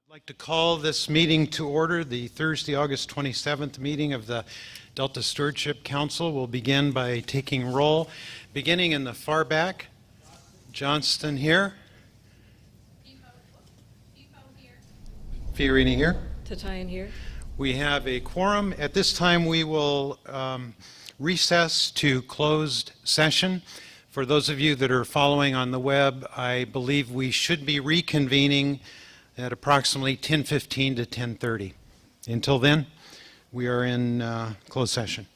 I'd like to call this meeting to order. The Thursday, August 27th meeting of the Delta Stewardship Council will begin by taking roll. Beginning in the far back, Johnston here. Fiorini here. Tatayan here. We have a quorum. At this time, we will recess to closed session. For those of you that are following on the web, I believe we should be reconvening at approximately 10:15 to 10:30. Until then, we are in closed session.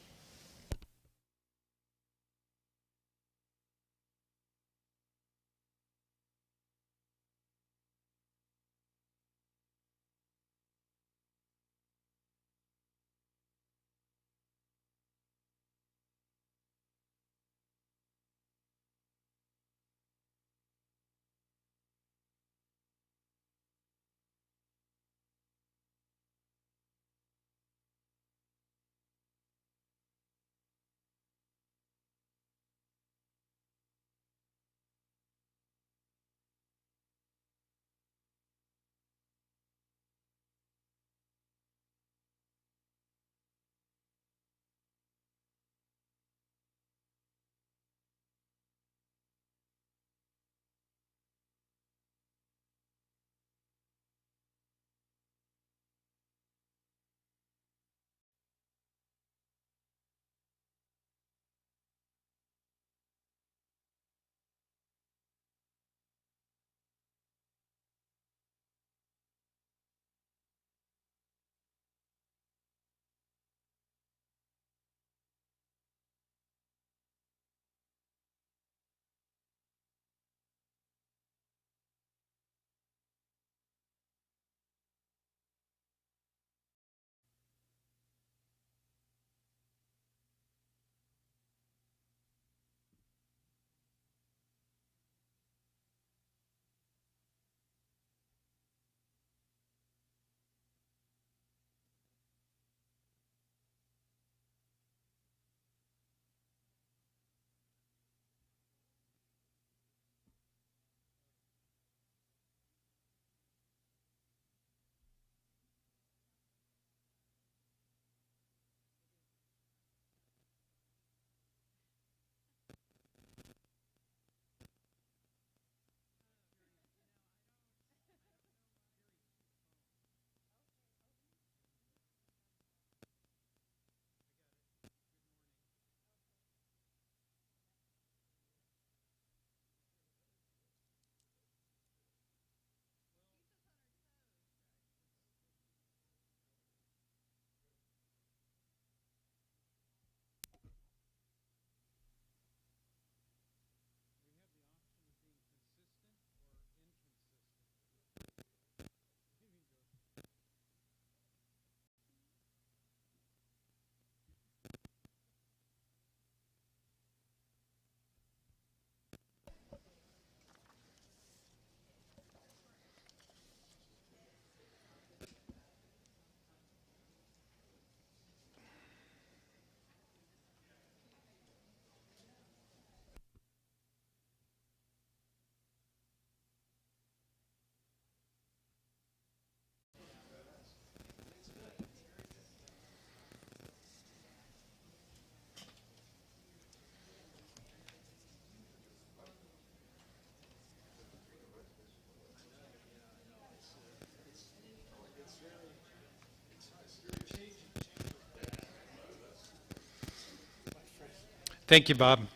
Thank you, Bob.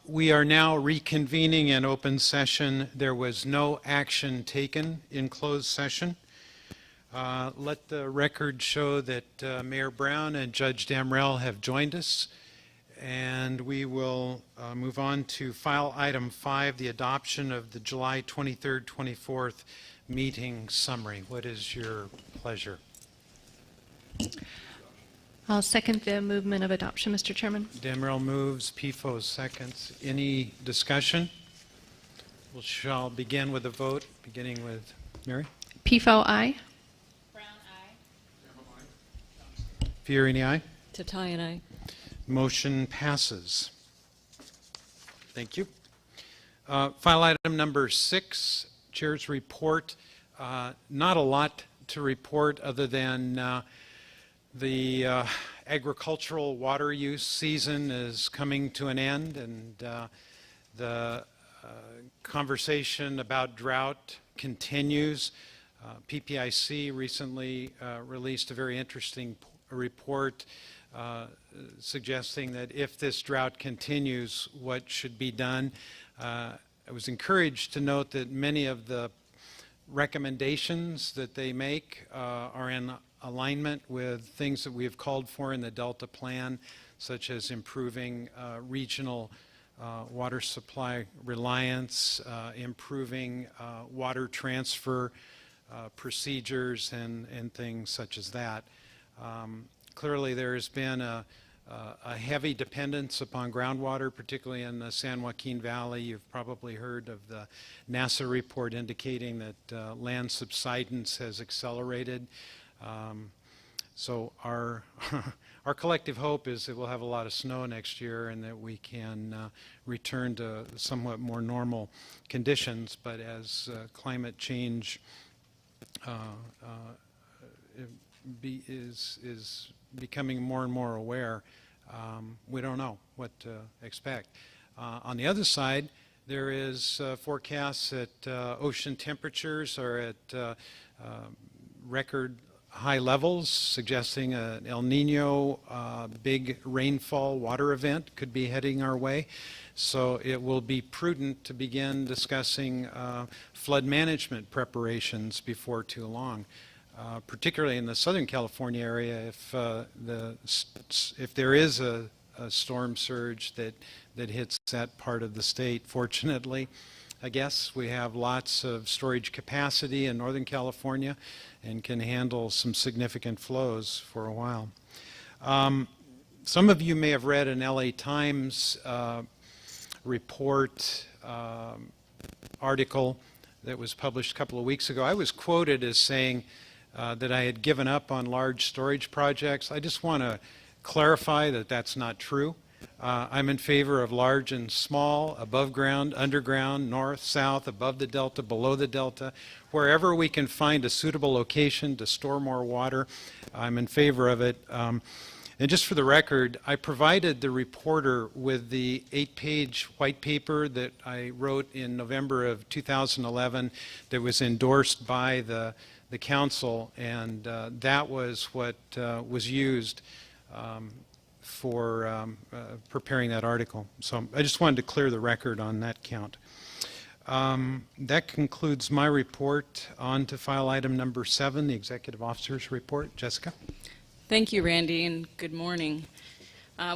We are now reconvening in open session. There was no action taken in closed session. Let the record show that Mayor Brown and Judge Damrell have joined us, and we will move on to file item 5, the adoption of the July 23rd, 24th meeting summary. What is your pleasure? I'll second the movement of adoption, Mr. Chairman. Damrell moves, PFO seconds. Any discussion? We shall begin with a vote, beginning with Mary. PFO, aye. Brown, aye. Fiorini, aye. Tatayan, aye. Motion passes. Thank you. File item number 6, Chair's report. Not a lot to report other than the agricultural water use season is coming to an end, and the conversation about drought continues. PPIC recently released a very interesting report suggesting that if this drought continues, what should be done. I was encouraged to note that many of the recommendations that they make are in alignment with things that we have called for in the Delta Plan, such as improving regional water supply reliance, improving water transfer procedures, and things such as that. Clearly, there has been a heavy dependence upon groundwater, particularly in the San Joaquin Valley. You've probably heard of the NASA report indicating that land subsidence has accelerated. So our our collective hope is that we'll have a lot of snow next year and that we can return to somewhat more normal conditions. But as climate change is becoming more and more aware, we don't know what to expect. On the other side, there is forecasts that ocean temperatures are at record high levels, suggesting an El Nino big rainfall water event could be heading our way. So it will be prudent to begin discussing flood management preparations before too long. Particularly in the Southern California area, if there is a storm surge that hits that part of the state, fortunately, I guess we have lots of storage capacity in Northern California and can handle some significant flows for a while. Some of you may have read an LA Times report, article that was published a couple of weeks ago. I was quoted as saying that I had given up on large storage projects. I just want to clarify that that's not true. I'm in favor of large and small, above ground, underground, north, south, above the delta, below the delta. Wherever we can find a suitable location to store more water, I'm in favor of it. And just for the record, I provided the reporter with the 8-page white paper that I wrote in November of 2011 that was endorsed by the council, and that was what was used for preparing that article. So I just wanted to clear the record on that count. That concludes my report. On to file item number 7, the Executive Officer's Report. Jessica? Thank you, Randy, and good morning.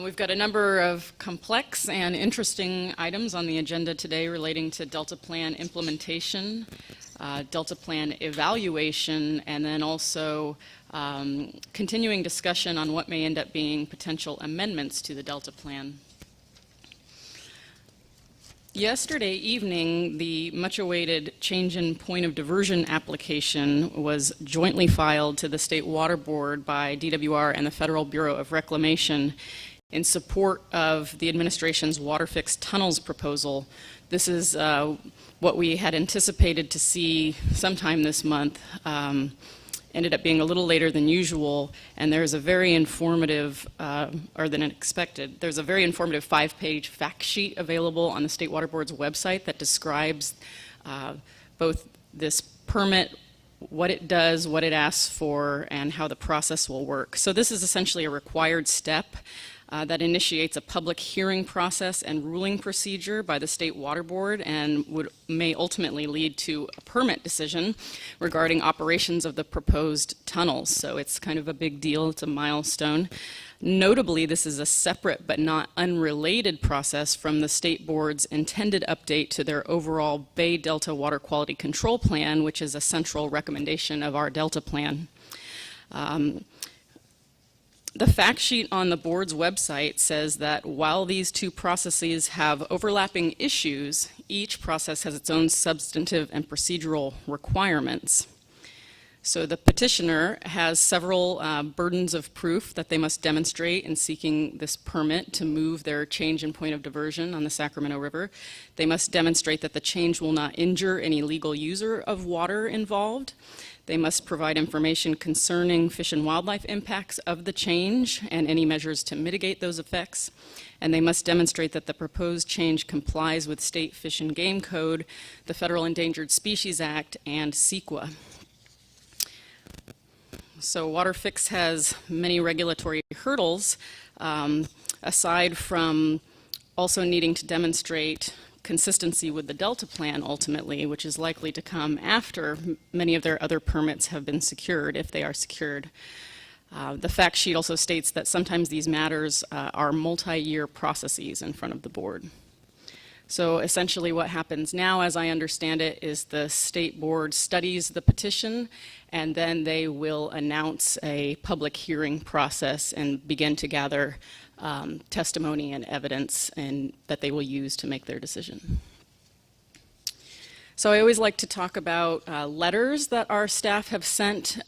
We've got a number of complex and interesting items on the agenda today relating to Delta Plan implementation, Delta Plan evaluation, and then also continuing discussion on what may end up being potential amendments to the Delta Plan. Yesterday evening, the much-awaited change in point of diversion application was jointly filed to the State Water Board by DWR and the Federal Bureau of Reclamation in support of the administration's water fixed tunnels proposal. This is what we had anticipated to see sometime this month. Ended up being a little later than usual, and there's a very informative, or than expected, there's a very informative 5-page fact sheet available on the State Water Board's website that describes both this permit, what it does, what it asks for, and how the process will work. So this is essentially a required step that initiates a public hearing process and ruling procedure by the State Water Board and may ultimately lead to a permit decision regarding operations of the proposed tunnels. So it's kind of a big deal. It's a milestone. Notably, this is a separate but not unrelated process from the State Board's intended update to their overall Bay Delta Water Quality Control Plan, which is a central recommendation of our Delta Plan. The fact sheet on the board's website says that while these two processes have overlapping issues, each process has its own substantive and procedural requirements. So the petitioner has several burdens of proof that they must demonstrate in seeking this permit to move their change in point of diversion on the Sacramento River. They must demonstrate that the change will not injure any legal user of water involved. They must provide information concerning fish and wildlife impacts of the change and any measures to mitigate those effects. And they must demonstrate that the proposed change complies with State Fish and Game Code, the Federal Endangered Species Act, and CEQA. So WaterFix has many regulatory hurdles, aside from also needing to demonstrate consistency with the Delta Plan ultimately, which is likely to come after many of their other permits have been secured, if they are secured. The fact sheet also states that sometimes these matters are multi-year processes in front of the board. So essentially what happens now, as I understand it, is the state board studies the petition and then they will announce a public hearing process and begin to gather testimony and evidence and that they will use to make their decision. So I always like to talk about letters that our staff have sent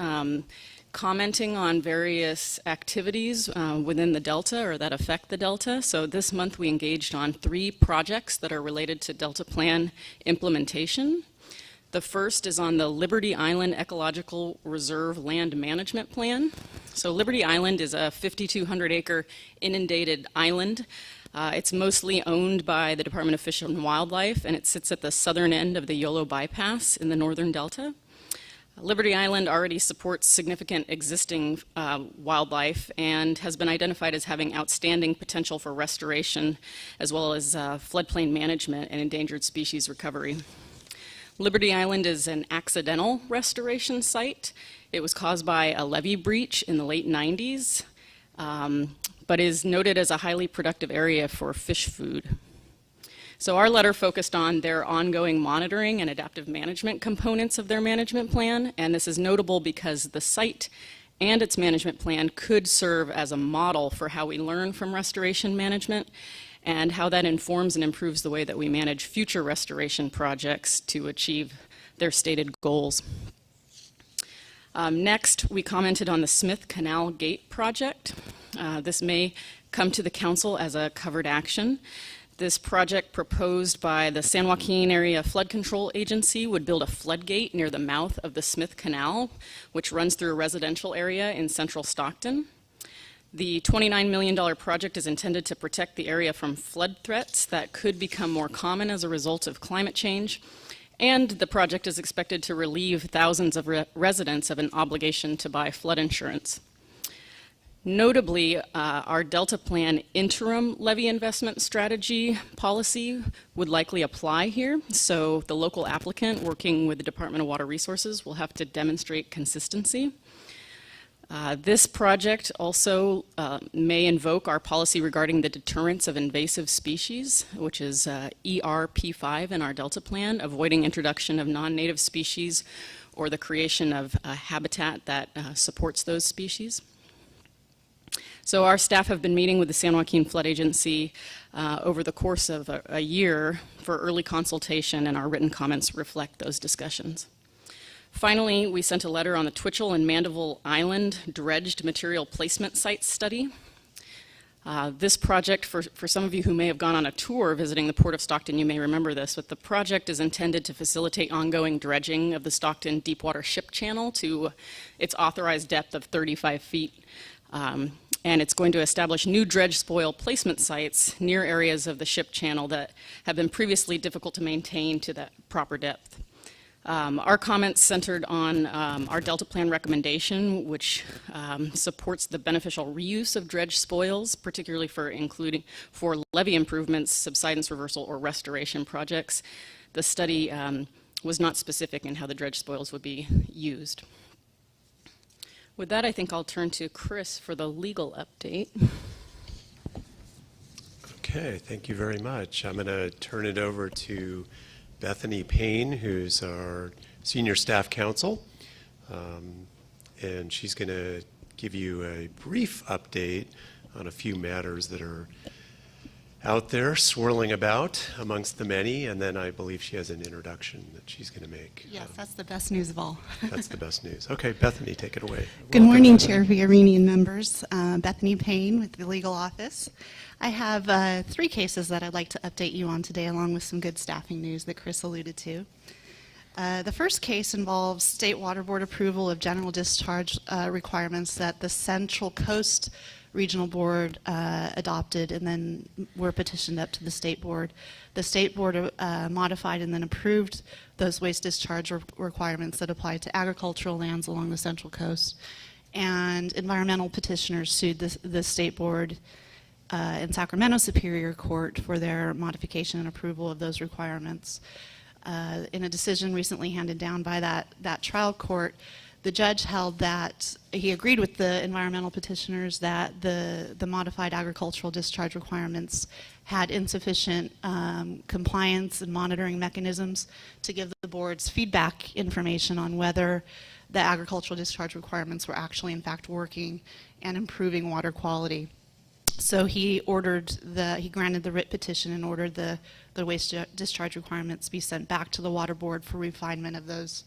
commenting on various activities within the Delta or that affect the Delta. So this month we engaged on 3 projects that are related to Delta Plan implementation. The first is on the Liberty Island Ecological Reserve Land Management Plan. So Liberty Island is a 5,200 acre inundated island. It's mostly owned by the Department of Fish and Wildlife, and it sits at the southern end of the Yolo Bypass in the northern Delta. Liberty Island already supports significant existing wildlife and has been identified as having outstanding potential for restoration as well as floodplain management and endangered species recovery. Liberty Island is an accidental restoration site. It was caused by a levee breach in the late 90s, but is noted as a highly productive area for fish food. So our letter focused on their ongoing monitoring and adaptive management components of their management plan, and this is notable because the site and its management plan could serve as a model for how we learn from restoration management and how that informs and improves the way that we manage future restoration projects to achieve their stated goals. Next, we commented on the Smith Canal Gate project. This may come to the council as a covered action. This project proposed by the San Joaquin Area Flood Control Agency would build a floodgate near the mouth of the Smith Canal, which runs through a residential area in central Stockton. The $29 million project is intended to protect the area from flood threats that could become more common as a result of climate change, and the project is expected to relieve thousands of residents of an obligation to buy flood insurance. Notably, our Delta Plan interim levy investment strategy policy would likely apply here. So the local applicant working with the Department of Water Resources will have to demonstrate consistency. This project also may invoke our policy regarding the deterrence of invasive species, which is ERP5 in our Delta Plan, avoiding introduction of non-native species or the creation of a habitat that supports those species. So our staff have been meeting with the San Joaquin Flood Agency over the course of a year for early consultation, and our written comments reflect those discussions. Finally, we sent a letter on the Twitchell and Mandeville Island dredged material placement site study. This project, for some of you who may have gone on a tour visiting the Port of Stockton, you may remember this, but the project is intended to facilitate ongoing dredging of the Stockton Deepwater Ship Channel to its authorized depth of 35 feet. And it's going to establish new dredge spoil placement sites near areas of the ship channel that have been previously difficult to maintain to that proper depth. Our comments centered on our Delta Plan recommendation, which supports the beneficial reuse of dredge spoils, particularly for levee improvements, subsidence reversal, or restoration projects. The study was not specific in how the dredge spoils would be used. With that, I think I'll turn to Chris for the legal update. Okay, thank you very much. I'm going to turn it over to Bethany Payne, who's our Senior Staff Counsel, and she's going to give you a brief update on a few matters that out there swirling about amongst the many, and then I believe she has an introduction that she's going to make. Yes, that's the best news of all. That's the best news. Okay, Bethany, take it away. Good morning, Chair Fiorini and members. Bethany Payne with the legal office. I have 3 cases that I'd like to update you on today, along with some good staffing news that Chris alluded to. The first case involves State Water Board approval of general discharge requirements that the Central Coast Regional Board adopted and then were petitioned up to the State Board. The State Board modified and then approved those waste discharge requirements that apply to agricultural lands along the Central Coast. And environmental petitioners sued the State Board in Sacramento Superior Court for their modification and approval of those requirements. In a decision recently handed down by that trial court, the judge held that he agreed with the environmental petitioners that the modified agricultural discharge requirements had insufficient compliance and monitoring mechanisms to give the boards feedback information on whether the agricultural discharge requirements were actually in fact working and improving water quality. So he granted the writ petition and ordered the waste discharge requirements be sent back to the water board for refinement of those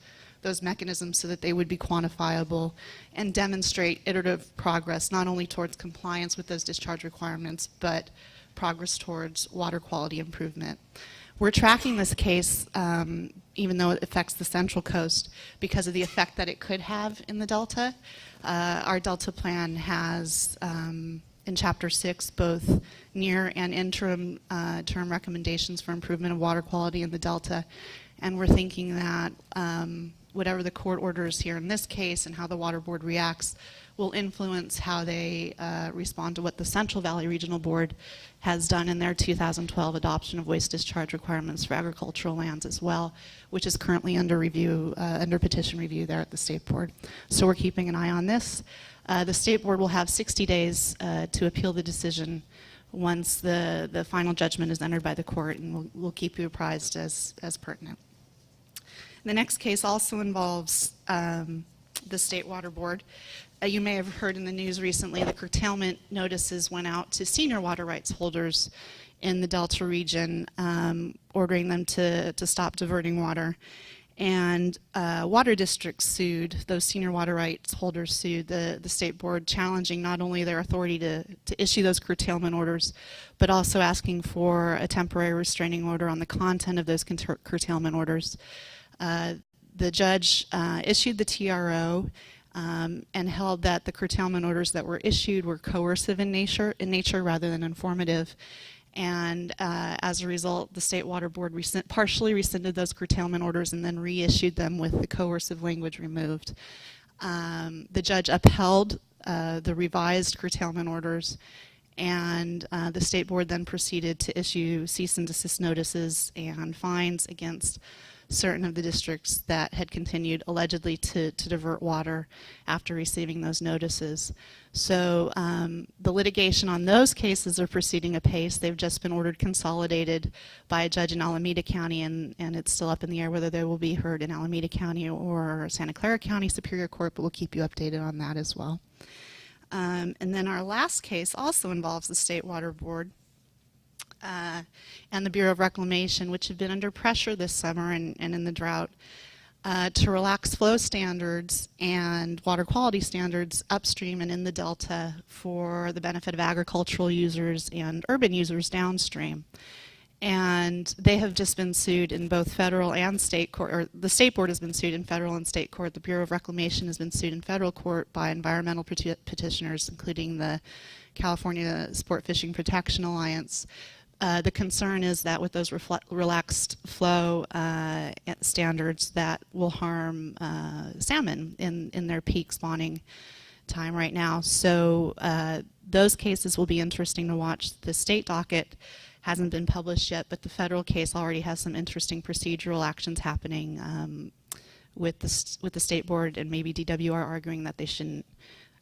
mechanisms so that they would be quantifiable and demonstrate iterative progress, not only towards compliance with those discharge requirements, but progress towards water quality improvement. We're tracking this case, even though it affects the Central Coast, because of the effect that it could have in the Delta. Our Delta plan has, in Chapter 6, both near and interim term recommendations for improvement of water quality in the Delta. And we're thinking that whatever the court orders here in this case and how the Water Board reacts will influence how they respond to what the Central Valley Regional Board has done in their 2012 adoption of waste discharge requirements for agricultural lands as well, which is currently under review, under petition review there at the State Board. So we're keeping an eye on this. The State Board will have 60 days to appeal the decision once the final judgment is entered by the court, and we'll keep you apprised as pertinent. The next case also involves the State Water Board. You may have heard in the news recently the curtailment notices went out to senior water rights holders in the Delta region, ordering them to stop diverting water. And water districts sued, those senior water rights holders sued the State Board, challenging not only their authority to issue those curtailment orders, but also asking for a temporary restraining order on the content of those curtailment orders. The judge issued the TRO and held that the curtailment orders that were issued were coercive in nature rather than informative. And as a result, the State Water Board partially rescinded those curtailment orders and then reissued them with the coercive language removed. The judge upheld the revised curtailment orders, and the State Board then proceeded to issue cease and desist notices and fines against certain of the districts that had continued allegedly to divert water after receiving those notices. So the litigation on those cases are proceeding apace. They've just been ordered consolidated by a judge in Alameda County, and it's still up in the air whether they will be heard in Alameda County or Santa Clara County Superior Court, but we'll keep you updated on that as well. And then our last case also involves the State Water Board and the Bureau of Reclamation, which have been under pressure this summer and in the drought to relax flow standards and water quality standards upstream and in the Delta for the benefit of agricultural users and urban users downstream. And they have just been sued in both federal and state court, or the State Board has been sued in federal and state court. The Bureau of Reclamation has been sued in federal court by environmental petitioners, including the California Sport Fishing Protection Alliance. The concern is that with those relaxed flow standards, that will harm salmon in their peak spawning time right now. So those cases will be interesting to watch. The state docket hasn't been published yet, but the federal case already has some interesting procedural actions happening with the State Board, and maybe DWR arguing that they shouldn't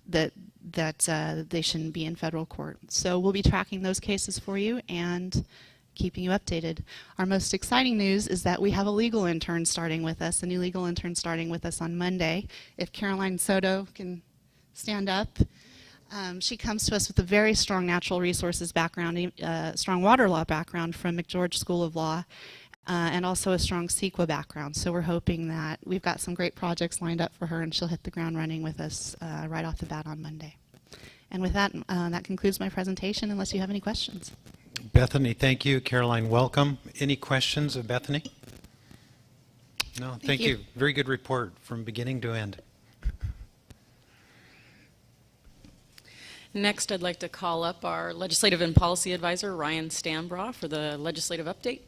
they shouldn't be in federal court. So we'll be tracking those cases for you and keeping you updated. Our most exciting news is that we have a legal intern starting with us, a new legal intern starting with us on Monday. If Caroline Soto can stand up. She comes to us with a very strong natural resources background, strong water law background from McGeorge School of Law, and also a strong CEQA background. So we're hoping that we've got some great projects lined up for her, and she'll hit the ground running with us right off the bat on Monday. And with that, that concludes my presentation, unless you have any questions. Bethany, thank you. Caroline, welcome. Any questions of Bethany? No, thank you. Very good report from beginning to end. Next, I'd like to call up our Legislative and Policy Advisor, Ryan Stambrough, for the legislative update.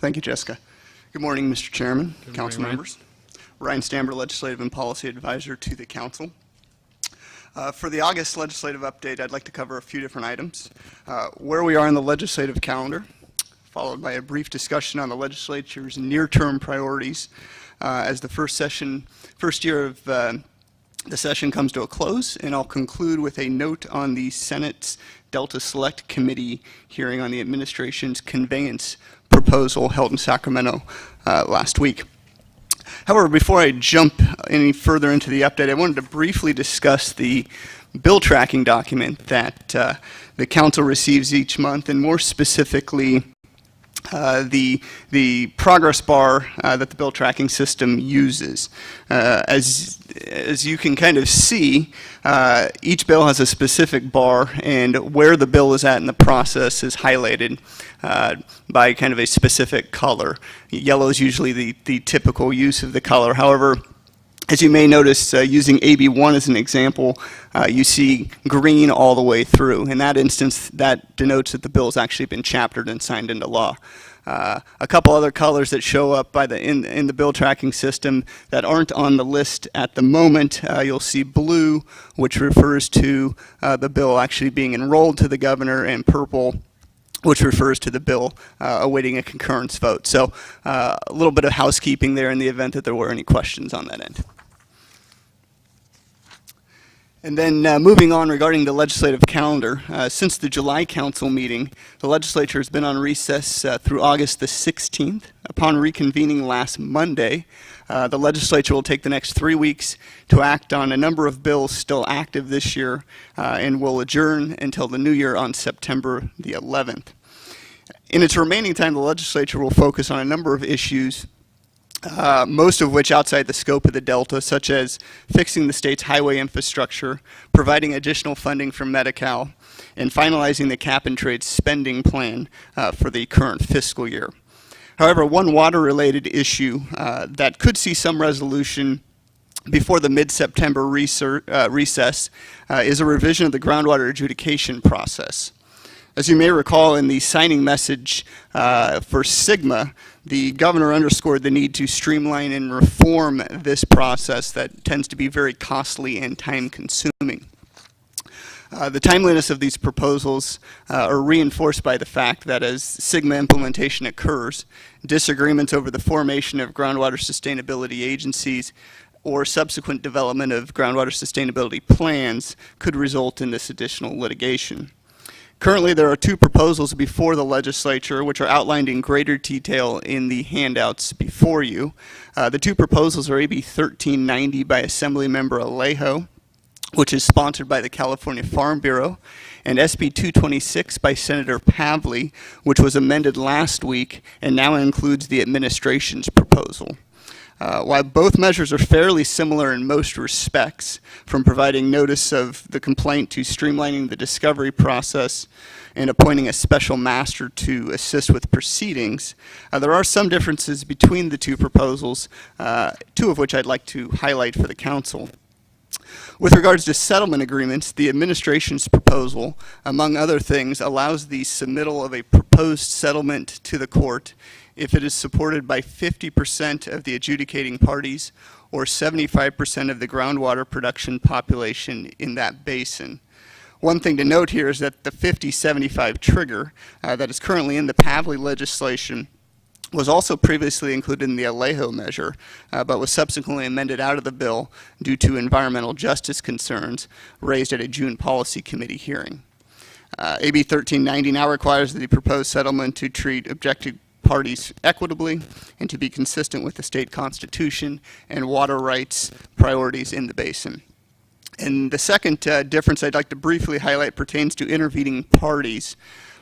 Thank you, Jessica. Good morning, Mr. Chairman, Good council morning, members. Ryan Stambrough, Legislative and Policy Advisor to the Council. For the August legislative update, I'd like to cover a few different items. Where we are in the legislative calendar, followed by a brief discussion on the legislature's near-term priorities as the first year of the session comes to a close, and I'll conclude with a note on the Senate's Delta Select Committee hearing on the administration's conveyance proposal held in Sacramento last week. However, before I jump any further into the update, I wanted to briefly discuss the bill tracking document that the Council receives each month, and more specifically, the progress bar that the bill tracking system uses. As you can kind of see, each bill has a specific bar, and where the bill is at in the process is highlighted by kind of a specific color. Yellow is usually the typical use of the color. However, as you may notice, using AB1 as an example, you see green all the way through. In that instance, that denotes that the bill has actually been chaptered and signed into law. A couple other colors that show up in the bill tracking system that aren't on the list at the moment, you'll see blue, which refers to the bill actually being enrolled to the governor, and purple, which refers to the bill awaiting a concurrence vote. So a little bit of housekeeping there in the event that there were any questions on that end. And then moving on regarding the legislative calendar, since the July council meeting, the legislature has been on recess through August the 16th. Upon reconvening last Monday, the legislature will take the next 3 weeks to act on a number of bills still active this year, and will adjourn until the new year on September the 11th. In its remaining time, the legislature will focus on a number of issues, most of which outside the scope of the Delta, such as fixing the state's highway infrastructure, providing additional funding for Medi-Cal, and finalizing the cap-and-trade spending plan for the current fiscal year. However, one water-related issue that could see some resolution before the mid-September recess is a revision of the groundwater adjudication process. As you may recall, in the signing message for SGMA, the governor underscored the need to streamline and reform this process that tends to be very costly and time-consuming. The timeliness of these proposals are reinforced by the fact that as SGMA implementation occurs, disagreements over the formation of groundwater sustainability agencies or subsequent development of groundwater sustainability plans could result in this additional litigation. Currently, there are two proposals before the legislature, which are outlined in greater detail in the handouts before you. The two proposals are AB 1390 by Assemblymember Alejo, which is sponsored by the California Farm Bureau, and SB 226 by Senator Pavley, which was amended last week and now includes the administration's proposal. While both measures are fairly similar in most respects, from providing notice of the complaint to streamlining the discovery process and appointing a special master to assist with proceedings, there are some differences between the two proposals, two of which I'd like to highlight for the council. With regards to settlement agreements, the administration's proposal, among other things, allows the submittal of a proposed settlement to the court if it is supported by 50% of the adjudicating parties or 75% of the groundwater production population in that basin. One thing to note here is that the 50-75 trigger that is currently in the Pavley legislation was also previously included in the Alejo measure, but was subsequently amended out of the bill due to environmental justice concerns raised at a June Policy Committee hearing. AB 1390 now requires the proposed settlement to treat objective parties equitably and to be consistent with the state constitution and water rights priorities in the basin. And the second difference I'd like to briefly highlight pertains to intervening parties.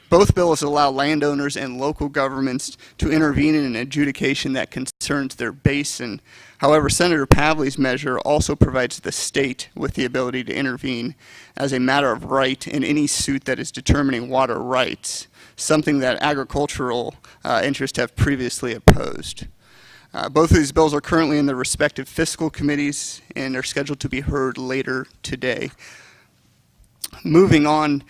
Both bills allow landowners and local governments to intervene in an adjudication that concerns their basin. However, Senator Pavley's measure also provides the state with the ability to intervene as a matter of right in any suit that is determining water rights, something that agricultural interests have previously opposed. Both of these bills are currently in their respective fiscal committees and are scheduled to be heard later today. Moving on,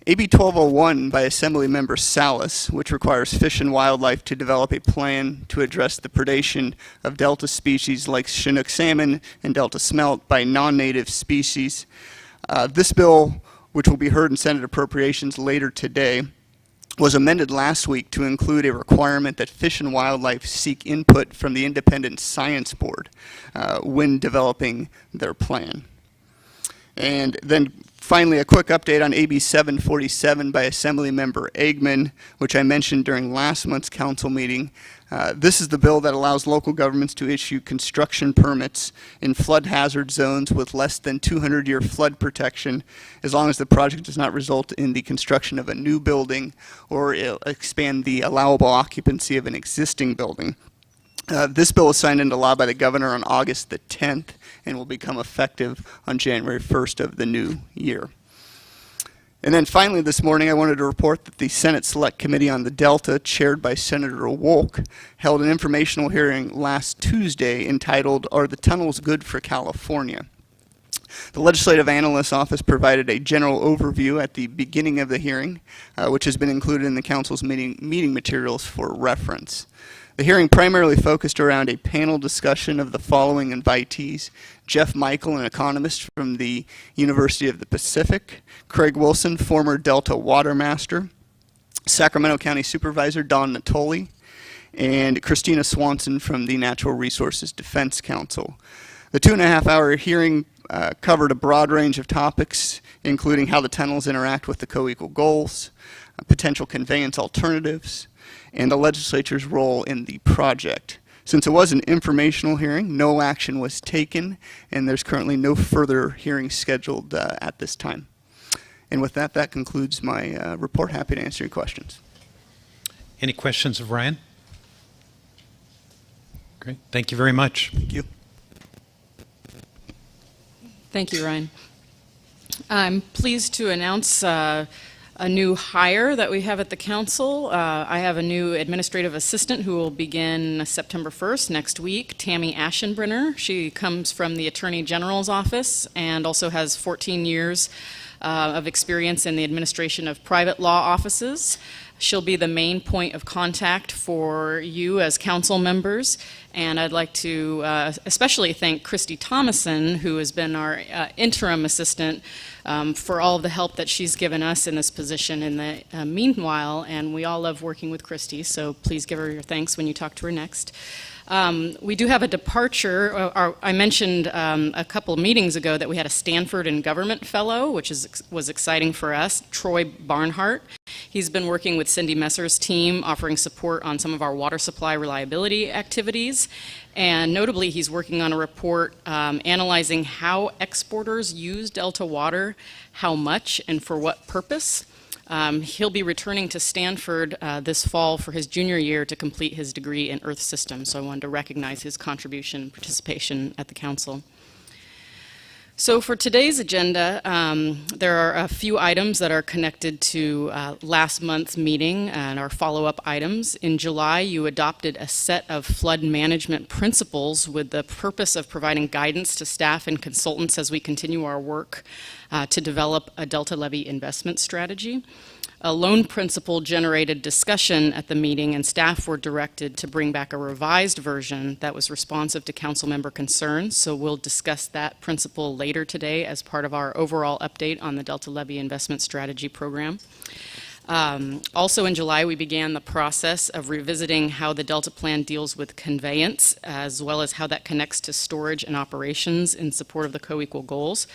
AB 1201 by Assemblymember Salas, which requires Fish and Wildlife to develop a plan to address the predation of Delta species like Chinook salmon and Delta smelt by non-native species. This bill, which will be heard in Senate Appropriations later today, was amended last week to include a requirement that Fish and Wildlife seek input from the Independent Science Board when developing their plan. And then finally, a quick update on AB 747 by Assemblymember Eggman, which I mentioned during last month's council meeting. This is the bill that allows local governments to issue construction permits in flood hazard zones with less than 200-year flood protection, as long as the project does not result in the construction of a new building or expand the allowable occupancy of an existing building. This bill was signed into law by the governor on August the 10th and will become effective on January 1st of the new year. And then finally this morning, I wanted to report that the Senate Select Committee on the Delta, chaired by Senator Wolk, held an informational hearing last Tuesday entitled, "Are the Tunnels Good for California?" The Legislative Analyst's Office provided a general overview at the beginning of the hearing, which has been included in the Council's meeting materials for reference. The hearing primarily focused around a panel discussion of the following invitees: Jeff Michael, an economist from the University of the Pacific; Craig Wilson, former Delta Water Master; Sacramento County Supervisor Don Natoli; and Christina Swanson from the Natural Resources Defense Council. The 2.5-hour hearing covered a broad range of topics, including how the tunnels interact with the co-equal goals, potential conveyance alternatives, and the legislature's role in the project. Since it was an informational hearing, no action was taken, and there's currently no further hearings scheduled at this time. And with that, that concludes my report. Happy to answer your questions. Any questions of Ryan? Great. Thank you very much. Thank you. Thank you, Ryan. I'm pleased to announce a new hire that we have at the council. I have a new administrative assistant who will begin September 1st, next week, Tammy Aschenbrenner. She comes from the Attorney General's office and also has 14 years of experience in the administration of private law offices. She'll be the main point of contact for you as council members, and I'd like to especially thank Christy Thomason, who has been our interim assistant, for all of the help that she's given us in this position in the meanwhile, and we all love working with Christy, so please give her your thanks when you talk to her next. We do have a departure. I mentioned a couple of meetings ago that we had a Stanford and Government Fellow, which was exciting for us, Troy Barnhart. He's been working with Cindy Messer's team, offering support on some of our water supply reliability activities. And notably, he's working on a report analyzing how exporters use Delta water, how much, and for what purpose. He'll be returning to Stanford this fall for his junior year to complete his degree in Earth Systems, so I wanted to recognize his contribution and participation at the Council. So for today's agenda, there are a few items that are connected to last month's meeting and our follow-up items. In July, you adopted a set of flood management principles with the purpose of providing guidance to staff and consultants as we continue our work to develop a Delta Levy investment strategy. A loan principle generated discussion at the meeting, and staff were directed to bring back a revised version that was responsive to council member concerns. So we'll discuss that principle later today as part of our overall update on the Delta Levy investment strategy program. Also in July, we began the process of revisiting how the Delta Plan deals with conveyance, as well as how that connects to storage and operations in support of the co-equal goals.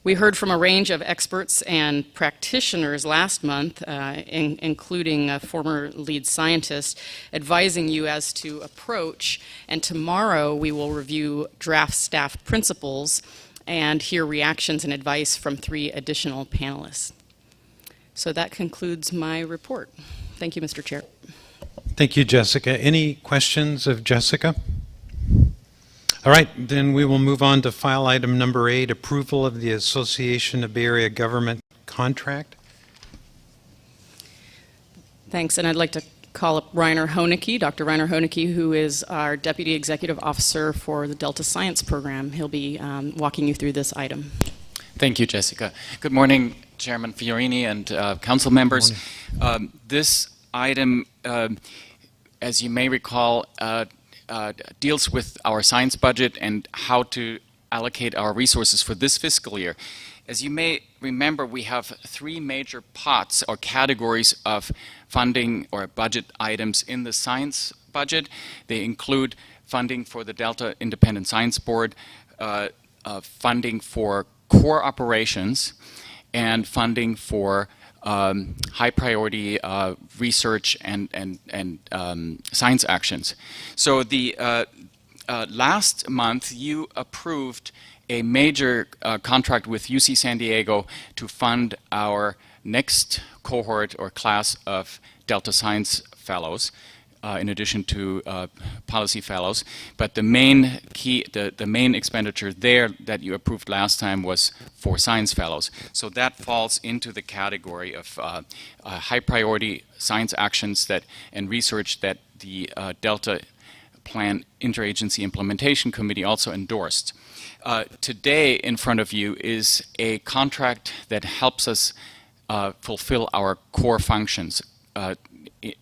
We heard from a range of experts and practitioners last month, including a former lead scientist, advising you as to approach, and tomorrow we will review draft staff principles and hear reactions and advice from 3 additional panelists. So that concludes my report. Thank you, Mr. Chair. Thank you, Jessica. Any questions of Jessica? All right, then we will move on to file item number 8, approval of the Association of Bay Area Government contract. Thanks, and I'd like to call up Reiner Hoenecke, Dr. Reiner Hoenecke, who is our Deputy Executive Officer for the Delta Science Program. He'll be walking you through this item. Thank you, Jessica. Good morning, Chairman Fiorini and council members. This item, as you may recall, deals with our science budget and how to allocate our resources for this fiscal year. As you may remember, we have 3 major pots or categories of funding or budget items in the science budget. They include funding for the Delta Independent Science Board, funding for core operations, and funding for high priority research and science actions. So the last month you approved a major contract with UC San Diego to fund our next cohort or class of Delta Science Fellows, in addition to policy fellows. But the main the main expenditure there that you approved last time was for science fellows. So that falls into the category of high priority science actions and research that the Delta Plan Interagency Implementation Committee also endorsed. Today in front of you is a contract that helps us fulfill our core functions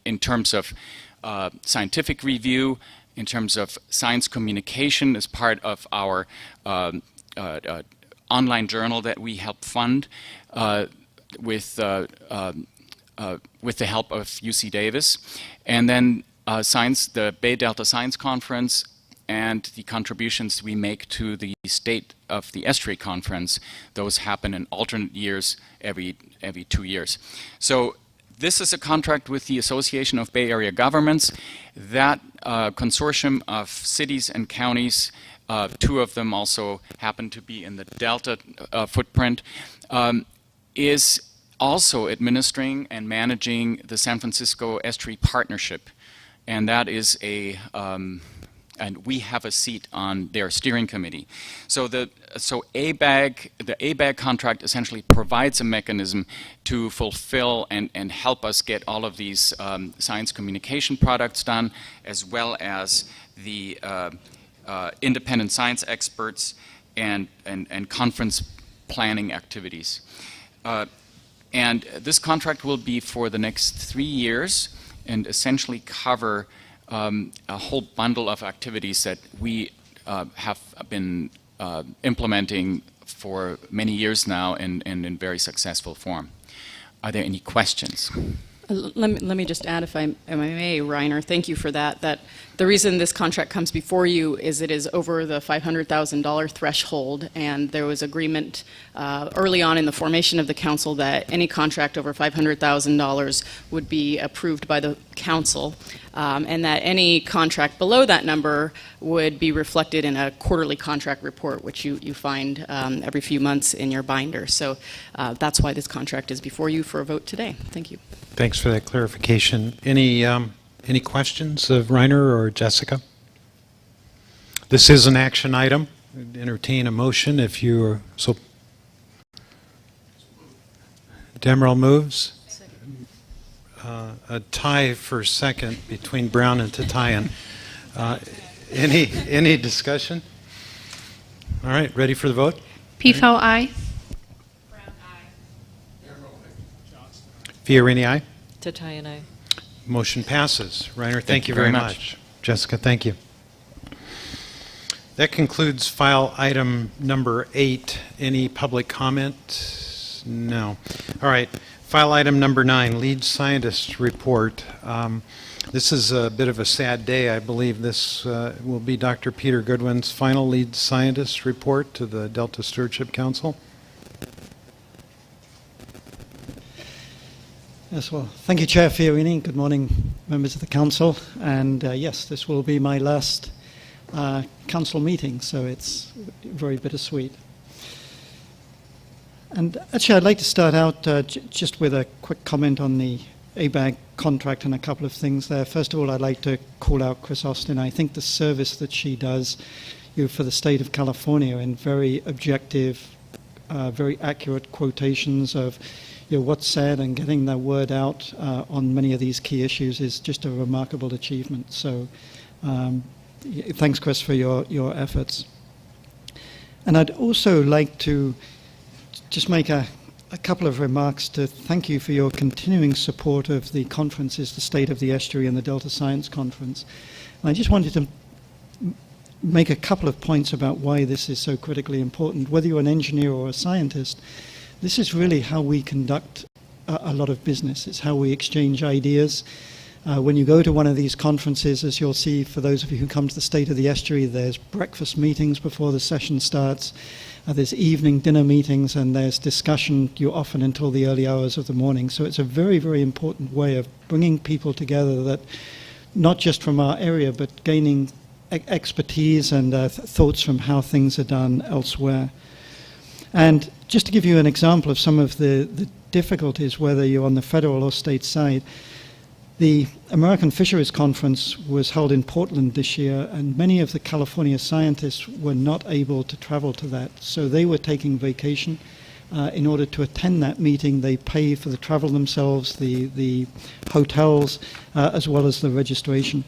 in terms of scientific review, in terms of science communication as part of our online journal that we help fund with the help of UC Davis, and then the Bay Delta Science Conference and the contributions we make to the State of the Estuary Conference. Those happen in alternate years every 2 years. So this is a contract with the Association of Bay Area Governments. That consortium of cities and counties, 2 of them also happen to be in the Delta footprint, is also administering and managing the San Francisco Estuary Partnership. And that is and we have a seat on their steering committee. So ABAG, the ABAG contract essentially provides a mechanism to fulfill and help us get all of these science communication products done, as well as the independent science experts and conference planning activities. And this contract will be for the next 3 years and essentially cover a whole bundle of activities that we have been implementing for many years now and in very successful form. Are there any questions? Let me just add, if I may, Reiner, thank you for that. That the reason this contract comes before you is it is over the $500,000 threshold, and there was agreement early on in the formation of the council that any contract over $500,000 would be approved by the council, and that any contract below that number would be reflected in a quarterly contract report, which you find every few months in your binder. So that's why this contract is before you for a vote today. Thank you. Thanks for that clarification. Any questions of Reiner or Jessica? This is an action item. Entertain a motion if you are so. Demerel moves. A tie for second between Brown and Tatayan. Any discussion? All right, ready for the vote? PFO, aye. Fiorini, aye. Tatayan, aye. Motion passes. Reiner, thank you very much. Jessica, thank you. That concludes file item number 8. Any public comment? No. All right. File item number 9, lead scientist report. This is a bit of a sad day. I believe this will be Dr. Peter Goodwin's final lead scientist report to the Delta Stewardship Council. Yes, well, thank you, Chair Fiorini. Good morning, members of the Council. And yes, this will be my last Council meeting, so it's very bittersweet. And actually, I'd like to start out just with a quick comment on the ABAG contract and a couple of things there. First of all, I'd like to call out Chris Austin. I think the service that she does for the state of California in very objective, very accurate quotations of what's said and getting the word out on many of these key issues is just a remarkable achievement. So thanks, Chris, for your efforts. And I'd also like to just make a couple of remarks to thank you for your continuing support of the conferences, the State of the Estuary and the Delta Science Conference. And I just wanted to make a couple of points about why this is so critically important. Whether you're an engineer or a scientist, this is really how we conduct a lot of business. It's how we exchange ideas. When you go to one of these conferences, as you'll see for those of you who come to the State of the Estuary, there's breakfast meetings before the session starts. There's evening dinner meetings, and there's discussion often until the early hours of the morning. So it's a very, very important way of bringing people together, that not just from our area, but gaining expertise and thoughts from how things are done elsewhere. And just to give you an example of some of the difficulties, whether you're on the federal or state side, the American Fisheries Conference was held in Portland this year, and many of the California scientists were not able to travel to that. So they were taking vacation. In order to attend that meeting, they pay for the travel themselves, the hotels, as well as the registration.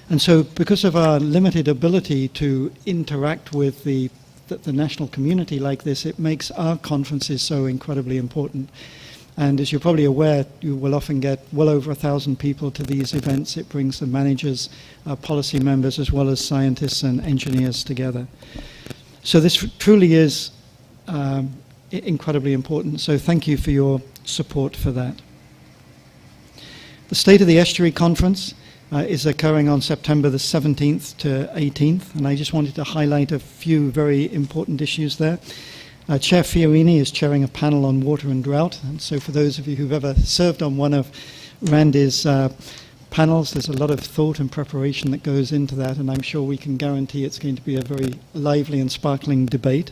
And so because of our limited ability to interact with the national community like this, it makes our conferences so incredibly important. And as you're probably aware, you will often get well over 1,000 people to these events. It brings the managers, policy members, as well as scientists and engineers together. So this truly is incredibly important. So thank you for your support for that. The State of the Estuary Conference is occurring on September the 17th to 18th, and I just wanted to highlight a few very important issues there. Chair Fiorini is chairing a panel on water and drought, and so for those of you who've ever served on one of Randy's panels, there's a lot of thought and preparation that goes into that, and I'm sure we can guarantee it's going to be a very lively and sparkling debate.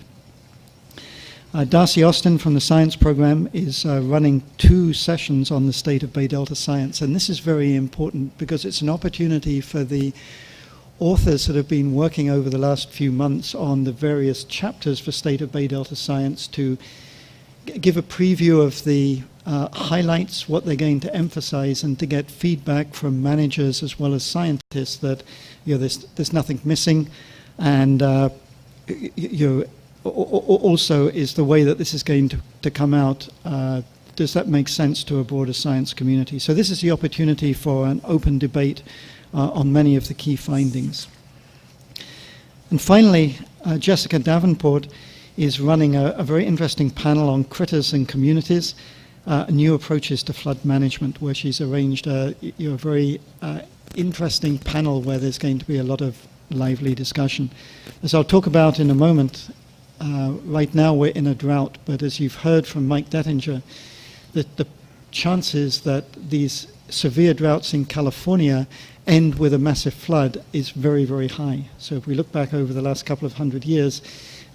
Darcy Austin from the science program is running 2 sessions on the state of Bay Delta science, and this is very important because it's an opportunity for the authors that have been working over the last few months on the various chapters for State of Bay Delta Science to give a preview of the highlights, what they're going to emphasize, and to get feedback from managers as well as scientists that there's nothing missing, and also is the way that this is going to come out. Does that make sense to a broader science community? So this is the opportunity for an open debate on many of the key findings. And finally, Jessica Davenport is running a very interesting panel on critters and communities, new approaches to flood management, where she's arranged a very interesting panel where there's going to be a lot of lively discussion. As I'll talk about in a moment, right now we're in a drought, but as you've heard from Mike Dettinger, the chances that these severe droughts in California end with a massive flood is very, very high. So if we look back over the last couple of 100 years,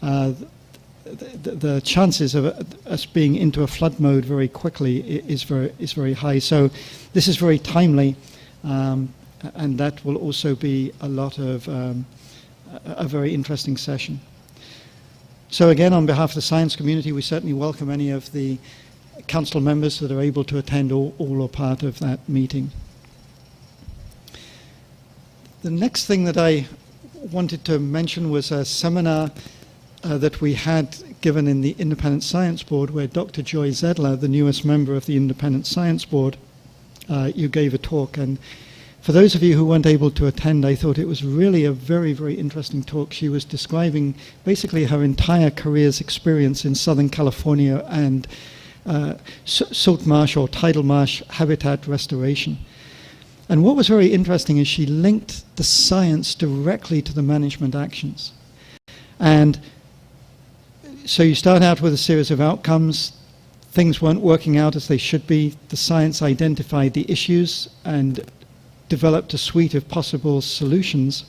the chances of us being into a flood mode very quickly is very high. So this is very timely, and that will also be a lot of a very interesting session. So again, on behalf of the science community, we certainly welcome any of the council members that are able to attend all or part of that meeting. The next thing that I wanted to mention was a seminar that we had given in the Independent Science Board, where Dr. Joy Zedler, the newest member of the Independent Science Board, you gave a talk. And for those of you who weren't able to attend, I thought it was really a very, very interesting talk. She was describing basically her entire career's experience in Southern California and silt marsh or tidal marsh habitat restoration. And what was very interesting is she linked the science directly to the management actions. And so you start out with a series of outcomes. Things weren't working out as they should be. The science identified the issues and developed a suite of possible solutions,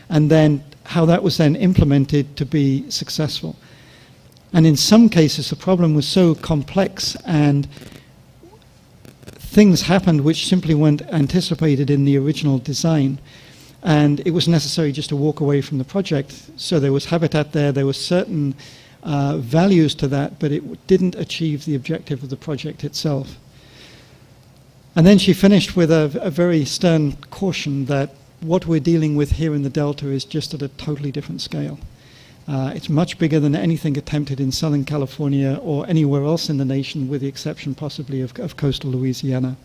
and then how that was then implemented to be successful. And in some cases, the problem was so complex and things happened which simply weren't anticipated in the original design. And it was necessary just to walk away from the project. So there was habitat there, there were certain values to that, but it didn't achieve the objective of the project itself. And then she finished with a very stern caution that what we're dealing with here in the Delta is just at a totally different scale. It's much bigger than anything attempted in Southern California or anywhere else in the nation, with the exception possibly of coastal Louisiana.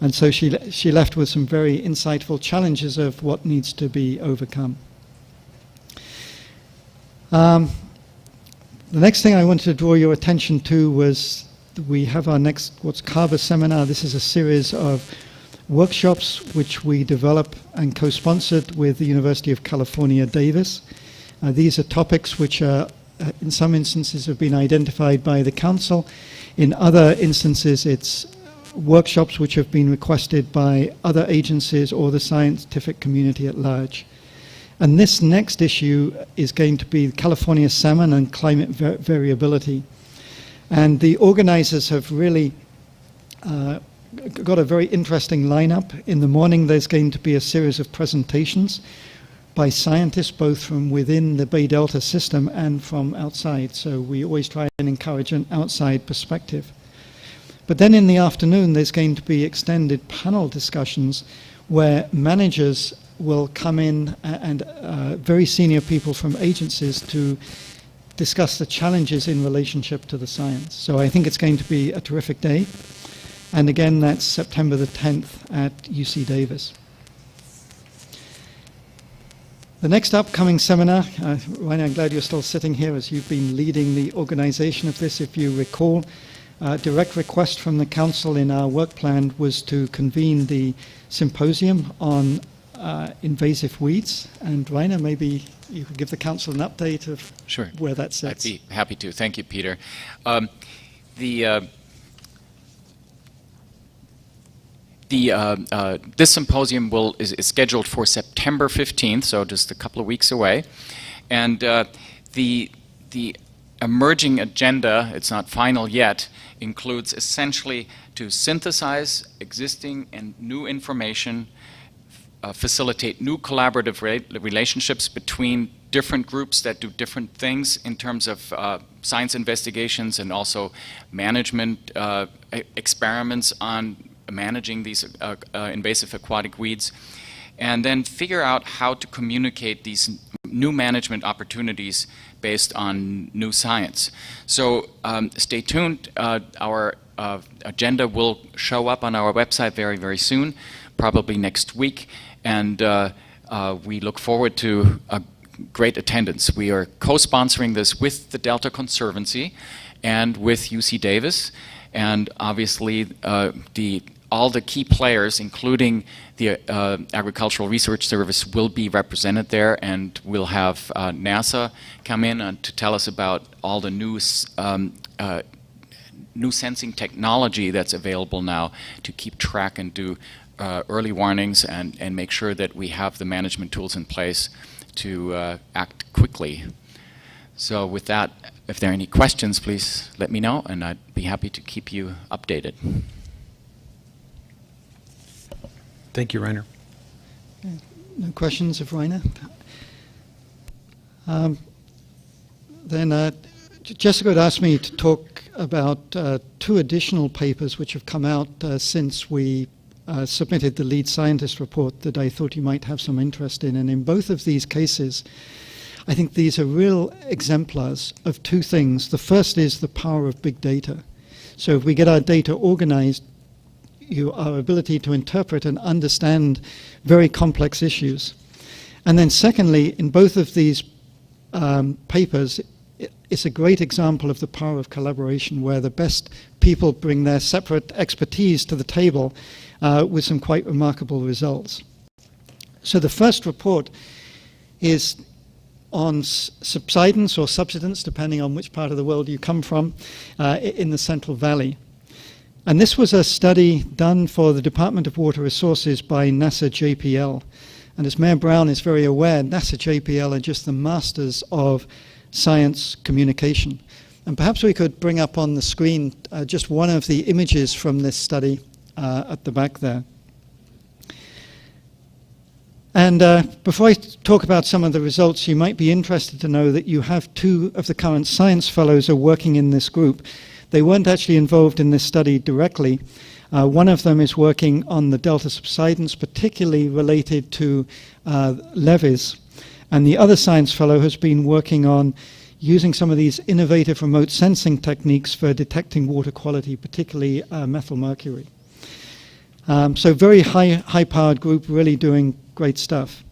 And so she left with some very insightful challenges of what needs to be overcome. The next thing I wanted to draw your attention to was we have our next what's CARVA seminar. This is a series of workshops which we develop and co-sponsored with the University of California, Davis. These are topics which are, in some instances, have been identified by the Council. In other instances, it's workshops which have been requested by other agencies or the scientific community at large. And this next issue is going to be California salmon and climate variability. And the organizers have really got a very interesting lineup. In the morning, there's going to be a series of presentations by scientists, both from within the Bay Delta system and from outside. So we always try and encourage an outside perspective. But then in the afternoon, there's going to be extended panel discussions where managers will come in and very senior people from agencies to discuss the challenges in relationship to the science. So I think it's going to be a terrific day. And again, that's September the 10th at UC Davis. The next upcoming seminar, Rainer, I'm glad you're still sitting here as you've been leading the organization of this. If you recall, direct request from the Council in our work plan was to convene the symposium on invasive weeds. And Rainer, maybe you could give the Council an update of where that sits. I'd be happy to. Thank you, Peter. This symposium is scheduled for September 15th, so just a couple of weeks away. And the emerging agenda, it's not final yet, includes essentially to synthesize existing and new information, facilitate new collaborative relationships between different groups that do different things in terms of science investigations and also management experiments on managing these invasive aquatic weeds, and then figure out how to communicate these new management opportunities based on new science. So stay tuned. Our agenda will show up on our website very, very soon, probably next week, and we look forward to a great attendance. We are co-sponsoring this with the Delta Conservancy and with UC Davis, and obviously all the key players, including the Agricultural Research Service, will be represented there, and we'll have NASA come in to tell us about all the new sensing technology that's available now to keep track and do early warnings and make sure that we have the management tools in place to act quickly. So with that, if there are any questions, please let me know, and I'd be happy to keep you updated. Thank you, Rainer. No questions of Rainer? Then Jessica had asked me to talk about two additional papers which have come out since we submitted the lead scientist report that I thought you might have some interest in. And in both of these cases, I think these are real exemplars of two things. The first is the power of big data. So if we get our data organized, our ability to interpret and understand very complex issues. And then secondly, in both of these papers, it's a great example of the power of collaboration, where the best people bring their separate expertise to the table with some quite remarkable results. So the first report is on subsidence or subsidence, depending on which part of the world you come from, in the Central Valley. And this was a study done for the Department of Water Resources by NASA JPL. And as Mayor Brown is very aware, NASA JPL are just the masters of science communication. And perhaps we could bring up on the screen just one of the images from this study at the back there. And before I talk about some of the results, you might be interested to know that you have two of the current science fellows are working in this group. They weren't actually involved in this study directly. One of them is working on the delta subsidence, particularly related to levees. And the other science fellow has been working on using some of these innovative remote sensing techniques for detecting water quality, particularly methyl mercury. So very high-powered group, really doing great stuff.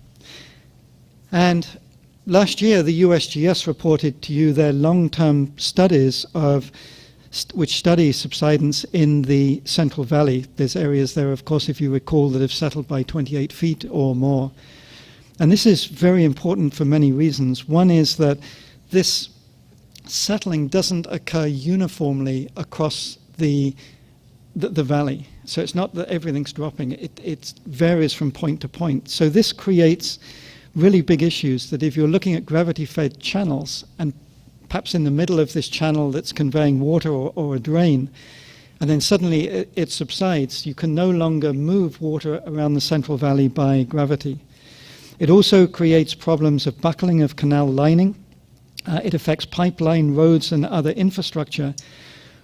And last year, the USGS reported to you their long-term studies of which study subsidence in the Central Valley. There's areas there, of course, if you recall, that have settled by 28 feet or more. And this is very important for many reasons. One is that this settling doesn't occur uniformly across the valley. So it's not that everything's dropping. It varies from point to point. So this creates really big issues that if you're looking at gravity-fed channels, and perhaps in the middle of this channel that's conveying water or a drain, and then suddenly it subsides, you can no longer move water around the Central Valley by gravity. It also creates problems of buckling of canal lining. It affects pipeline, roads, and other infrastructure.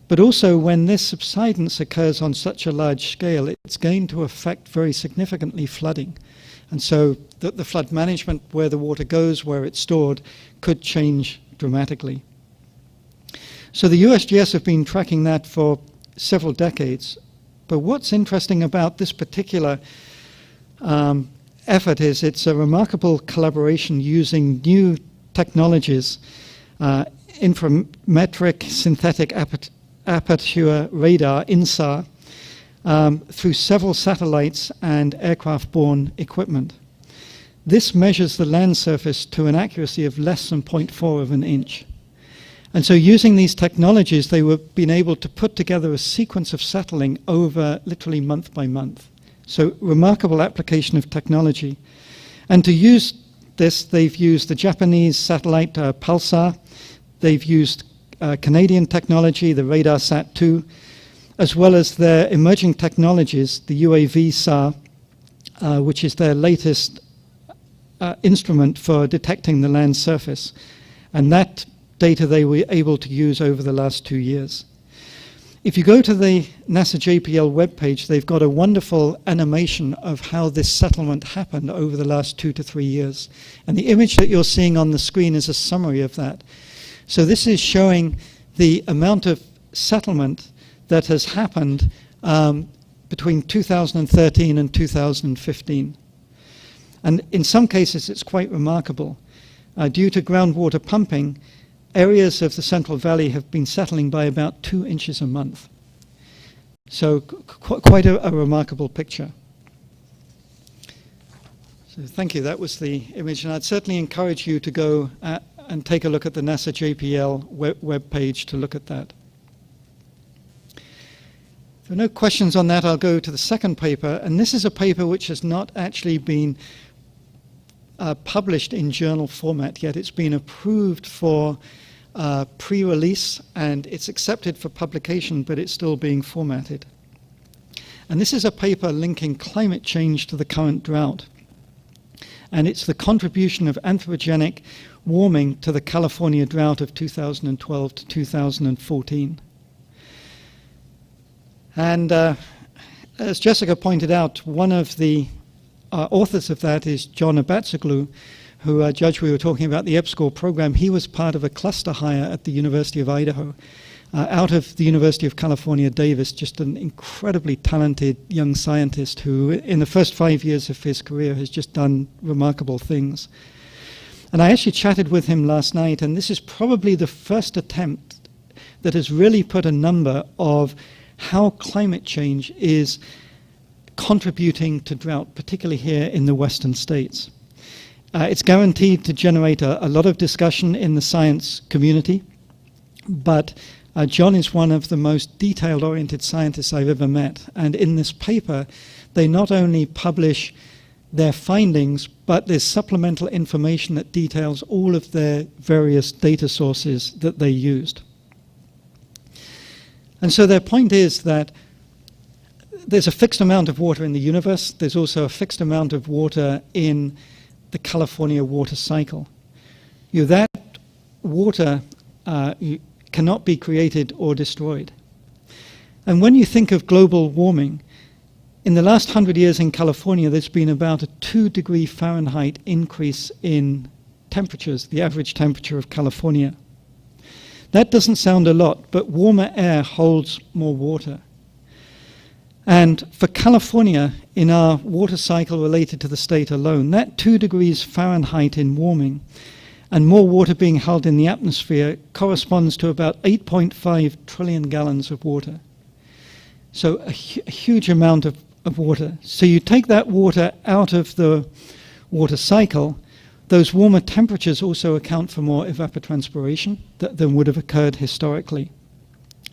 But also, when this subsidence occurs on such a large scale, it's going to affect very significantly flooding. And so the flood management, where the water goes, where it's stored, could change dramatically. So the USGS have been tracking that for several decades. But what's interesting about this particular effort is it's a remarkable collaboration using new technologies, inframetric synthetic aperture radar, INSAR, through several satellites and aircraft-borne equipment. This measures the land surface to an accuracy of less than 0.4 of an inch. And so using these technologies, they were being able to put together a sequence of settling over literally month by month. So remarkable application of technology. And to use this, they've used the Japanese satellite Pulsar. They've used Canadian technology, the RadarSat-2, as well as their emerging technologies, the UAV SAR, which is their latest instrument for detecting the land surface. And that data they were able to use over the last 2 years. If you go to the NASA JPL webpage, they've got a wonderful animation of how this settlement happened over the last 2 to 3 years. And the image that you're seeing on the screen is a summary of that. So this is showing the amount of settlement that has happened between 2013 and 2015. And in some cases, it's quite remarkable. Due to groundwater pumping, areas of the Central Valley have been settling by about 2 inches a month. So quite a remarkable picture. So thank you. That was the image. And I'd certainly encourage you to go and take a look at the NASA JPL web page to look at that. If there are no questions on that, I'll go to the second paper. And this is a paper which has not actually been published in journal format yet. It's been approved for pre-release, and it's accepted for publication, but it's still being formatted. And this is a paper linking climate change to the current drought. And it's the contribution of anthropogenic warming to the California drought of 2012 to 2014. And as Jessica pointed out, one of the authors of that is John Abatsoglu, who, Judge, we were talking about the EPSCoR program. He was part of a cluster hire at the University of Idaho, out of the University of California, Davis, just an incredibly talented young scientist who, in the first 5 years of his career, has just done remarkable things. And I actually chatted with him last night, and this is probably the first attempt that has really put a number of how climate change is contributing to drought, particularly here in the western states. It's guaranteed to generate a lot of discussion in the science community, but John is one of the most detailed-oriented scientists I've ever met. And in this paper, they not only publish their findings, but there's supplemental information that details all of their various data sources that they used. And so their point is that there's a fixed amount of water in the universe. There's also a fixed amount of water in the California water cycle. That water cannot be created or destroyed. And when you think of global warming, in the last 100 years in California, there's been about a 2-degree Fahrenheit increase in temperatures, the average temperature of California. That doesn't sound a lot, but warmer air holds more water. And for California, in our water cycle related to the state alone, that 2 degrees Fahrenheit in warming and more water being held in the atmosphere corresponds to about 8.5 trillion gallons of water. So a huge amount of water. So you take that water out of the water cycle, those warmer temperatures also account for more evapotranspiration than would have occurred historically.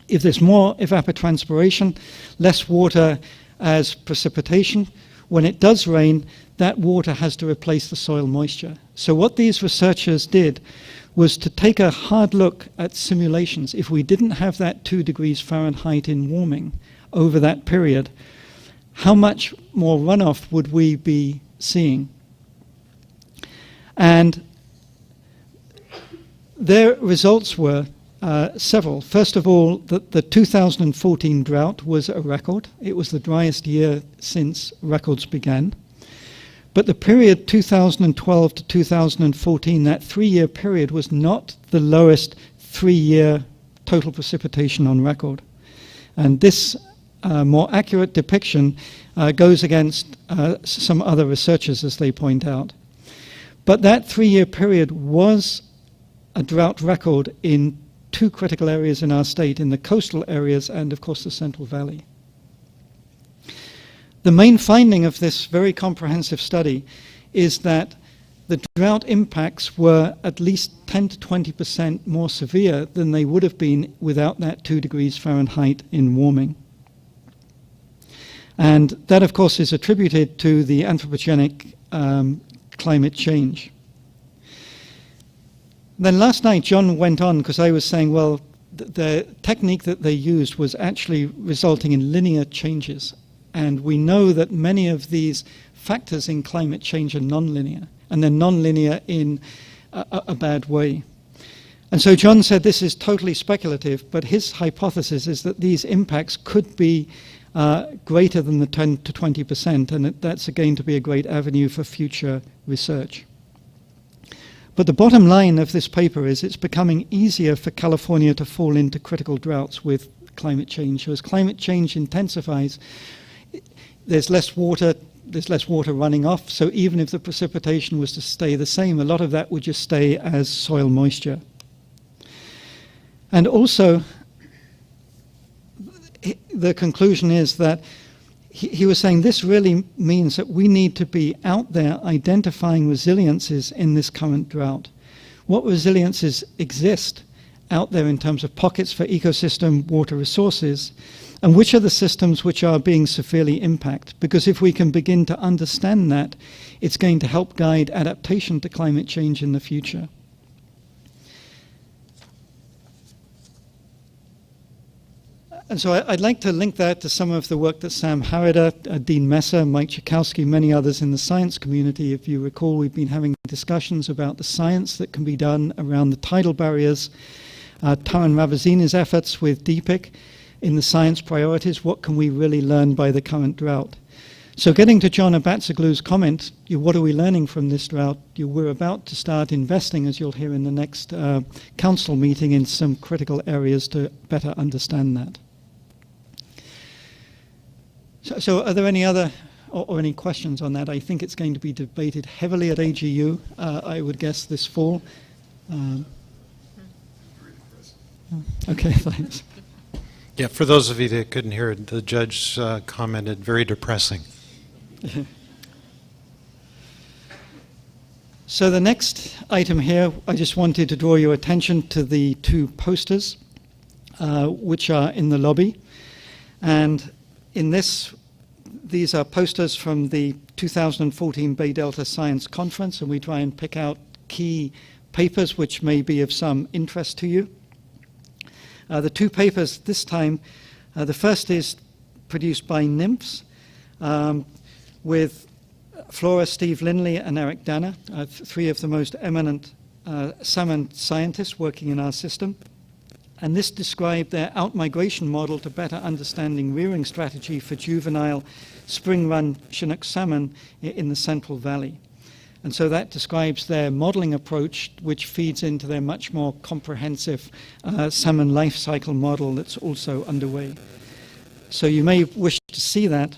If there's more evapotranspiration, less water as precipitation, when it does rain, that water has to replace the soil moisture. So what these researchers did was to take a hard look at simulations. If we didn't have that 2 degrees Fahrenheit in warming over that period, how much more runoff would we be seeing? And their results were several. First of all, the 2014 drought was a record. It was the driest year since records began. But the period 2012 to 2014, that 3-year period, was not the lowest 3-year total precipitation on record. And this more accurate depiction goes against some other researchers, as they point out. But that 3-year period was a drought record in 2 critical areas in our state, in the coastal areas and, of course, the Central Valley. The main finding of this very comprehensive study is that the drought impacts were at least 10 to 20% more severe than they would have been without that 2 degrees Fahrenheit in warming. And that, of course, is attributed to the anthropogenic climate change. Then last night, John went on, because I was saying, well, the technique that they used was actually resulting in linear changes. And we know that many of these factors in climate change are nonlinear, and they're nonlinear in a bad way. And so John said this is totally speculative, but his hypothesis is that these impacts could be greater than the 10 to 20%, and that's again to be a great avenue for future research. But the bottom line of this paper is it's becoming easier for California to fall into critical droughts with climate change. So as climate change intensifies, there's less water running off, so even if the precipitation was to stay the same, a lot of that would just stay as soil moisture. And also, the conclusion is that he was saying this really means that we need to be out there identifying resiliences in this current drought. What resiliences exist out there in terms of pockets for ecosystem water resources, and which are the systems which are being severely impacted? Because if we can begin to understand that, it's going to help guide adaptation to climate change in the future. And so I'd like to link that to some of the work that Sam Harrider, Dean Messer, Mike Chakowski, many others in the science community. If you recall, we've been having discussions about the science that can be done around the tidal barriers. Taran Ravizina's efforts with DPIC in the science priorities, what can we really learn by the current drought? So getting to John Abatsaglu's comment, what are we learning from this drought? We're about to start investing, as you'll hear in the next council meeting, in some critical areas to better understand that. So are there any other or any questions on that. I think it's going to be debated heavily at AGU, I would guess, this fall. Okay, thanks. Yeah, for those of you that couldn't hear it, the judge commented, very depressing. So the next item here, I just wanted to draw your attention to the two posters, which are in the lobby. And in these are posters from the 2014 Bay Delta Science Conference, and we try and pick out key papers which may be of some interest to you. The two papers this time, the first is produced by NIMPS with Flora, Steve Linley, and Eric Danner, three of the most eminent salmon scientists working in our system. And this described their out-migration model to better understanding rearing strategy for juvenile spring-run Chinook salmon in the Central Valley. And so that describes their modeling approach, which feeds into their much more comprehensive salmon life cycle model that's also underway. So you may wish to see that.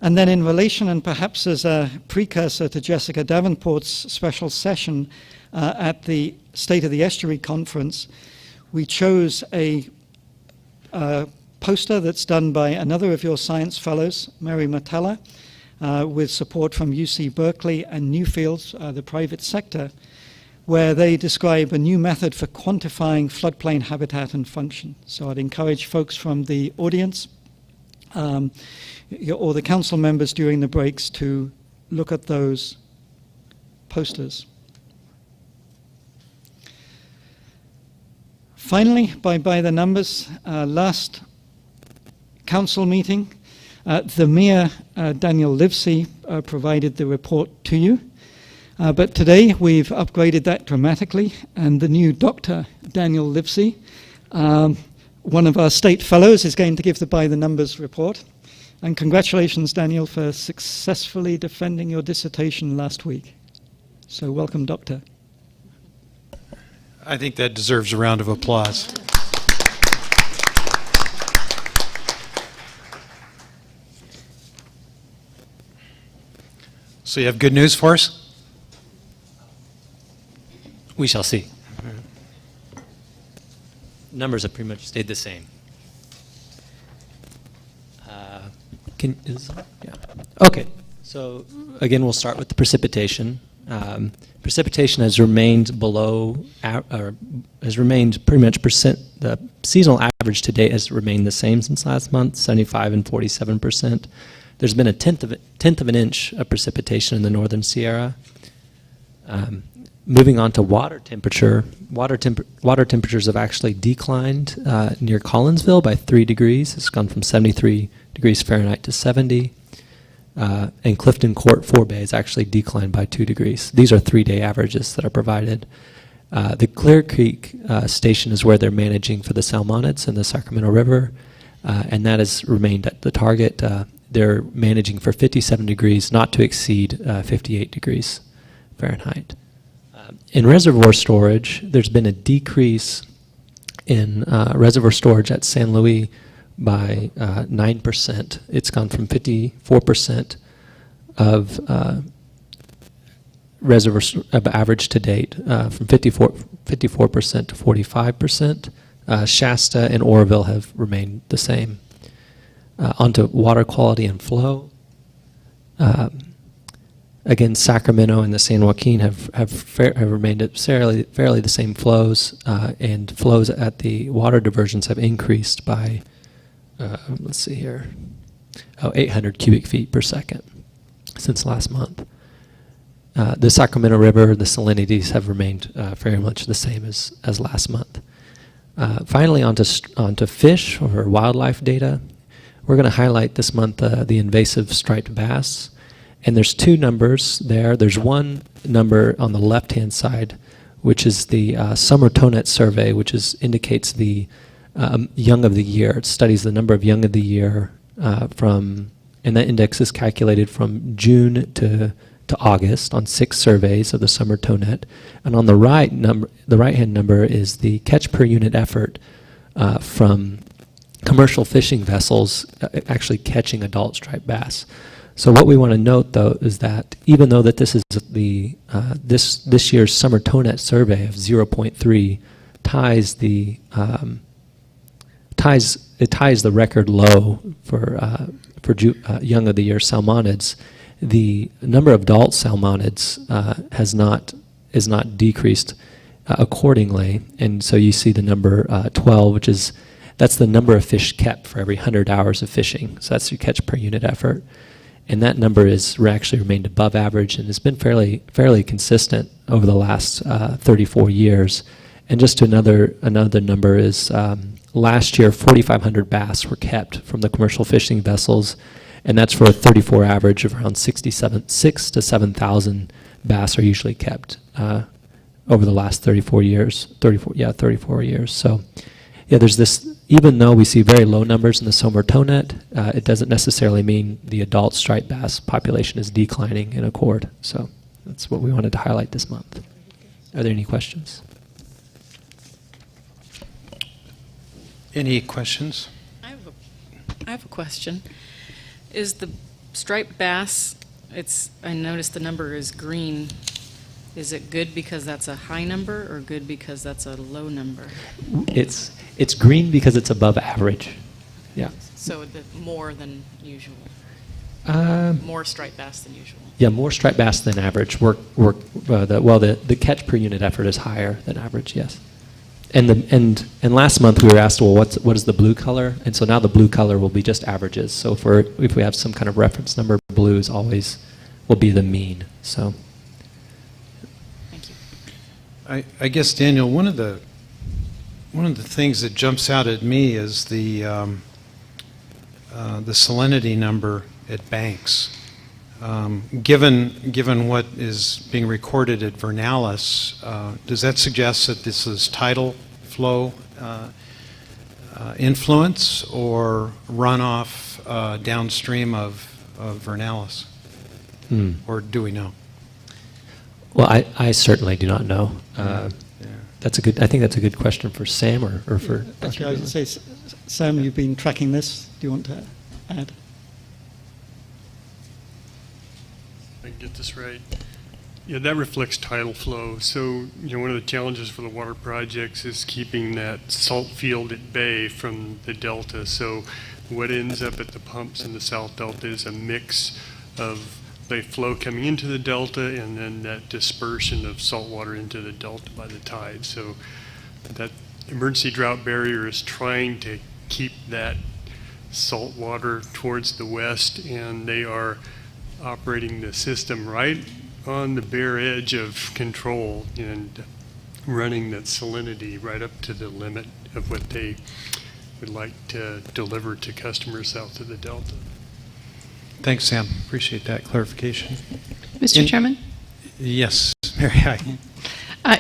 And then in relation, and perhaps as a precursor to Jessica Davenport's special session at the State of the Estuary Conference, we chose a poster that's done by another of your science fellows, Mary Matella, with support from UC Berkeley and Newfields, the private sector, where they describe a new method for quantifying floodplain habitat and function. So I'd encourage folks from the audience or the council members during the breaks to look at those posters. Finally, by the numbers, last council meeting, the Mayor, Daniel Livesey, provided the report to you. But today we've upgraded that dramatically, and the new Dr. Daniel Livesey, one of our state fellows, is going to give the by the numbers report. And congratulations, Daniel, for successfully defending your dissertation last week. So welcome, Doctor. I think that deserves a round of applause. So you have good news for us? We shall see. Numbers have pretty much stayed the same. Okay, so again, we'll start with the precipitation. Precipitation has remained below, has remained pretty much the seasonal average to date has remained the same since last month, 75 and 47%. There's been a tenth of an inch of precipitation in the northern Sierra. Moving on to water temperature, water temperatures have actually declined near Collinsville by 3 degrees. It's gone from 73 degrees Fahrenheit to 70. And Clifton Court 4 Bay has actually declined by 2 degrees. These are 3-day averages that are provided. The Clear Creek station is where they're managing for the salmonids in the Sacramento River, and that has remained at the target. They're managing for 57 degrees, not to exceed 58 degrees Fahrenheit. In reservoir storage, there's been a decrease in reservoir storage at San Luis by 9%. It's gone from 54% of reservoir of average to date, from 54% to 45%. Shasta and Oroville have remained the same. Onto water quality and flow. Again, Sacramento and the San Joaquin have remained at fairly the same flows, and flows at the water diversions have increased by, let's see here, 800 cubic feet per second since last month. The Sacramento River, the salinities have remained very much the same as last month. Finally, onto fish or wildlife data. We're going to highlight this month the invasive striped bass. And there's two numbers there. There's one number on the left-hand side, which is the summer townet survey, which indicates the young of the year. It studies the number of young of the year and that index is calculated from June to August on 6 surveys of the summer townet. And on the right-hand number is the catch per unit effort from commercial fishing vessels actually catching adult striped bass. So what we want to note, though, is that even though that this is the this year's summer TONET survey of 0.3 ties the ties the record low for young of the year salmonids, the number of adult salmonids is not decreased accordingly, and so you see the number 12, that's the number of fish kept for every 100 hours of fishing. So that's your catch per unit effort. And that number is actually remained above average and has been fairly consistent over the last 34 years. And just another number is last year 4,500 bass were kept from the commercial fishing vessels, and that's for a 34 average of around 6,000 to 7,000 bass are usually kept over the last 34 years. 34 years. So yeah, there's this. Even though we see very low numbers in the summer TONET, it doesn't necessarily mean the adult striped bass population is declining in accord. So that's what we wanted to highlight this month. Are there any questions? Any questions? I have a question. Is the striped bass, I noticed the number is green. Is it good because that's a high number or good because that's a low number? It's green because it's above average. Yeah. So more than usual? More striped bass than usual? Yeah, more striped bass than average. The catch per unit effort is higher than average, yes. And last month we were asked, well, what is the blue color? And so now the blue color will be just averages. So if we have some kind of reference number, blue is always will be the mean. So. I guess, Daniel, one of the things that jumps out at me is the salinity number at Banks. Given what is being recorded at Vernalis, does that suggest that this is tidal flow influence or runoff downstream of Vernalis? Or do we know? Well, I certainly do not know. That's a good. I think that's a good question for Sam or for. Actually, I was going to say, Sam, you've been tracking this. Do you want to add? I can get this right. Yeah, that reflects tidal flow. So, one of the challenges for the water projects is keeping that salt field at bay from the delta. So, what ends up at the pumps in the South Delta is a mix of the flow coming into the delta and then that dispersion of salt water into the delta by the tide. So that emergency drought barrier is trying to keep that salt water towards the west, and they are operating the system right on the bare edge of control and running that salinity right up to the limit of what they would like to deliver to customers south of the delta. Thanks, Sam. Appreciate that clarification. Mr. Chairman? Yes, Mary. Hi.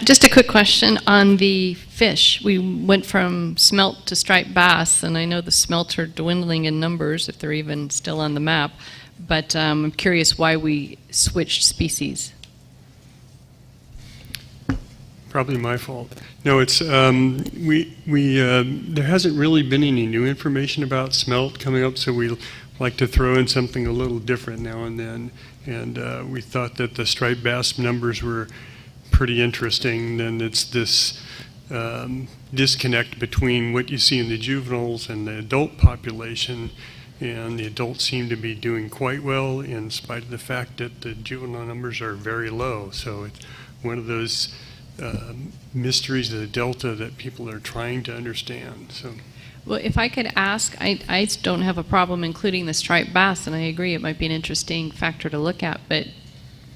Just a quick question on the fish. We went from smelt to striped bass, and I know the smelt are dwindling in numbers, if they're even still on the map, but I'm curious why we switched species. Probably my fault. No, it's there hasn't really been any new information about smelt coming up, so we like to throw in something a little different now and then. And we thought that the striped bass numbers were pretty interesting. And it's this disconnect between what you see in the juveniles and the adult population. And the adults seem to be doing quite well in spite of the fact that the juvenile numbers are very low. So it's one of those mysteries of the delta that people are trying to understand. So. Well, if I could ask, I don't have a problem including the striped bass, and I agree it might be an interesting factor to look at, but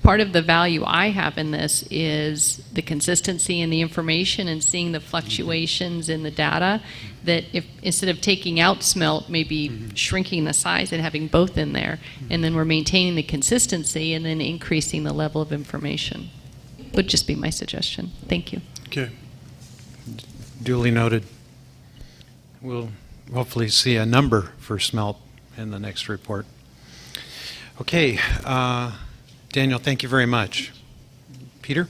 part of the value I have in this is the consistency in the information and seeing the fluctuations in the data, that if instead of taking out smelt, maybe shrinking the size and having both in there, and then we're maintaining the consistency and then increasing the level of information. Would just be my suggestion. Thank you. Okay. Duly noted. We'll hopefully see a number for smelt in the next report. Okay, Daniel, thank you very much. Peter?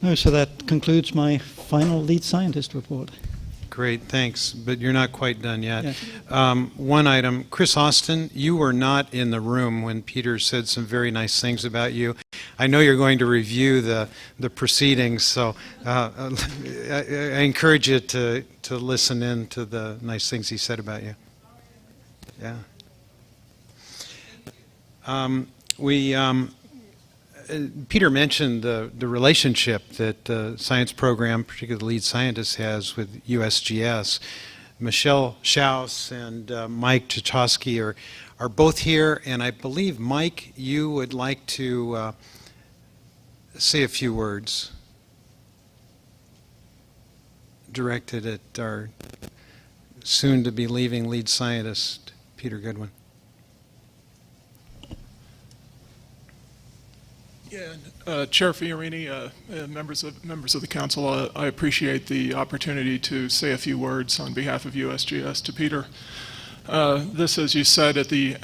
No, so that concludes my final lead scientist report. Great, thanks. But you're not quite done yet. Yeah. One item, Chris Austin, you were not in the room when Peter said some very nice things about you. I know you're going to review the proceedings, so I encourage you to listen in to the nice things he said about you. Yeah. Peter mentioned the relationship that the science program, particularly the lead scientist, has with USGS. Michelle Schaus and Mike Tchaikovsky are both here, and I believe, Mike, you would like to say a few words directed at our soon-to-be leaving lead scientist, Peter Goodwin. Yeah, Chair Fiorini, members of the council, I appreciate the opportunity to say a few words on behalf of USGS to Peter. This, as you said at the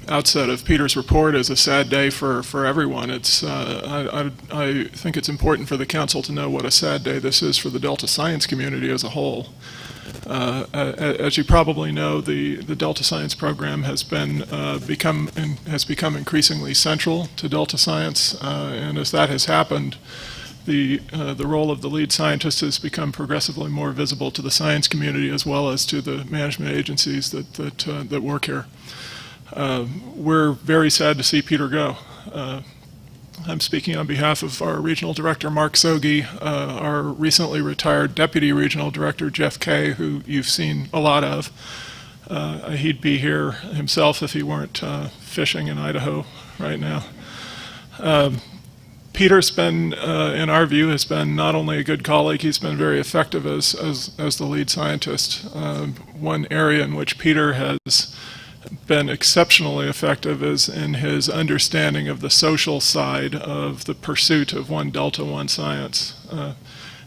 outset of Peter's report, is a sad day for everyone. It's I think it's important for the council to know what a sad day this is for the Delta science community as a whole. As you probably know, the Delta Science program has become increasingly central to Delta Science, and as that has happened, the role of the lead scientist has become progressively more visible to the science community as well as to the management agencies that work here. We're very sad to see Peter go. I'm speaking on behalf of our regional director, Mark Sogi, our recently retired deputy regional director, Jeff Kay, who you've seen a lot of. He'd be here himself if he weren't fishing in Idaho right now. Peter's been, in our view, has been not only a good colleague, he's been very effective as the lead scientist. One area in which Peter has been exceptionally effective is in his understanding of the social side of the pursuit of One Delta, One Science.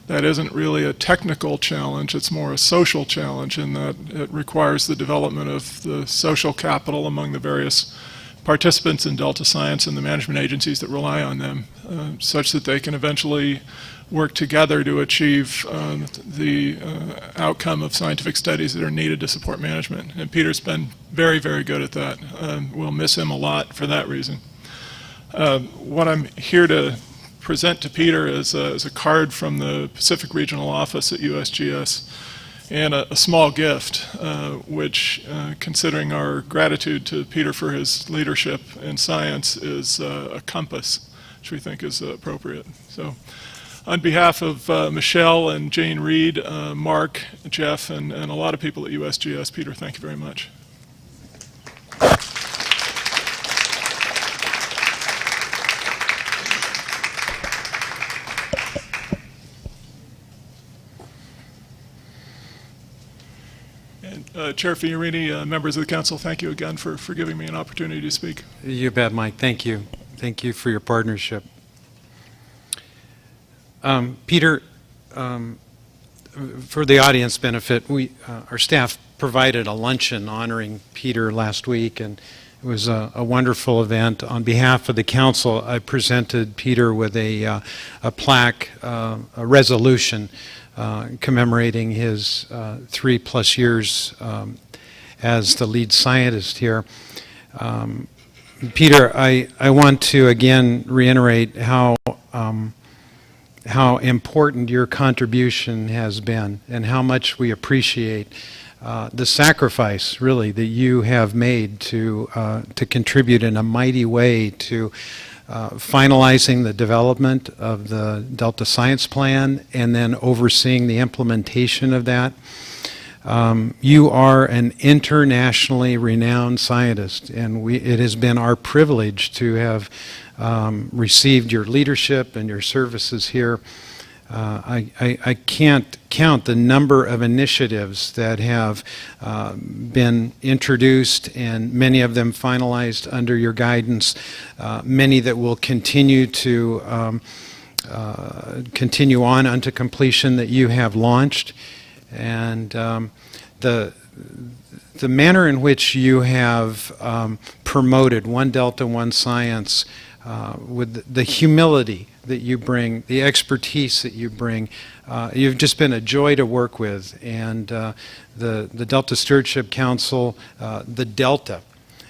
That isn't really a technical challenge, it's more a social challenge in that it requires the development of the social capital among the various participants in Delta Science and the management agencies that rely on them, such that they can eventually work together to achieve the outcome of scientific studies that are needed to support management. And Peter's been very, very good at that. We'll miss him a lot for that reason. What I'm here to present to Peter is a card from the Pacific Regional Office at USGS and a small gift, which, considering our gratitude to Peter for his leadership in science, is a compass, which we think is appropriate. So, on behalf of Michelle and Jane Reed, Mark, Jeff, and a lot of people at USGS, Peter, thank you very much. And Chair Fiorini, members of the council, thank you again for giving me an opportunity to speak. You bet, Mike. Thank you. Thank you for your partnership. Peter, for the audience benefit, our staff provided a luncheon honoring Peter last week, and it was a wonderful event. On behalf of the council, I presented Peter with a plaque, a resolution commemorating his 3+ years as the lead scientist here. Peter, I want to again reiterate how important your contribution has been and how much we appreciate the sacrifice, really, that you have made to contribute in a mighty way to finalizing the development of the Delta Science Plan and then overseeing the implementation of that. You are an internationally renowned scientist, and it has been our privilege to have received your leadership and your services here. I can't count the number of initiatives that have been introduced, and many of them finalized under your guidance, many that will continue to continue on unto completion that you have launched. And the manner in which you have promoted One Delta, One Science with the humility that you bring, the expertise that you bring. You've just been a joy to work with. And the Delta Stewardship Council, the Delta,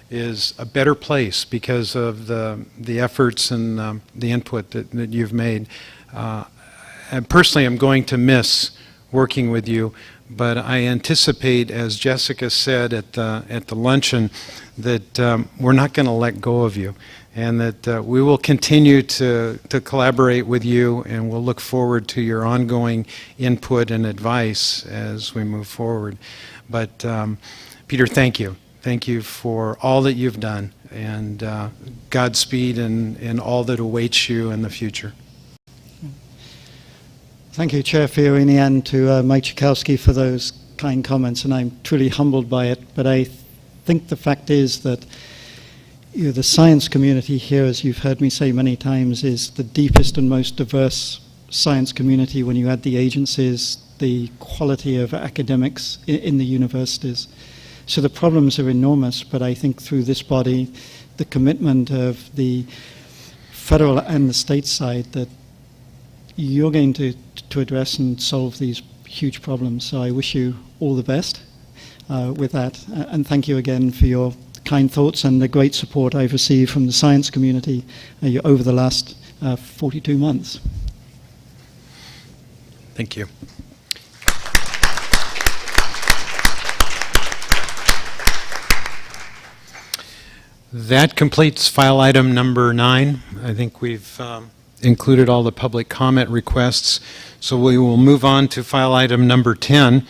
is a better place because of the efforts and the input that you've made. And personally, I'm going to miss working with you, but I anticipate, as Jessica said at the luncheon, that we're not going to let go of you, and that we will continue to collaborate with you, and we'll look forward to your ongoing input and advice as we move forward. But Peter, thank you. Thank you for all that you've done, and Godspeed in all that awaits you in the future. Thank you, Chair Fiorini, and to Mike Chakowski for those kind comments, and I'm truly humbled by it. But I think the fact is that the science community here, as you've heard me say many times, is the deepest and most diverse science community when you add the agencies, the quality of academics in the universities. So the problems are enormous, but I think through this body, the commitment of the federal and the state side, that you're going to address and solve these huge problems. So I wish you all the best with that. And thank you again for your kind thoughts and the great support I've received from the science community over the last 42 months. Thank you. That completes file item number 9. I think we've included all the public comment requests. So we will move on to file item number 10.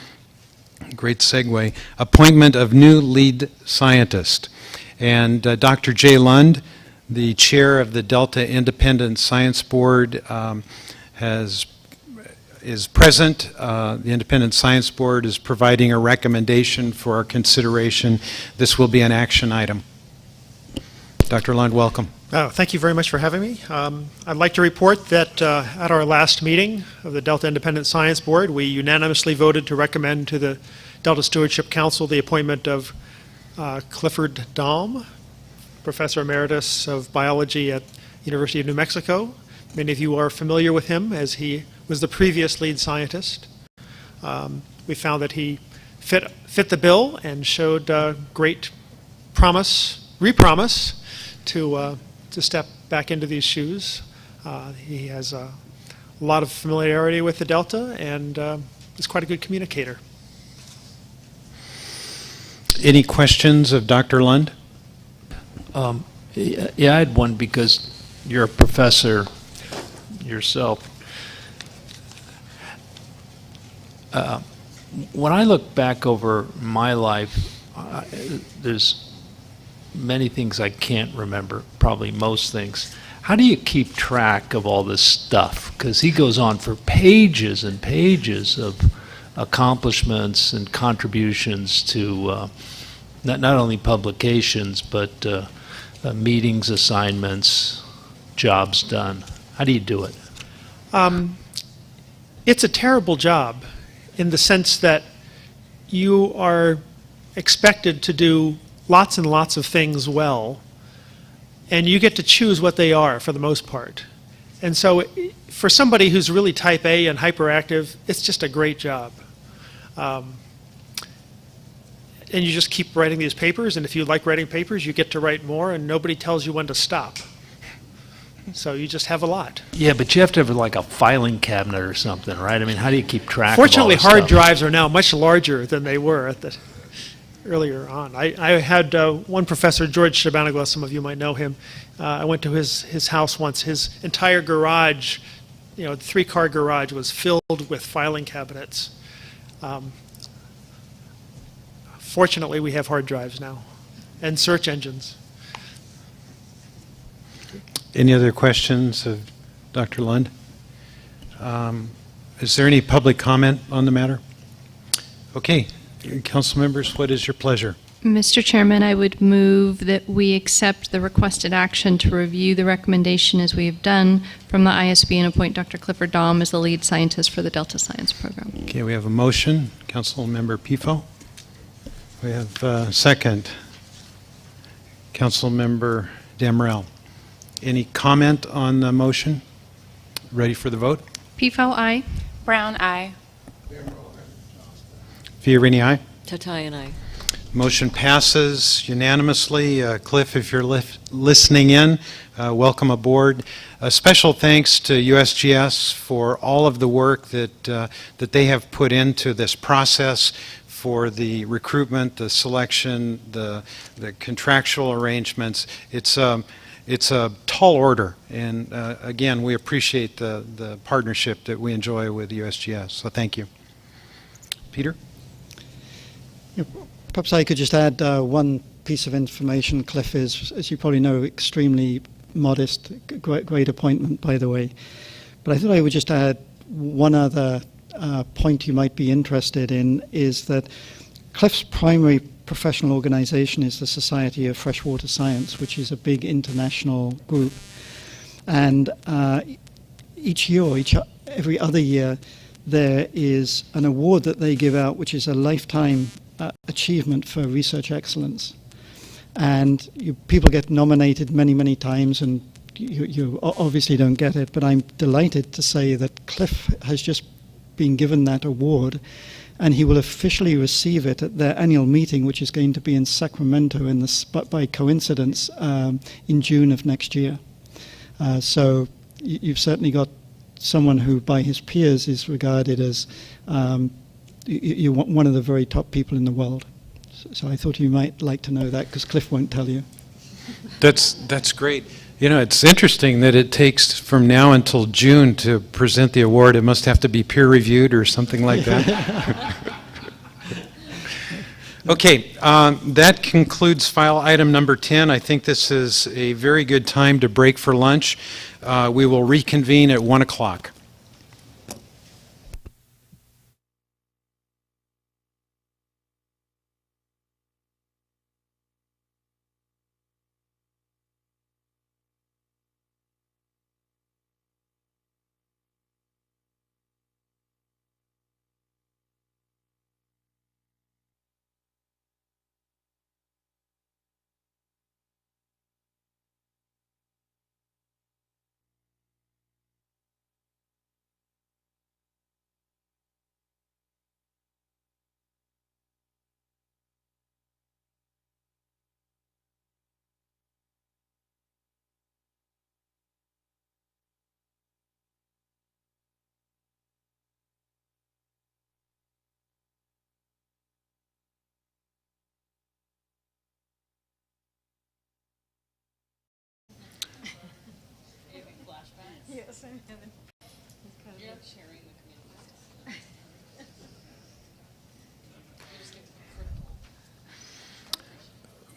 Great segue. Appointment of new lead scientist. And Dr. Jay Lund, the chair of the Delta Independent Science Board, is present. The Independent Science Board is providing a recommendation for our consideration. This will be an action item. Dr. Lund, welcome. Thank you very much for having me. I'd like to report that at our last meeting of the Delta Independent Science Board, we unanimously voted to recommend to the Delta Stewardship Council the appointment of Clifford Daum, Professor Emeritus of Biology at University of New Mexico. Many of you are familiar with him as he was the previous lead scientist. We found that he fit the bill and showed great promise to step back into these shoes. He has a lot of familiarity with the Delta and is quite a good communicator. Any questions of Dr. Lund? Yeah, I had one because you're a professor yourself. When I look back over my life, there's many things I can't remember, probably most things. How do you keep track of all this stuff? Because he goes on for pages and pages of accomplishments and contributions to not only publications, but meetings, assignments, jobs done. How do you do it? It's a terrible job in the sense that you are expected to do lots and lots of things well, and you get to choose what they are for the most part. And so for somebody who's really type A and hyperactive, it's just a great job. And you just keep writing these papers, and if you like writing papers, you get to write more, and nobody tells you when to stop. So you just have a lot. Yeah, but you have to have like a filing cabinet or something, right? I mean, how do you keep track Fortunately, of all this hard stuff? drives are now much larger than they were at the earlier on. I had one professor, George Shabanagla, some of you might know him. I went to his house once. His entire garage, the 3-car garage, was filled with filing cabinets. Fortunately, we have hard drives now and search engines. Any other questions of Dr. Lund? Is there any public comment on the matter? Okay. Council members, what is your pleasure? Mr. Chairman, I would move that we accept the requested action to review the recommendation as we have done from the ISB and appoint Dr. Clifford Daum as the lead scientist for the Delta Science Program. Okay, we have a motion. Council Member Pifo. We have a second. Council Member Damrell. Any comment on the motion? Ready for the vote? Pfau, aye. Brown, aye. Fiorini, aye. Tatayan, aye. Motion passes unanimously. Cliff, if you're listening in, welcome aboard. A special thanks to USGS for all of the work that they have put into this process, for the recruitment, the selection, the contractual arrangements. It's a tall order, and again, we appreciate the partnership that we enjoy with USGS. So thank you. Peter? Perhaps I could just add one piece of information. Cliff is, as you probably know, extremely modest, great appointment, by the way. But I thought I would just add one other point you might be interested in, is that Cliff's primary professional organization is the Society of Freshwater Science, which is a big international group. And each year, or every other year, there is an award that they give out, which is a lifetime achievement for research excellence. And people get nominated many, many times, and you obviously don't get it, but I'm delighted to say that Cliff has just been given that award, and he will officially receive it at their annual meeting, which is going to be in Sacramento by coincidence in June of next year. So you've certainly got someone who by his peers is regarded as you're one of the very top people in the world. So I thought you might like to know that, because Cliff won't tell you. That's great. You know, it's interesting that it takes from now until June to present the award. It must have to be peer-reviewed or something like that. Okay, that concludes file item number 10. I think this is a very good time to break for lunch. We will reconvene at 1 o'clock.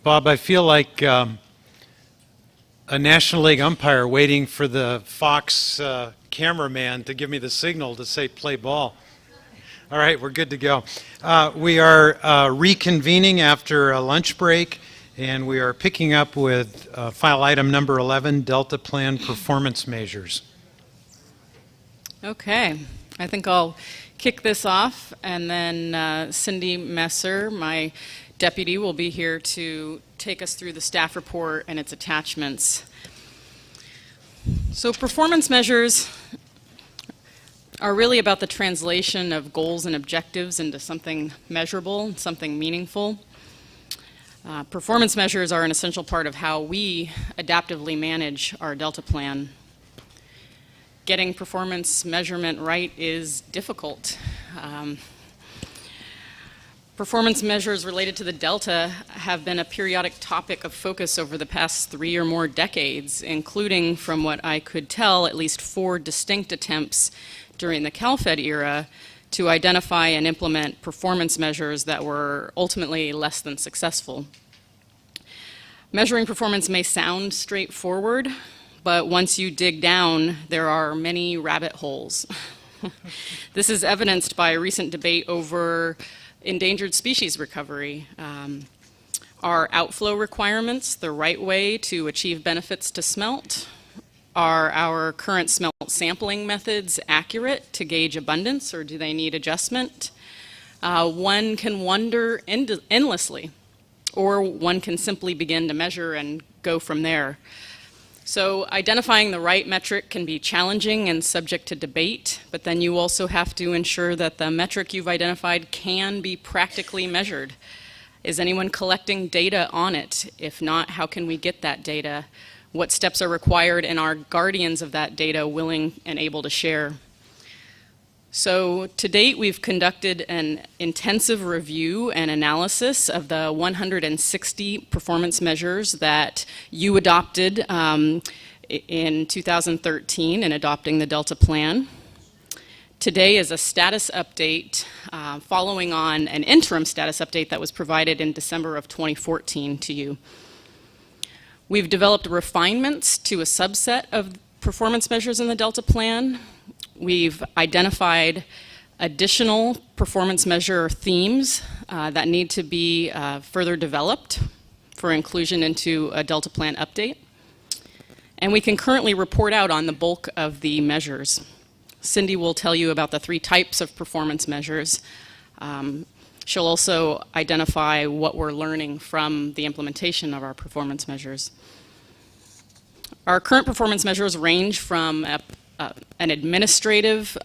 Bob, I feel like a National League umpire waiting for the Fox cameraman to give me the signal to say play ball. All right, we're good to go. We are reconvening after a lunch break, and we are picking up with file item number 11, Delta Plan Performance Measures. Okay, I think I'll kick this off, and then Cindy Messer, my deputy, will be here to take us through the staff report and its attachments. So performance measures are really about the translation of goals and objectives into something measurable, something meaningful. Performance measures are an essential part of how we adaptively manage our Delta plan. Getting performance measurement right is difficult. Performance measures related to the Delta have been a periodic topic of focus over the past 3 or more decades, including, from what I could tell, at least 4 distinct attempts during the CalFed era to identify and implement performance measures that were ultimately less than successful. Measuring performance may sound straightforward, but once you dig down, there are many rabbit holes. This is evidenced by a recent debate over endangered species recovery. Are outflow requirements the right way to achieve benefits to smelt? Are our current smelt sampling methods accurate to gauge abundance, or do they need adjustment? One can wonder endlessly, or one can simply begin to measure and go from there. So identifying the right metric can be challenging and subject to debate, but then you also have to ensure that the metric you've identified can be practically measured. Is anyone collecting data on it? If not, how can we get that data? What steps are required, and are guardians of that data willing and able to share? So to date, we've conducted an intensive review and analysis of the 160 performance measures that you adopted in 2013 in adopting the Delta Plan. Today is a status update following on an interim status update that was provided in December of 2014 to you. We've developed refinements to a subset of performance measures in the Delta Plan. We've identified additional performance measure themes that need to be further developed for inclusion into a Delta Plan update. And we can currently report out on the bulk of the measures. Cindy will tell you about the 3 types of performance measures. She'll also identify what we're learning from the implementation of our performance measures. Our current performance measures range from an administrative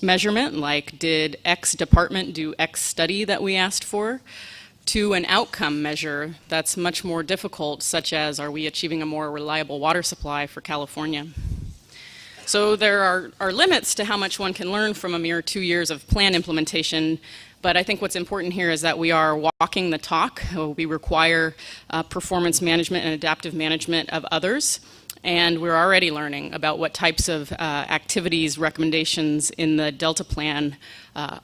measurement, like did X department do X study that we asked for, to an outcome measure that's much more difficult, such as are we achieving a more reliable water supply for California? So there are limits to how much one can learn from a mere 2 years of plan implementation, but I think what's important here is that we are walking the talk. We require performance management and adaptive management of others. And we're already learning about what types of activities, recommendations in the Delta Plan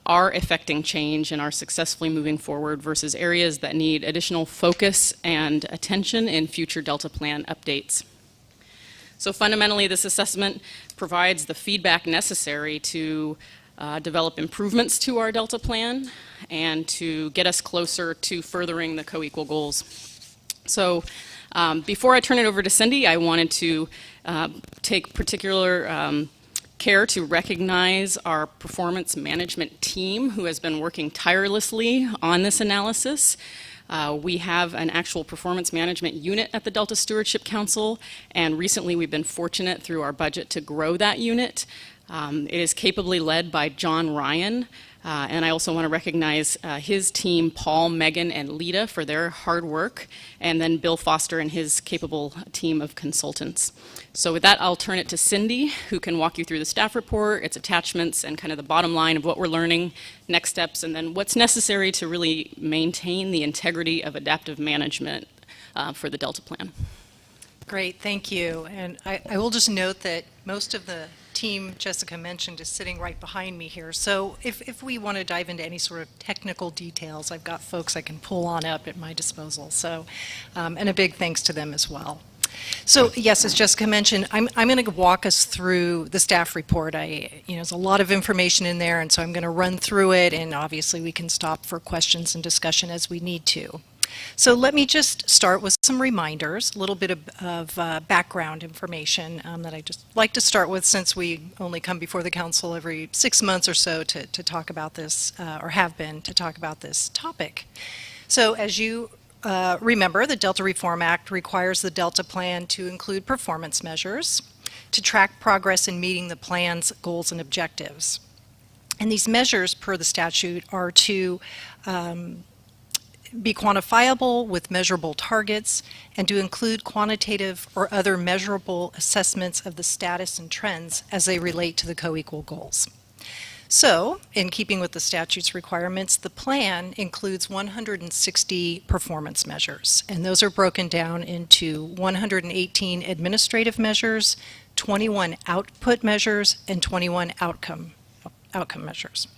are affecting change and are successfully moving forward versus areas that need additional focus and attention in future Delta Plan updates. So fundamentally, this assessment provides the feedback necessary to develop improvements to our Delta Plan and to get us closer to furthering the co-equal goals. So before I turn it over to Cindy, I wanted to take particular care to recognize our performance management team who has been working tirelessly on this analysis. We have an actual performance management unit at the Delta Stewardship Council, and recently we've been fortunate through our budget to grow that unit. It is capably led by John Ryan, and I also want to recognize his team, Paul, Megan, and Lita, for their hard work, and then Bill Foster and his capable team of consultants. So with that, I'll turn it to Cindy, who can walk you through the staff report, its attachments, and kind of the bottom line of what we're learning, next steps, and then what's necessary to really maintain the integrity of adaptive management for the Delta Plan. Great, thank you. And I will just note that most of the team Jessica mentioned is sitting right behind me here. So if we want to dive into any sort of technical details, I've got folks I can pull on up at my disposal. So, and a big thanks to them as well. So yes, as Jessica mentioned, I'm going to walk us through the staff report. There's a lot of information in there, and so I'm going to run through it, and obviously we can stop for questions and discussion as we need to. So let me just start with some reminders, a little bit of background information that I just like to start with, since we only come before the council every 6 months or so to talk about this, or have been to talk about this topic. So as you remember, the Delta Reform Act requires the Delta Plan to include performance measures to track progress in meeting the plan's goals and objectives. And these measures, per the statute, are to be quantifiable with measurable targets, and to include quantitative or other measurable assessments of the status and trends as they relate to the co-equal goals. So, in keeping with the statute's requirements, the plan includes 160 performance measures, and those are broken down into 118 administrative measures, 21 output measures, and 21 outcome measures.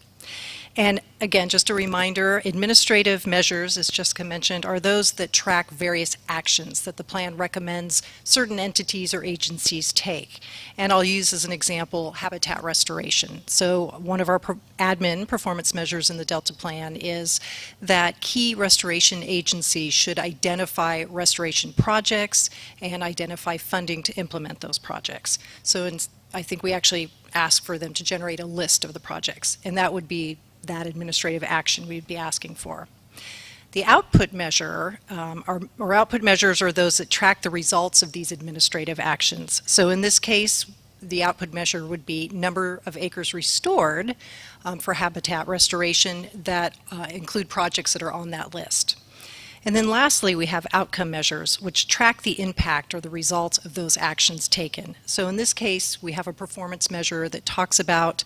And again, just a reminder, administrative measures, as Jessica mentioned, are those that track various actions that the plan recommends certain entities or agencies take. And I'll use as an example habitat restoration. So one of our admin performance measures in the Delta Plan is that key restoration agencies should identify restoration projects and identify funding to implement those projects. So I think we actually ask for them to generate a list of the projects, and that would be that administrative action we'd be asking for. The output measure, or output measures are those that track the results of these administrative actions. So in this case, the output measure would be number of acres restored for habitat restoration that include projects that are on that list. And then lastly, we have outcome measures, which track the impact or the results of those actions taken. So in this case, we have a performance measure that talks about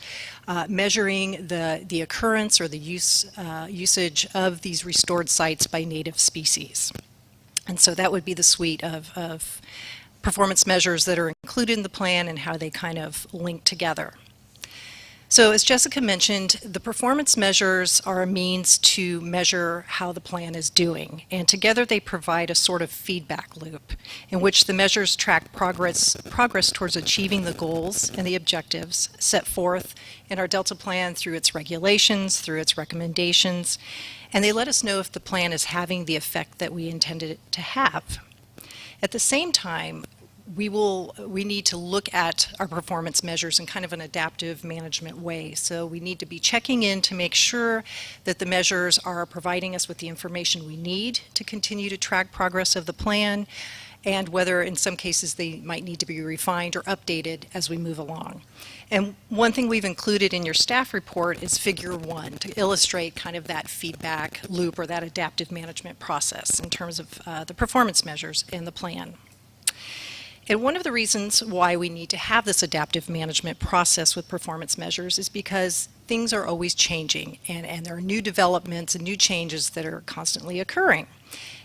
measuring the occurrence or the usage of these restored sites by native species. And so that would be the suite of performance measures that are included in the plan and how they kind of link together. So as Jessica mentioned, the performance measures are a means to measure how the plan is doing, and together they provide a sort of feedback loop in which the measures track progress towards achieving the goals and the objectives set forth in our Delta plan through its regulations, through its recommendations, and they let us know if the plan is having the effect that we intended it to have. At the same time, we need to look at our performance measures in kind of an adaptive management way. So we need to be checking in to make sure that the measures are providing us with the information we need to continue to track progress of the plan, and whether in some cases they might need to be refined or updated as we move along. And one thing we've included in your staff report is figure 1 to illustrate kind of that feedback loop or that adaptive management process in terms of the performance measures in the plan. And one of the reasons why we need to have this adaptive management process with performance measures is because things are always changing, and there are new developments and new changes that are constantly occurring.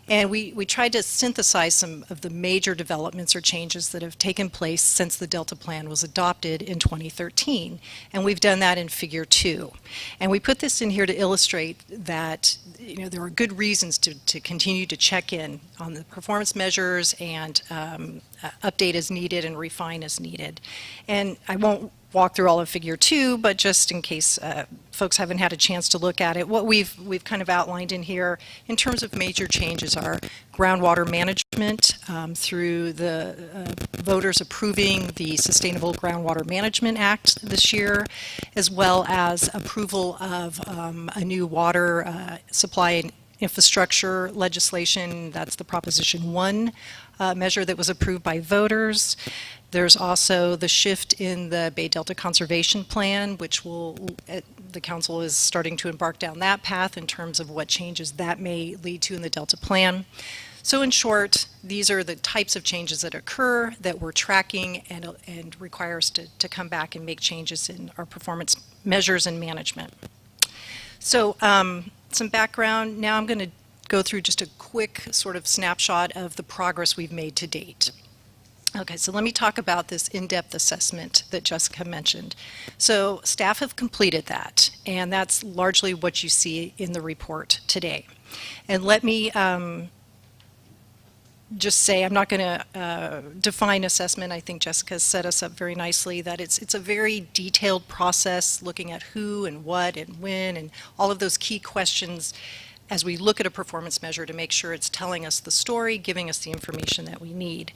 And we tried to synthesize some of the major developments or changes that have taken place since the Delta Plan was adopted in 2013. And we've done that in Figure 2. And we put this in here to illustrate that there are good reasons to continue to check in on the performance measures and update as needed and refine as needed. And I won't walk through all of Figure 2, but just in case folks haven't had a chance to look at it, what we've kind of outlined in here in terms of major changes are groundwater management through the voters approving the Sustainable Groundwater Management Act this year, as well as approval of a new water supply and infrastructure legislation. That's the Proposition 1 measure that was approved by voters. There's also the shift in the Bay Delta Conservation Plan, which the Council is starting to embark down that path in terms of what changes that may lead to in the Delta Plan. So in short, these are the types of changes that occur that we're tracking and require us to come back and make changes in our performance measures and management. So some background. Now I'm going to go through just a quick sort of snapshot of the progress we've made to date. Okay, so let me talk about this in-depth assessment that Jessica mentioned. So staff have completed that, and that's largely what you see in the report today. And let me just say, I'm not going to define assessment. I think Jessica set us up very nicely, that it's a very detailed process looking at who and what and when and all of those key questions as we look at a performance measure to make sure it's telling us the story, giving us the information that we need.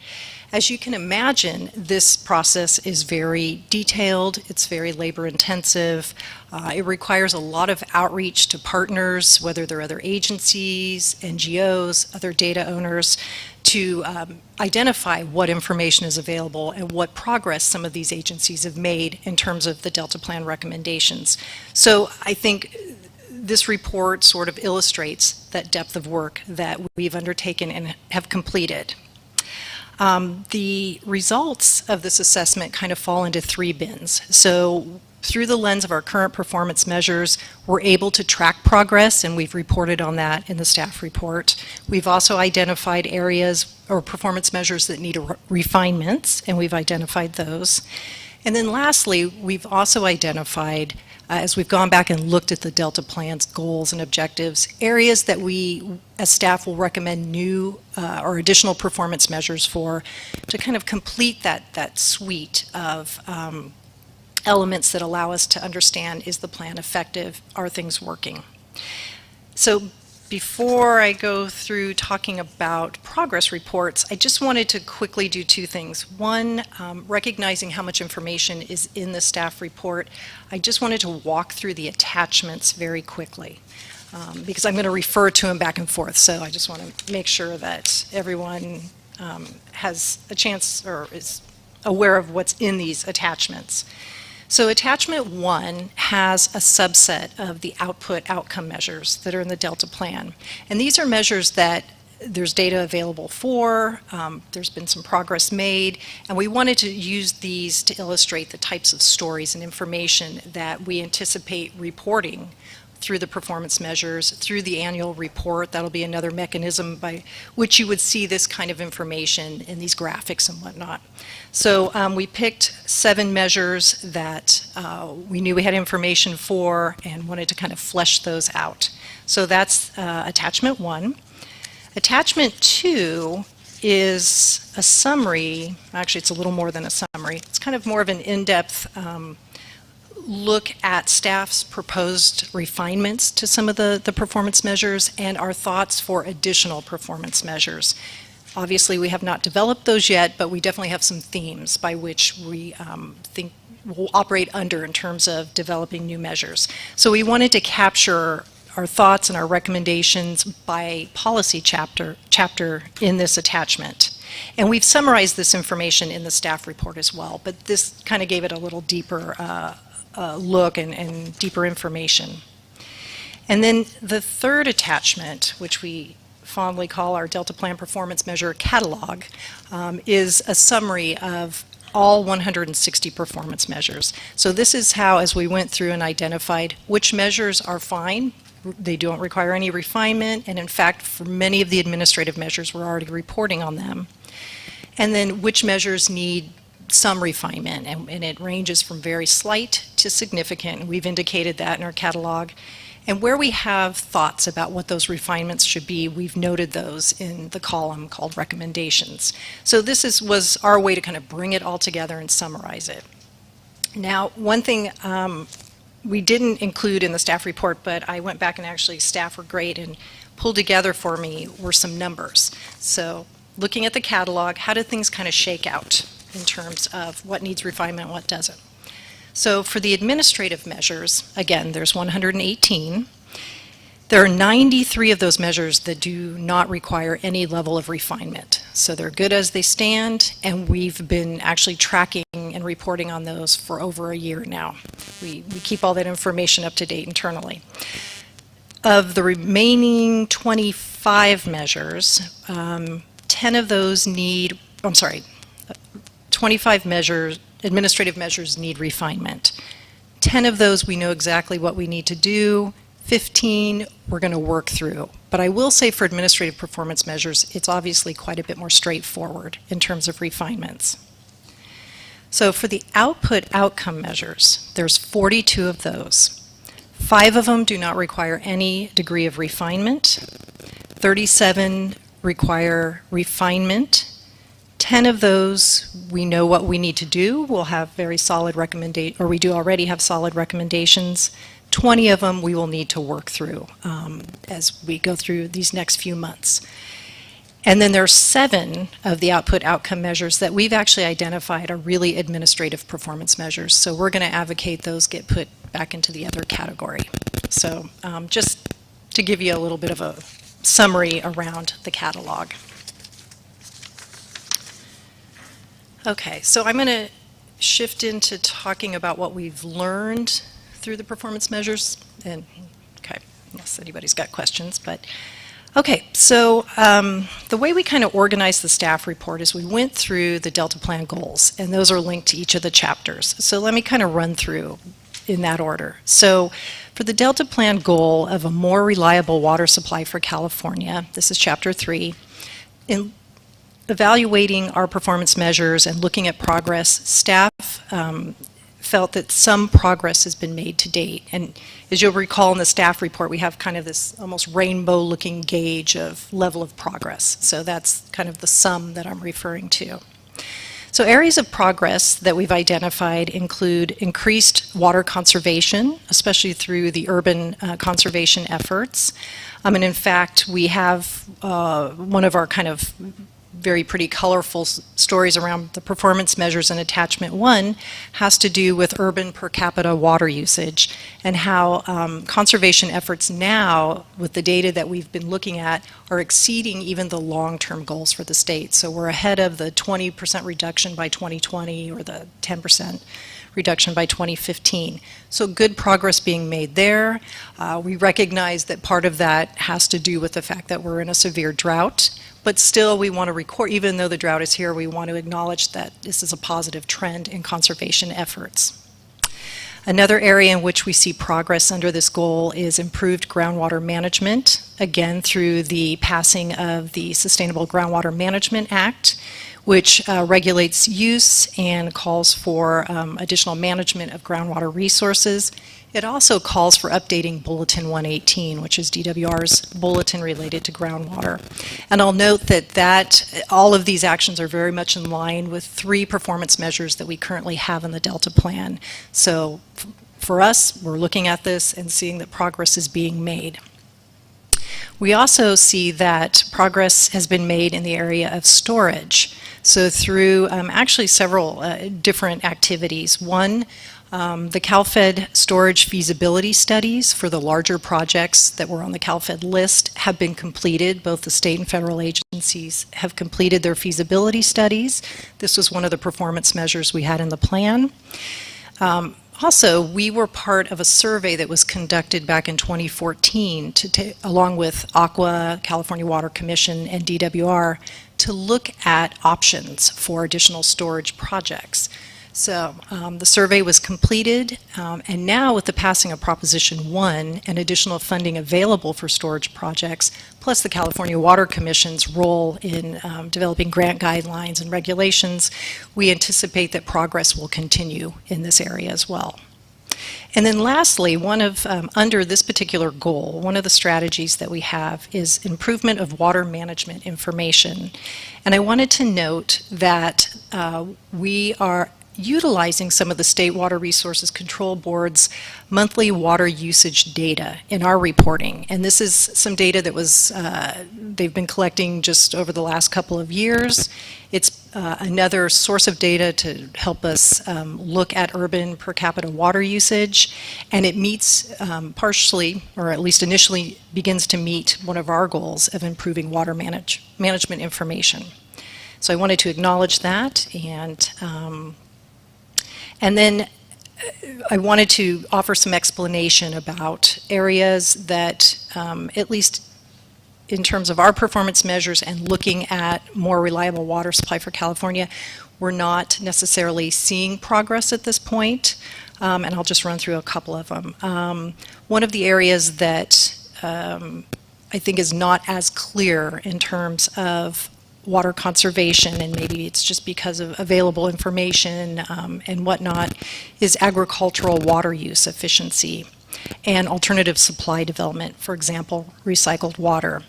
As you can imagine, this process is very detailed, it's very labor intensive, it requires a lot of outreach to partners, whether they're other agencies, NGOs, other data owners, to identify what information is available and what progress some of these agencies have made in terms of the Delta Plan recommendations. So I think this report sort of illustrates that depth of work that we've undertaken and have completed. The results of this assessment kind of fall into 3 bins. So through the lens of our current performance measures, we're able to track progress, and we've reported on that in the staff report. We've also identified areas or performance measures that need refinements, and we've identified those. And then lastly, we've also identified, as we've gone back and looked at the Delta Plan's goals and objectives, areas that we as staff will recommend new or additional performance measures for to kind of complete that suite of elements that allow us to understand, is the plan effective, are things working? So before I go through talking about progress reports, I just wanted to quickly do 2 things. One, recognizing how much information is in the staff report, I just wanted to walk through the attachments very quickly. because I'm going to refer to them back and forth. So I just want to make sure that everyone has a chance or is aware of what's in these attachments. So attachment 1 has a subset of the output outcome measures that are in the Delta plan. And these are measures that there's data available for, there's been some progress made, and we wanted to use these to illustrate the types of stories and information that we anticipate reporting through the performance measures, through the annual report. That'll be another mechanism by which you would see this kind of information in these graphics and whatnot. So we picked 7 measures that we knew we had information for and wanted to kind of flesh those out. So that's attachment 1. Attachment 2 is a summary. Actually, it's a little more than a summary. It's kind of more of an in-depth look at staff's proposed refinements to some of the performance measures and our thoughts for additional performance measures. Obviously, we have not developed those yet, but we definitely have some themes by which we think we'll operate under in terms of developing new measures. So we wanted to capture our thoughts and our recommendations by policy chapter in this attachment. And we've summarized this information in the staff report as well, but this kind of gave it a little deeper look and deeper information. And then the third attachment, which we fondly call our Delta Plan Performance Measure Catalog, is a summary of all 160 performance measures. So this is how, as we went through and identified which measures are fine, they don't require any refinement, and in fact, for many of the administrative measures, we're already reporting on them. And then which measures need some refinement, and it ranges from very slight to significant, and we've indicated that in our catalog. And where we have thoughts about what those refinements should be, we've noted those in the column called recommendations. So this was our way to kind of bring it all together and summarize it. Now, one thing we didn't include in the staff report, but I went back and actually staff were great and pulled together for me were some numbers. So looking at the catalog, how do things kind of shake out in terms of what needs refinement, what doesn't? So for the administrative measures, again, there's 118. There are 93 of those measures that do not require any level of refinement. So they're good as they stand, and we've been actually tracking and reporting on those for over a year now. We keep all that information up to date internally. Of the remaining 25 measures, 10 of those need, 25 measures, administrative measures need refinement. 10 of those we know exactly what we need to do. 15 we're going to work through. But I will say for administrative performance measures, it's obviously quite a bit more straightforward in terms of refinements. So for the output outcome measures, there's 42 of those. 5 of them do not require any degree of refinement. 37 require refinement. 10 of those, we know what we need to do. We'll have very solid recommendations, or we do already have solid recommendations. 20 of them we will need to work through as we go through these next few months. And then there are 7 of the output outcome measures that we've actually identified are really administrative performance measures. So we're going to advocate those get put back into the other category. So just to give you a little bit of a summary around the catalog. Okay, so I'm going to shift into talking about what we've learned through the performance measures, and okay, unless anybody's got questions, but okay, so the way we kind of organized the staff report is we went through the Delta Plan goals, and those are linked to each of the chapters. So let me kind of run through in that order. So for the Delta Plan goal of a more reliable water supply for California, this is chapter 3, in evaluating our performance measures and looking at progress, staff felt that some progress has been made to date. And as you'll recall in the staff report, we have kind of this almost rainbow-looking gauge of level of progress. So that's kind of the sum that I'm referring to. So areas of progress that we've identified include increased water conservation, especially through the urban conservation efforts. And in fact, we have one of our kind of very pretty colorful stories around the performance measures in attachment 1 has to do with urban per capita water usage and how conservation efforts now, with the data that we've been looking at, are exceeding even the long-term goals for the state. So we're ahead of the 20% reduction by 2020 or the 10% reduction by 2015. So good progress being made there. We recognize that part of that has to do with the fact that we're in a severe drought, but still we want to record, even though the drought is here, we want to acknowledge that this is a positive trend in conservation efforts. Another area in which we see progress under this goal is improved groundwater management, again through the passing of the Sustainable Groundwater Management Act, which regulates use and calls for additional management of groundwater resources. It also calls for updating Bulletin 118, which is DWR's bulletin related to groundwater. And I'll note that all of these actions are very much in line with 3 performance measures that we currently have in the Delta Plan. So for us, we're looking at this and seeing that progress is being made. We also see that progress has been made in the area of storage. So through actually several different activities. One, the CalFed storage feasibility studies for the larger projects that were on the CalFed list have been completed. Both the state and federal agencies have completed their feasibility studies. This was one of the performance measures we had in the plan. Also, we were part of a survey that was conducted back in 2014 along with Aqua, California Water Commission, and DWR to look at options for additional storage projects. So the survey was completed, and now with the passing of Proposition 1 and additional funding available for storage projects, plus the California Water Commission's role in developing grant guidelines and regulations, we anticipate that progress will continue in this area as well. And then lastly, under this particular goal, one of the strategies that we have is improvement of water management information. And I wanted to note that we are utilizing some of the State Water Resources Control Board's monthly water usage data in our reporting. And this is some data that they've been collecting just over the last couple of years. It's another source of data to help us look at urban per capita water usage. And it meets partially, or at least initially, begins to meet one of our goals of improving water management information. So I wanted to acknowledge that, and then I wanted to offer some explanation about areas that, at least in terms of our performance measures and looking at more reliable water supply for California, we're not necessarily seeing progress at this point, and I'll just run through a couple of them. One of the areas that I think is not as clear in terms of water conservation, and maybe it's just because of available information and whatnot, is agricultural water use efficiency and alternative supply development, for example, recycled water.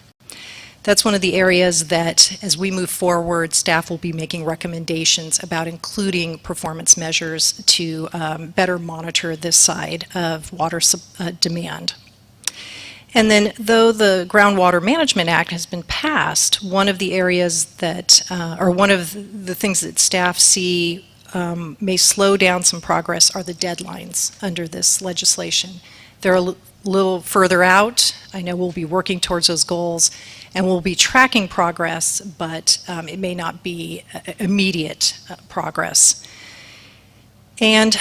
That's one of the areas that, as we move forward, staff will be making recommendations about including performance measures to better monitor this side of water demand. And then, though the Groundwater Management Act has been passed, one of the areas that, or one of the things that staff see may slow down some progress are the deadlines under this legislation. They're a little further out. I know we'll be working towards those goals, and we'll be tracking progress, but it may not be immediate progress. And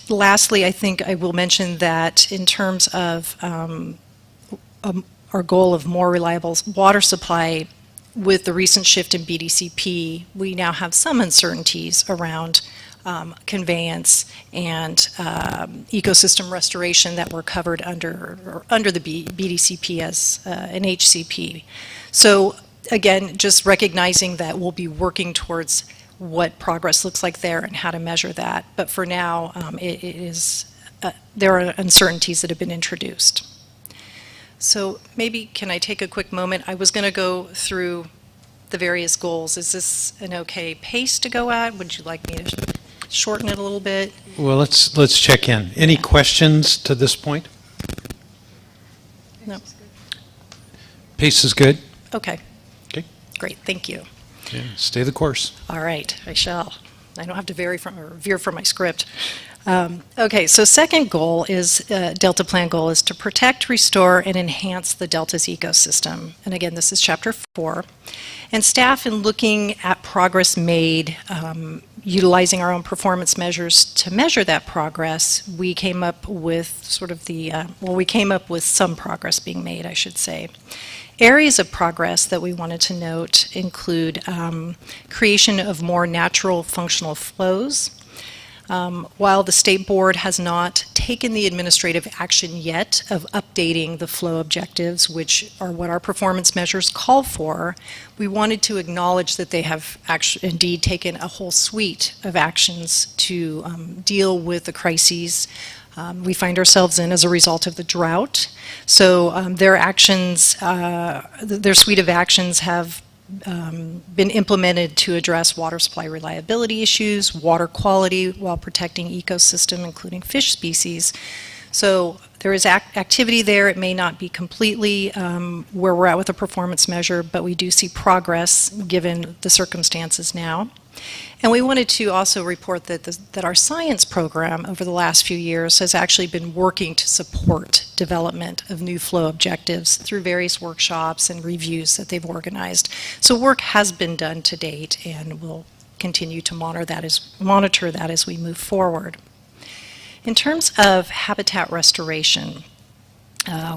lastly, I think I will mention that in terms of our goal of more reliable water supply, with the recent shift in BDCP, we now have some uncertainties around conveyance and ecosystem restoration that were covered under the BDCP as an HCP. So again, just recognizing that we'll be working towards what progress looks like there and how to measure that. But for now, there are uncertainties that have been introduced. So maybe can I take a quick moment? I was going to go through the various goals. Is this an okay pace to go at? Would you like me to shorten it a little bit? Well, let's check in. Any questions to this point? No. Pace is good? Okay. Okay. Great, thank you. Okay, stay the course. All right, I shall. I don't have to veer from my script. Okay, so second goal is, Delta Plan goal is to protect, restore, and enhance the Delta's ecosystem. And again, this is Chapter 4. And staff, in looking at progress made, utilizing our own performance measures to measure that progress, we came up with sort of we came up with some progress being made, I should say. Areas of progress that we wanted to note include creation of more natural functional flows. While the State Board has not taken the administrative action yet of updating the flow objectives, which are what our performance measures call for, we wanted to acknowledge that they have indeed taken a whole suite of actions to deal with the crises we find ourselves in as a result of the drought. So their actions, their suite of actions have been implemented to address water supply reliability issues, water quality, while protecting ecosystem, including fish species. So there is activity there. It may not be completely where we're at with the performance measure, but we do see progress given the circumstances now. And we wanted to also report that our science program over the last few years has actually been working to support development of new flow objectives through various workshops and reviews that they've organized. So work has been done to date, and we'll continue to monitor that as we move forward. In terms of habitat restoration,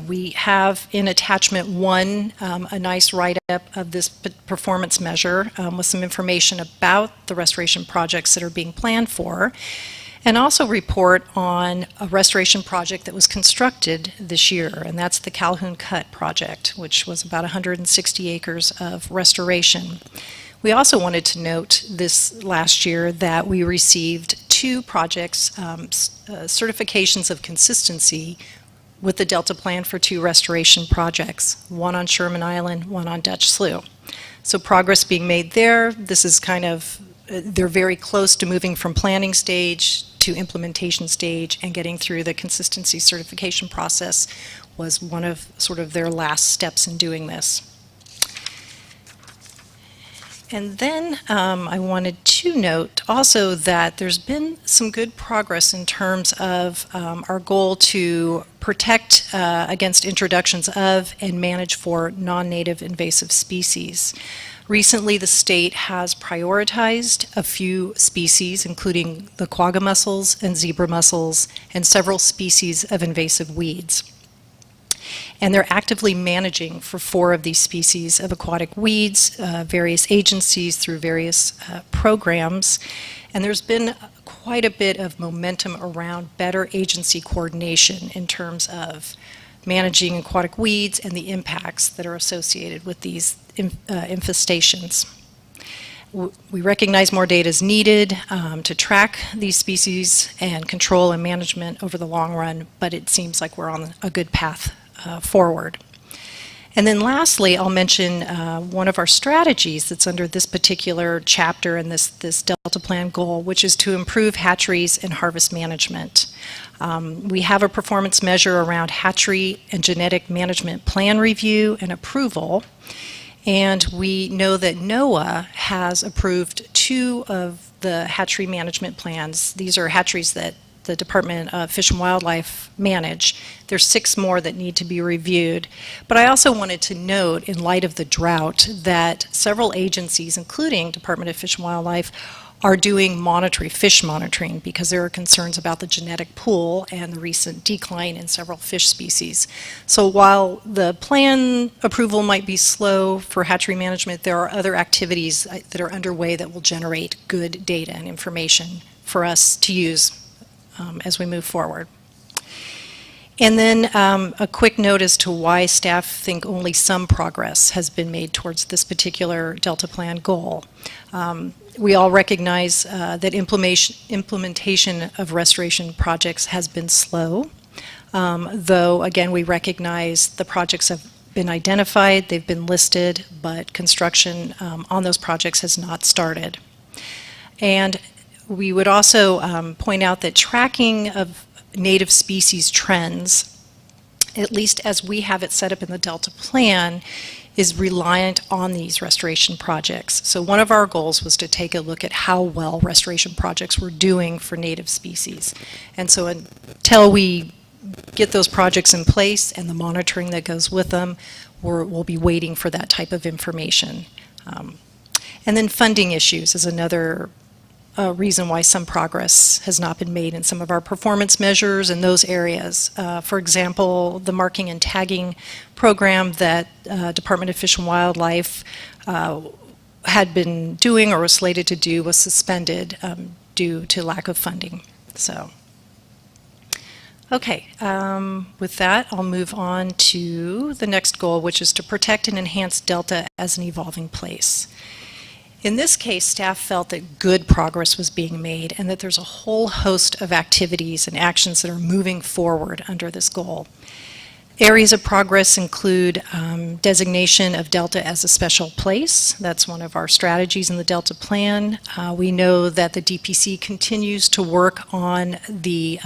we have in attachment 1 a nice write-up of this performance measure with some information about the restoration projects that are being planned for, and also report on a restoration project that was constructed this year, and that's the Calhoun Cut project, which was about 160 acres of restoration. We also wanted to note this last year that we received 2 projects, certifications of consistency with the Delta Plan for 2 restoration projects, one on Sherman Island, one on Dutch Slough. So progress being made there. This is kind of, they're very close to moving from planning stage to implementation stage, and getting through the consistency certification process was one of sort of their last steps in doing this. And then I wanted to note also that there's been some good progress in terms of our goal to protect against introductions of and manage for non-native invasive species. Recently, the state has prioritized a few species, including the quagga mussels and zebra mussels, and several species of invasive weeds. And they're actively managing for 4 of these species of aquatic weeds, various agencies through various programs. And there's been quite a bit of momentum around better agency coordination in terms of managing aquatic weeds and the impacts that are associated with these infestations. We recognize more data is needed to track these species and control and management over the long run, but it seems like we're on a good path forward. And then lastly, I'll mention one of our strategies that's under this particular chapter and this Delta Plan goal, which is to improve hatcheries and harvest management. We have a performance measure around hatchery and genetic management plan review and approval. And we know that NOAA has approved 2 of the hatchery management plans. These are hatcheries that the Department of Fish and Wildlife manage. There's 6 more that need to be reviewed. But I also wanted to note, in light of the drought, that several agencies, including Department of Fish and Wildlife, are doing fish monitoring, because there are concerns about the genetic pool and the recent decline in several fish species. So while the plan approval might be slow for hatchery management, there are other activities that are underway that will generate good data and information for us to use as we move forward. And then a quick note as to why staff think only some progress has been made towards this particular Delta Plan goal. We all recognize that implementation of restoration projects has been slow, though again we recognize the projects have been identified, they've been listed, but construction on those projects has not started. And we would also point out that tracking of native species trends, at least as we have it set up in the Delta Plan, is reliant on these restoration projects. So one of our goals was to take a look at how well restoration projects were doing for native species. And so until we get those projects in place and the monitoring that goes with them, we'll be waiting for that type of information. And then funding issues is another reason why some progress has not been made in some of our performance measures in those areas. For example, the marking and tagging program that Department of Fish and Wildlife had been doing or was slated to do was suspended due to lack of funding. So, okay, with that, I'll move on to the next goal, which is to protect and enhance Delta as an evolving place. In this case, staff felt that good progress was being made and that there's a whole host of activities and actions that are moving forward under this goal. Areas of progress include designation of Delta as a special place. That's one of our strategies in the Delta Plan. We know that the DPC continues to work on the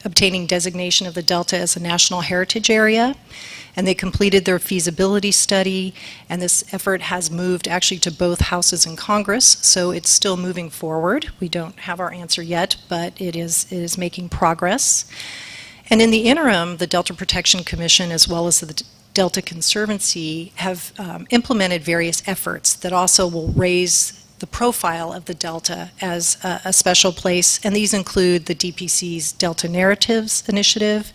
obtaining designation of the Delta as a National Heritage Area, and they completed their feasibility study, and this effort has moved actually to both houses in Congress, so it's still moving forward. We don't have our answer yet, but it is making progress. And in the interim, the Delta Protection Commission as well as the Delta Conservancy have implemented various efforts that also will raise the profile of the Delta as a special place, and these include the DPC's Delta Narratives Initiative,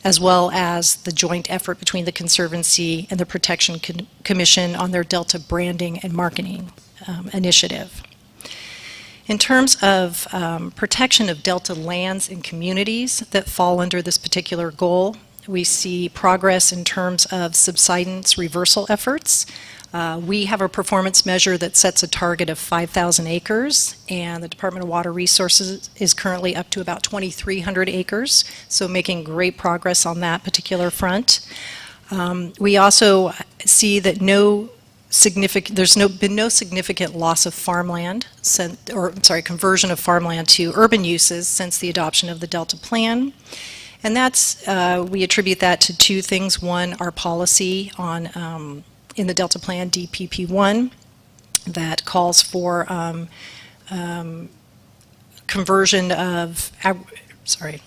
as well as the joint effort between the Conservancy and the Protection Commission on their Delta branding and marketing initiative. In terms of protection of Delta lands and communities that fall under this particular goal, we see progress in terms of subsidence reversal efforts. We have a performance measure that sets a target of 5,000 acres, and the Department of Water Resources is currently up to about 2,300 acres, so making great progress on that particular front. We also see that there's been no significant loss of farmland, conversion of farmland to urban uses since the adoption of the Delta Plan. And that's, we attribute that to two things. One, our policy on in the Delta Plan, DPP1, that calls for conversion of, let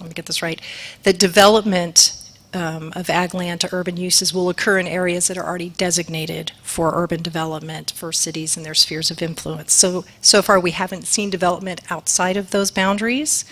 me get this right, the development of ag land to urban uses will occur in areas that are already designated for urban development for cities and their spheres of influence. So far we haven't seen development outside of those boundaries.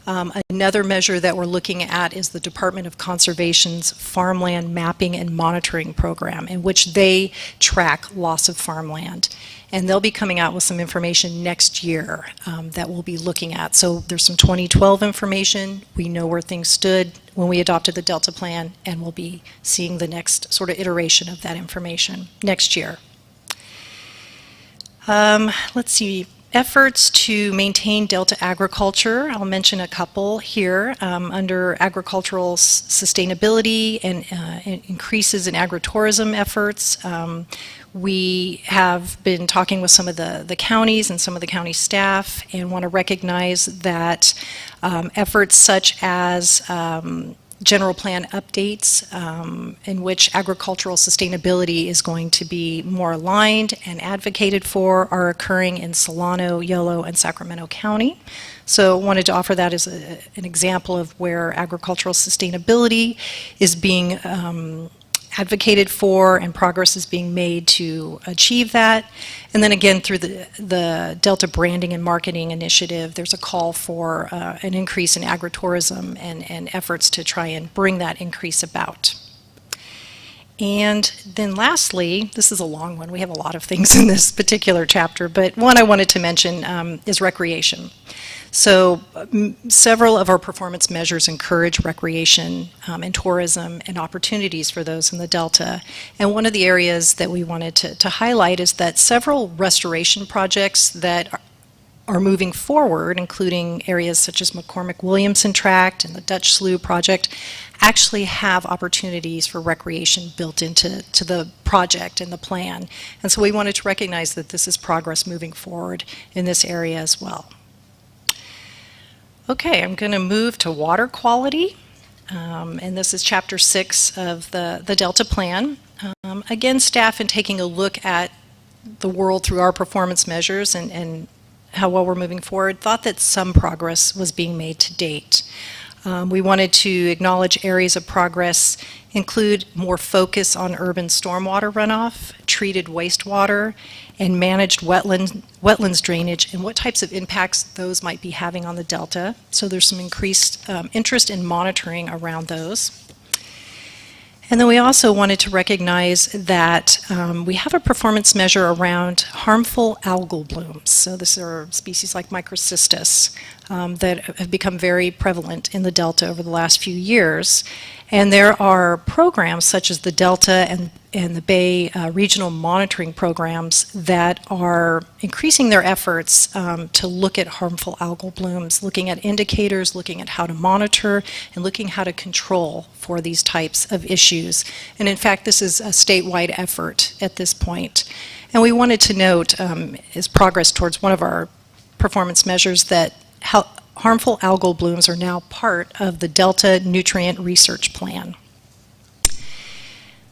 Another measure that we're looking at is the Department of Conservation's Farmland Mapping and Monitoring Program, in which they track loss of farmland. And they'll be coming out with some information next year that we'll be looking at. So there's some 2012 information. We know where things stood when we adopted the Delta Plan, and we'll be seeing the next sort of iteration of that information next year. Let's see. Efforts to maintain Delta agriculture, I'll mention a couple here. Under agricultural sustainability and increases in agritourism efforts, we have been talking with some of the counties and some of the county staff and want to recognize that efforts such as general plan updates in which agricultural sustainability is going to be more aligned and advocated for are occurring in Solano, Yolo, and Sacramento County. So wanted to offer that as an example of where agricultural sustainability is being advocated for and progress is being made to achieve that. And then again, through the Delta Branding and Marketing Initiative, there's a call for an increase in agritourism and efforts to try and bring that increase about. And then lastly, this is a long one. We have a lot of things in this particular chapter, but one I wanted to mention is recreation. So several of our performance measures encourage recreation and tourism and opportunities for those in the Delta. And one of the areas that we wanted to highlight is that several restoration projects that are moving forward, including areas such as McCormick-Williamson Tract and the Dutch Slough Project, actually have opportunities for recreation built into the project and the plan. And so we wanted to recognize that this is progress moving forward in this area as well. Okay, I'm going to move to water quality. and this is Chapter 6 of the Delta Plan. Again, staff, in taking a look at the world through our performance measures and how well we're moving forward, thought that some progress was being made to date. We wanted to acknowledge areas of progress include more focus on urban stormwater runoff, treated wastewater, and managed wetlands drainage, and what types of impacts those might be having on the Delta. So there's some increased interest in monitoring around those. And then we also wanted to recognize that we have a performance measure around harmful algal blooms. So these are species like microcystis that have become very prevalent in the Delta over the last few years. And there are programs such as the Delta and the Bay regional monitoring programs that are increasing their efforts to look at harmful algal blooms, looking at indicators, looking at how to monitor, and looking how to control for these types of issues. And in fact, this is a statewide effort at this point. And we wanted to note as progress towards one of our performance measures that harmful algal blooms are now part of the Delta Nutrient Research Plan.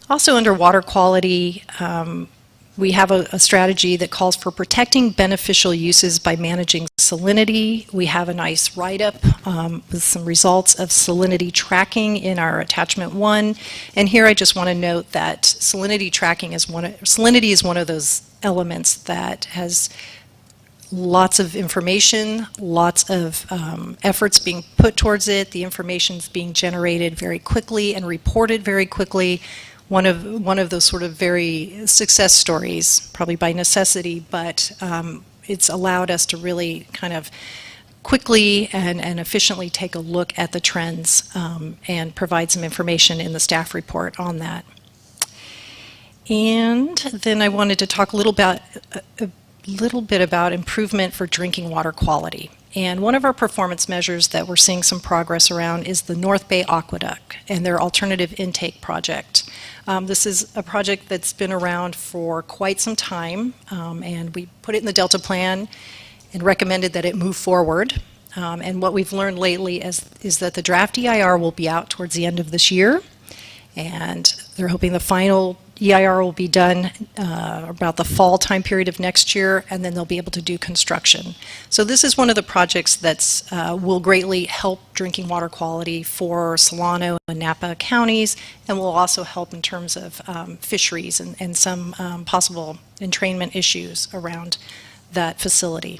Also under water quality, we have a strategy that calls for protecting beneficial uses by managing salinity. We have a nice write-up with some results of salinity tracking in our attachment 1. And here I just want to note that salinity tracking salinity is one of those elements that has lots of information, lots of efforts being put towards it. The information's being generated very quickly and reported very quickly. One of those sort of very success stories, probably by necessity, but it's allowed us to really kind of quickly and efficiently take a look at the trends and provide some information in the staff report on that. And then I wanted to talk a little bit about improvement for drinking water quality. And one of our performance measures that we're seeing some progress around is the North Bay Aqueduct and their alternative intake project. This is a project that's been around for quite some time, and we put it in the Delta Plan and recommended that it move forward. And what we've learned lately is that the draft EIR will be out towards the end of this year, and they're hoping the final EIR will be done about the fall time period of next year, and then they'll be able to do construction. So this is one of the projects that will greatly help drinking water quality for Solano and Napa counties, and will also help in terms of fisheries and some possible entrainment issues around that facility.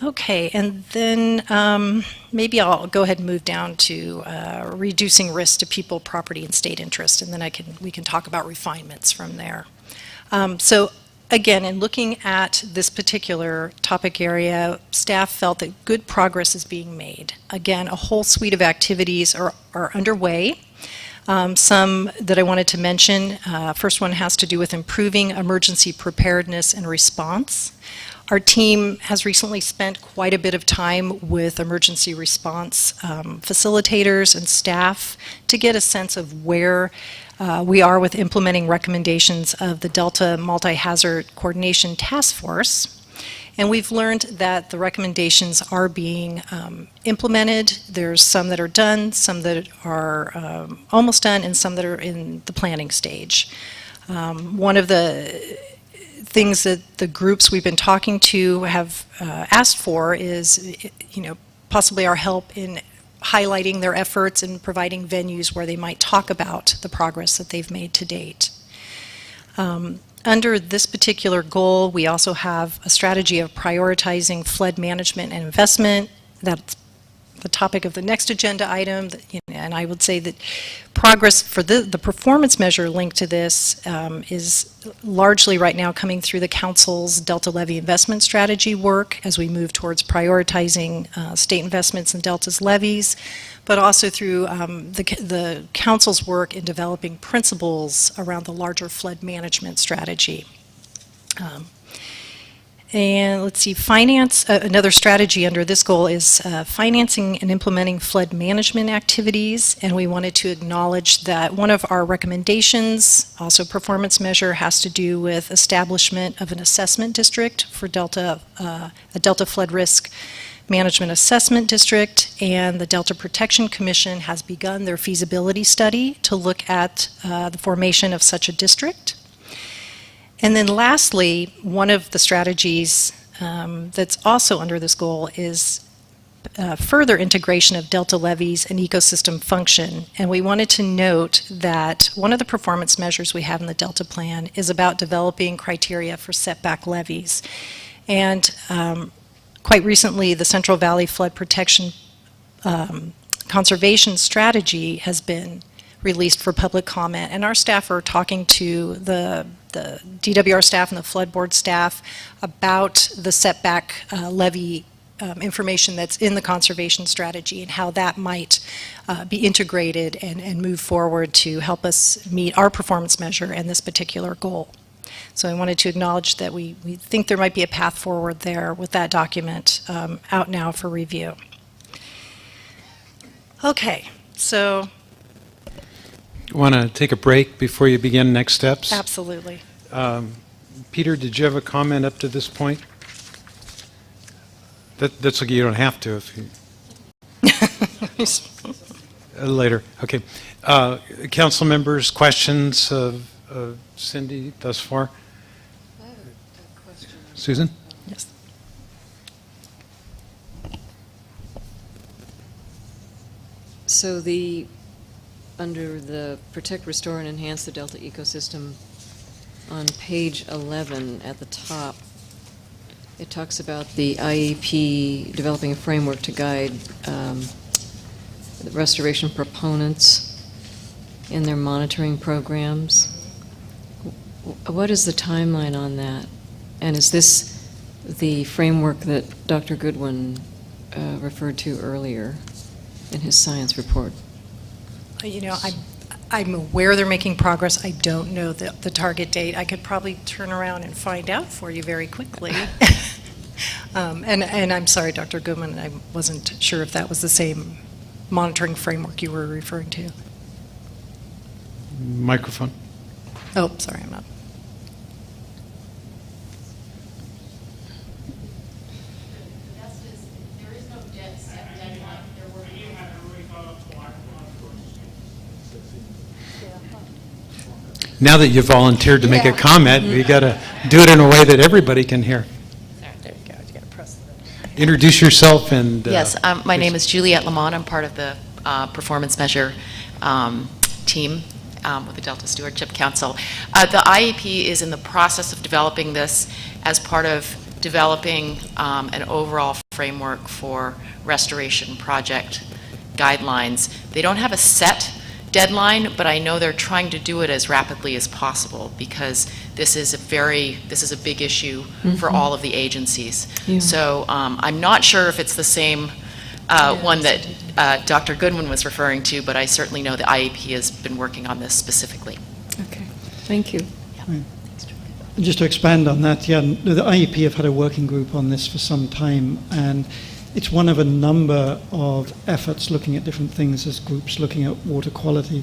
Okay, and then maybe I'll go ahead and move down to reducing risk to people, property, and state interest, and then we can talk about refinements from there. So again, in looking at this particular topic area, staff felt that good progress is being made. Again, a whole suite of activities are underway. Some that I wanted to mention, first one has to do with improving emergency preparedness and response. Our team has recently spent quite a bit of time with emergency response facilitators and staff to get a sense of where we are with implementing recommendations of the Delta Multi-Hazard Coordination Task Force. And we've learned that the recommendations are being implemented. There's some that are done, some that are almost done, and some that are in the planning stage. One of the things that the groups we've been talking to have asked for is, possibly our help in highlighting their efforts and providing venues where they might talk about the progress that they've made to date. Under this particular goal, we also have a strategy of prioritizing flood management and investment. That's the topic of the next agenda item, and I would say that progress for the performance measure linked to this is largely right now coming through the Council's Delta Levy investment strategy work as we move towards prioritizing state investments in Delta's levies, but also through the Council's work in developing principles around the larger flood management strategy. And let's see, another strategy under this goal is financing and implementing flood management activities. And we wanted to acknowledge that one of our recommendations, also performance measure, has to do with establishment of an assessment district for a Delta flood risk Management Assessment District and the Delta Protection Commission has begun their feasibility study to look at the formation of such a district. And then lastly, one of the strategies that's also under this goal is further integration of delta levees and ecosystem function. And we wanted to note that one of the performance measures we have in the Delta Plan is about developing criteria for setback levees. And quite recently, the Central Valley Flood Protection Conservation Strategy has been released for public comment, and our staff are talking to the DWR staff and the flood board staff about the setback levee information that's in the conservation strategy and how that might be integrated and move forward to help us meet our performance measure and this particular goal. So I wanted to acknowledge that we think there might be a path forward there with that document out now for review. Okay, so. Want to take a break before you begin next steps? Absolutely. Peter, did you have a comment up to this point? That's okay, you don't have to if you... Later, okay. Council members, questions of Cindy thus far? I have a question. Susan? Yes. So under the Protect, Restore, and Enhance the Delta Ecosystem, on page 11 at the top, it talks about the IEP developing a framework to guide the restoration proponents in their monitoring programs. What is the timeline on that? And is this the framework that Dr. Goodwin referred to earlier in his science report? You know, I'm aware they're making progress. I don't know the target date. I could probably turn around and find out for you very quickly. And I'm sorry, Dr. Goodman, I wasn't sure if that was the same monitoring framework you were referring to. Microphone. Oh, sorry, I'm not. Now that you volunteered to make a comment, you got to do it in a way that everybody can hear. There you go. You got to press that. Introduce yourself and... Yes, my name is Juliette Lamont. I'm part of the performance measure team with the Delta Stewardship Council. The IEP is in the process of developing this as part of developing an overall framework for restoration project guidelines. They don't have a set deadline, but I know they're trying to do it as rapidly as possible because this is a big issue for all of the agencies. Yeah. So I'm not sure if it's the same one that Dr. Goodwin was referring to, but I certainly know the IEP has been working on this specifically. Okay, thank you. Right. Just to expand on that, yeah, the IEP have had a working group on this for some time, and it's one of a number of efforts looking at different things as groups looking at water quality.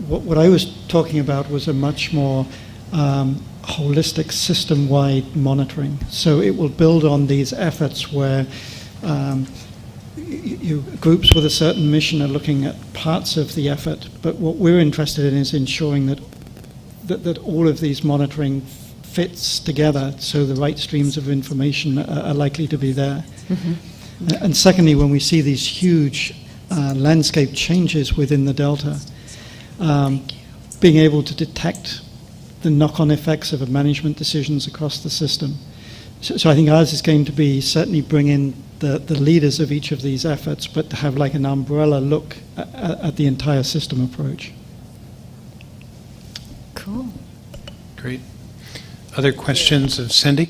What I was talking about was a much more holistic system-wide monitoring. So it will build on these efforts where groups with a certain mission are looking at parts of the effort, but what we're interested in is ensuring that all of these monitoring fits together so the right streams of information are likely to be there. Mm-hmm. And secondly, when we see these huge landscape changes within the Delta, being able to detect the knock-on effects of management decisions across the system. So I think ours is going to be certainly bring in the leaders of each of these efforts, but to have like an umbrella look at the entire system approach. Cool. Great. Other questions of Cindy?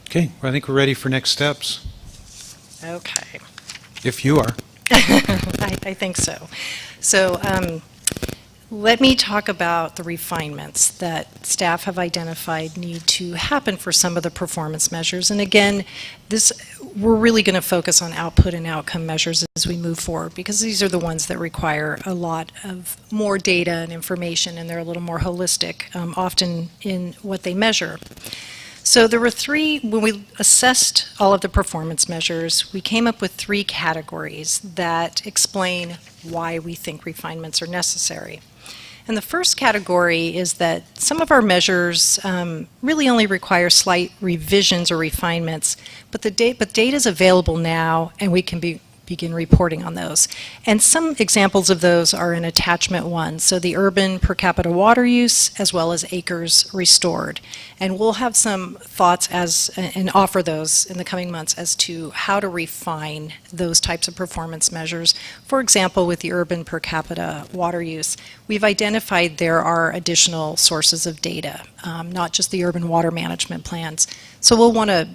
Okay, well, I think we're ready for next steps. Okay. If you are. I think so. So let me talk about the refinements that staff have identified need to happen for some of the performance measures. And again, we're really going to focus on output and outcome measures as we move forward because these are the ones that require a lot of more data and information, and they're a little more holistic, often in what they measure. So there were three, when we assessed all of the performance measures, we came up with three categories that explain why we think refinements are necessary. And the first category is that some of our measures really only require slight revisions or refinements, but data is available now, and we can begin reporting on those. And some examples of those are in attachment 1, so the urban per capita water use as well as acres restored. And we'll have some thoughts and offer those in the coming months as to how to refine those types of performance measures. For example, with the urban per capita water use, we've identified there are additional sources of data, not just the urban water management plans. So we'll want to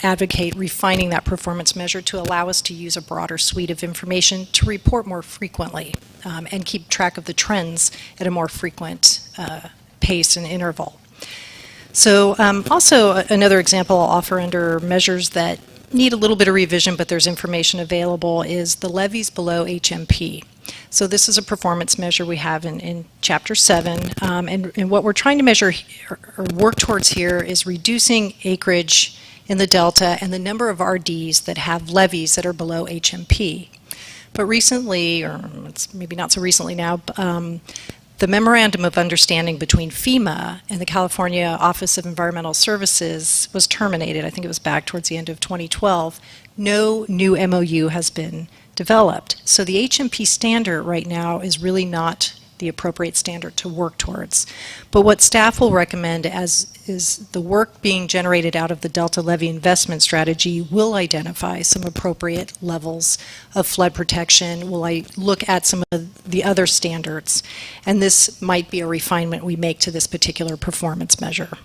advocate refining that performance measure to allow us to use a broader suite of information to report more frequently and keep track of the trends at a more frequent pace and interval. So also another example I'll offer under measures that need a little bit of revision but there's information available is the levies below HMP. So this is a performance measure we have in Chapter 7, and what we're trying to measure or work towards here is reducing acreage in the Delta and the number of RDs that have levees that are below HMP. But recently, or it's maybe not so recently now, the Memorandum of Understanding between FEMA and the California Office of Environmental Services was terminated. I think it was back towards the end of 2012. No new MOU has been developed. So the HMP standard right now is really not the appropriate standard to work towards. But what staff will recommend is the work being generated out of the Delta Levy Investment Strategy will identify some appropriate levels of flood protection. Will look at some of the other standards, and this might be a refinement we make to this particular performance measure.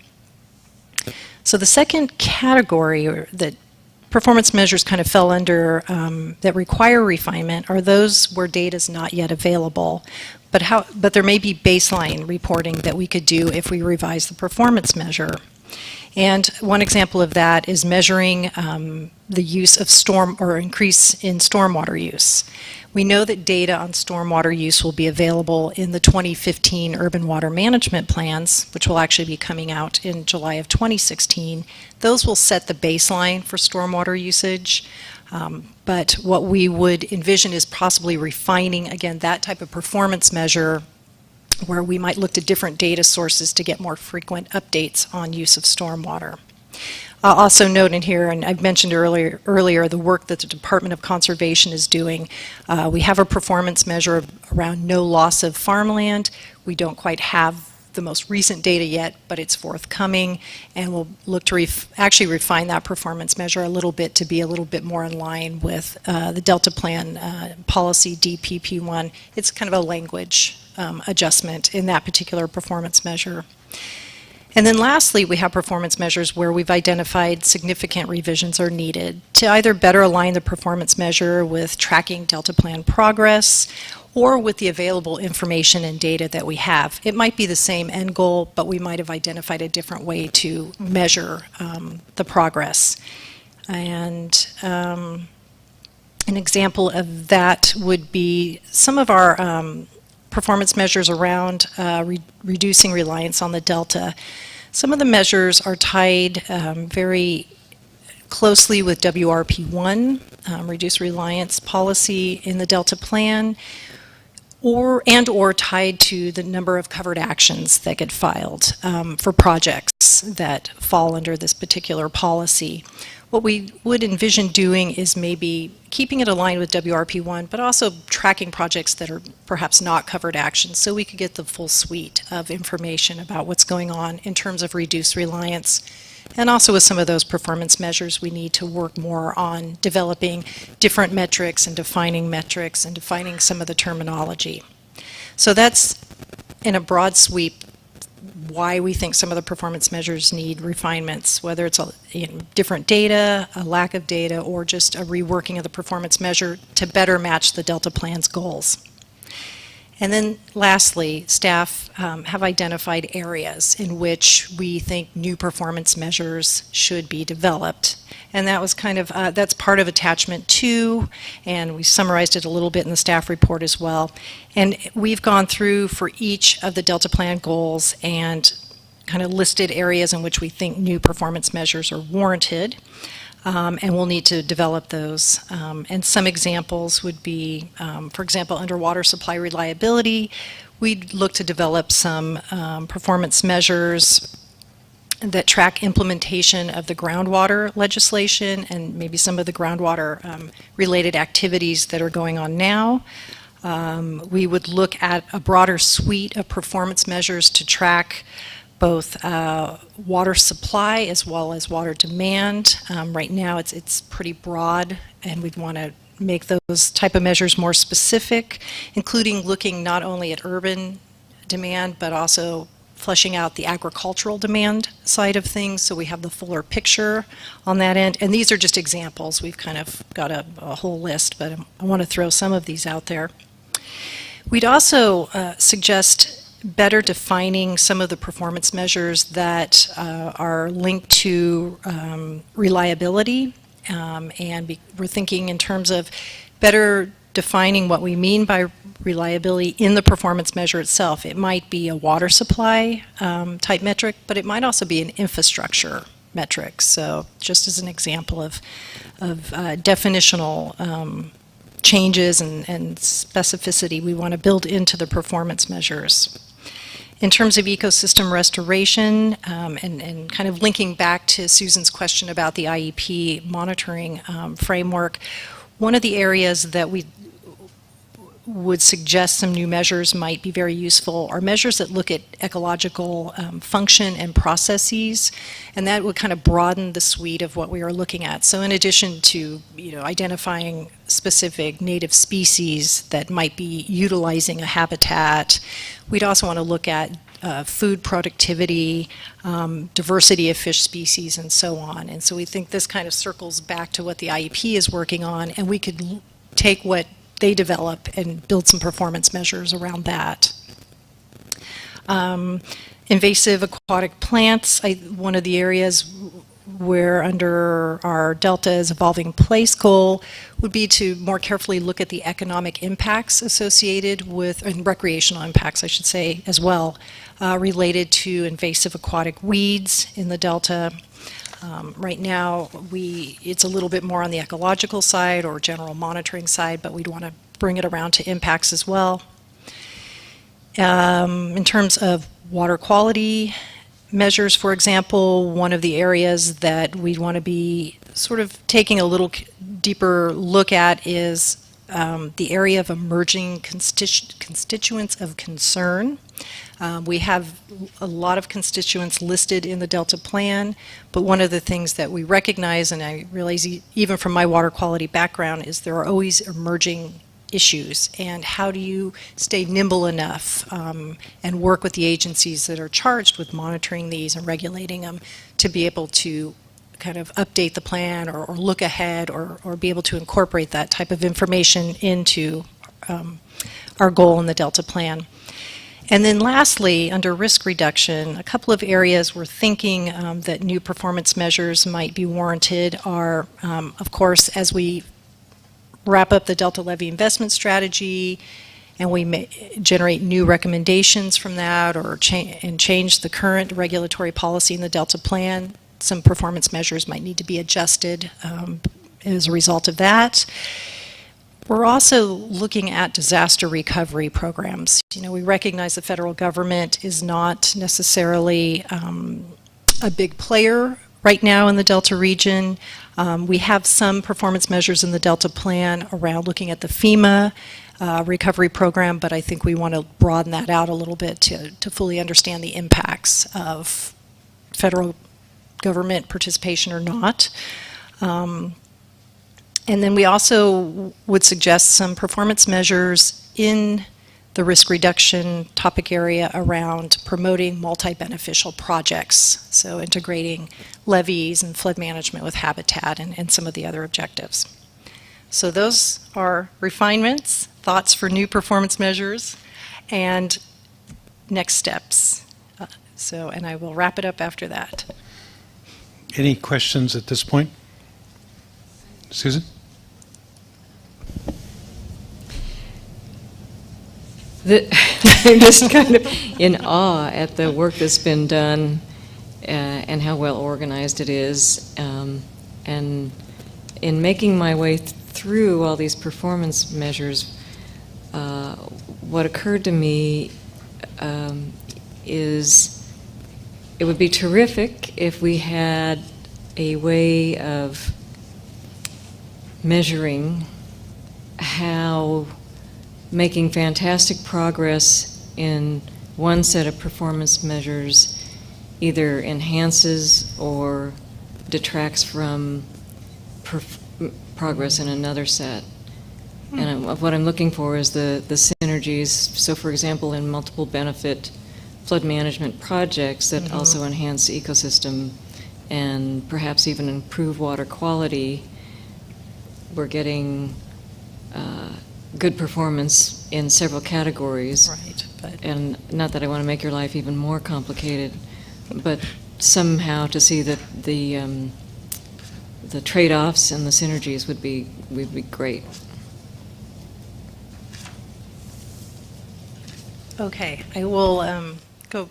So the second category that performance measures kind of fell under that require refinement are those where data is not yet available. But there may be baseline reporting that we could do if we revise the performance measure. And one example of that is measuring the use of increase in stormwater use. We know that data on stormwater use will be available in the 2015 urban water management plans, which will actually be coming out in July of 2016. Those will set the baseline for stormwater usage. But what we would envision is possibly refining, again, that type of performance measure where we might look to different data sources to get more frequent updates on use of stormwater. I'll also note in here, and I've mentioned earlier the work that the Department of Conservation is doing. We have a performance measure around no loss of farmland. We don't quite have the most recent data yet, but it's forthcoming, and we'll look to actually refine that performance measure a little bit to be a little bit more in line with the Delta Plan policy DPP1. It's kind of a language adjustment in that particular performance measure. And then lastly, we have performance measures where we've identified significant revisions are needed to either better align the performance measure with tracking Delta Plan progress or with the available information and data that we have. It might be the same end goal, but we might have identified a different way to measure the progress. And an example of that would be some of our performance measures around reducing reliance on the Delta. Some of the measures are tied very closely with WRP1, reduce reliance policy in the Delta Plan, or tied to the number of covered actions that get filed for projects that fall under this particular policy. What we would envision doing is maybe keeping it aligned with WRP1, but also tracking projects that are perhaps not covered actions so we could get the full suite of information about what's going on in terms of reduced reliance. And also with some of those performance measures, we need to work more on developing different metrics and defining some of the terminology. So that's, in a broad sweep, why we think some of the performance measures need refinements, whether it's different data, a lack of data, or just a reworking of the performance measure to better match the Delta Plan's goals. And then lastly, staff have identified areas in which we think new performance measures should be developed. And that was kind of, that's part of attachment 2, and we summarized it a little bit in the staff report as well. And we've gone through for each of the Delta Plan goals and kind of listed areas in which we think new performance measures are warranted, and we'll need to develop those. And some examples would be, for example, under water supply reliability, we'd look to develop some performance measures that track implementation of the groundwater legislation and maybe some of the groundwater related activities that are going on now. We would look at a broader suite of performance measures to track both water supply as well as water demand. Right now it's pretty broad, and we'd want to make those type of measures more specific, including looking not only at urban demand but also fleshing out the agricultural demand side of things, so we have the fuller picture on that end. And these are just examples. We've kind of got a whole list, but I want to throw some of these out there. We'd also suggest better defining some of the performance measures that are linked to reliability, and we're thinking in terms of better defining what we mean by reliability in the performance measure itself. It might be a water supply type metric, but it might also be an infrastructure metric. So just as an example of definitional changes and specificity we want to build into the performance measures. In terms of ecosystem restoration, and kind of linking back to Susan's question about the IEP monitoring framework, one of the areas that we would suggest some new measures might be very useful are measures that look at ecological function and processes, and that would kind of broaden the suite of what we are looking at. So in addition to identifying specific native species that might be utilizing a habitat, we'd also want to look at food productivity, diversity of fish species, and so on. And so we think this kind of circles back to what the IEP is working on, and we could take what they develop and build some performance measures around that. Invasive aquatic plants, one of the areas where under our Delta's Evolving Place goal would be to more carefully look at the economic impacts associated with, and recreational impacts I should say as well, related to invasive aquatic weeds in the Delta. Right now, it's a little bit more on the ecological side or general monitoring side, but we'd want to bring it around to impacts as well. In terms of water quality measures, for example, one of the areas that we'd want to be sort of taking a little deeper look at is the area of emerging constituents of concern. We have a lot of constituents listed in the Delta Plan, but one of the things that we recognize, and I realize even from my water quality background, is there are always emerging issues, and how do you stay nimble enough and work with the agencies that are charged with monitoring these and regulating them to be able to kind of update the plan or look ahead or be able to incorporate that type of information into our goal in the Delta Plan. And then lastly, under risk reduction, a couple of areas we're thinking that new performance measures might be warranted are, of course, as we wrap up the Delta Levy investment strategy and we may generate new recommendations from that or change the current regulatory policy in the Delta Plan, some performance measures might need to be adjusted as a result of that. We're also looking at disaster recovery programs. We recognize the federal government is not necessarily a big player right now in the Delta region. We have some performance measures in the Delta Plan around looking at the FEMA recovery program, but I think we want to broaden that out a little bit to fully understand the impacts of federal government participation or not. And then we also would suggest some performance measures in the risk reduction topic area around promoting multi-beneficial projects, so integrating levees and flood management with habitat and some of the other objectives. So those are refinements, thoughts for new performance measures, and next steps. And I will wrap it up after that. Any questions at this point? Susan? I'm just kind of in awe at the work that's been done and how well organized it is. And in making my way through all these performance measures, what occurred to me is it would be terrific if we had a way of measuring how making fantastic progress in one set of performance measures either enhances or detracts from progress in another set. And what I'm looking for is the synergies. So, for example, in multiple benefit flood management projects that also enhance the ecosystem and perhaps even improve water quality, we're getting good performance in several categories. Right. And not that I want to make your life even more complicated, but somehow to see that the trade-offs and the synergies would be great. Okay, I will go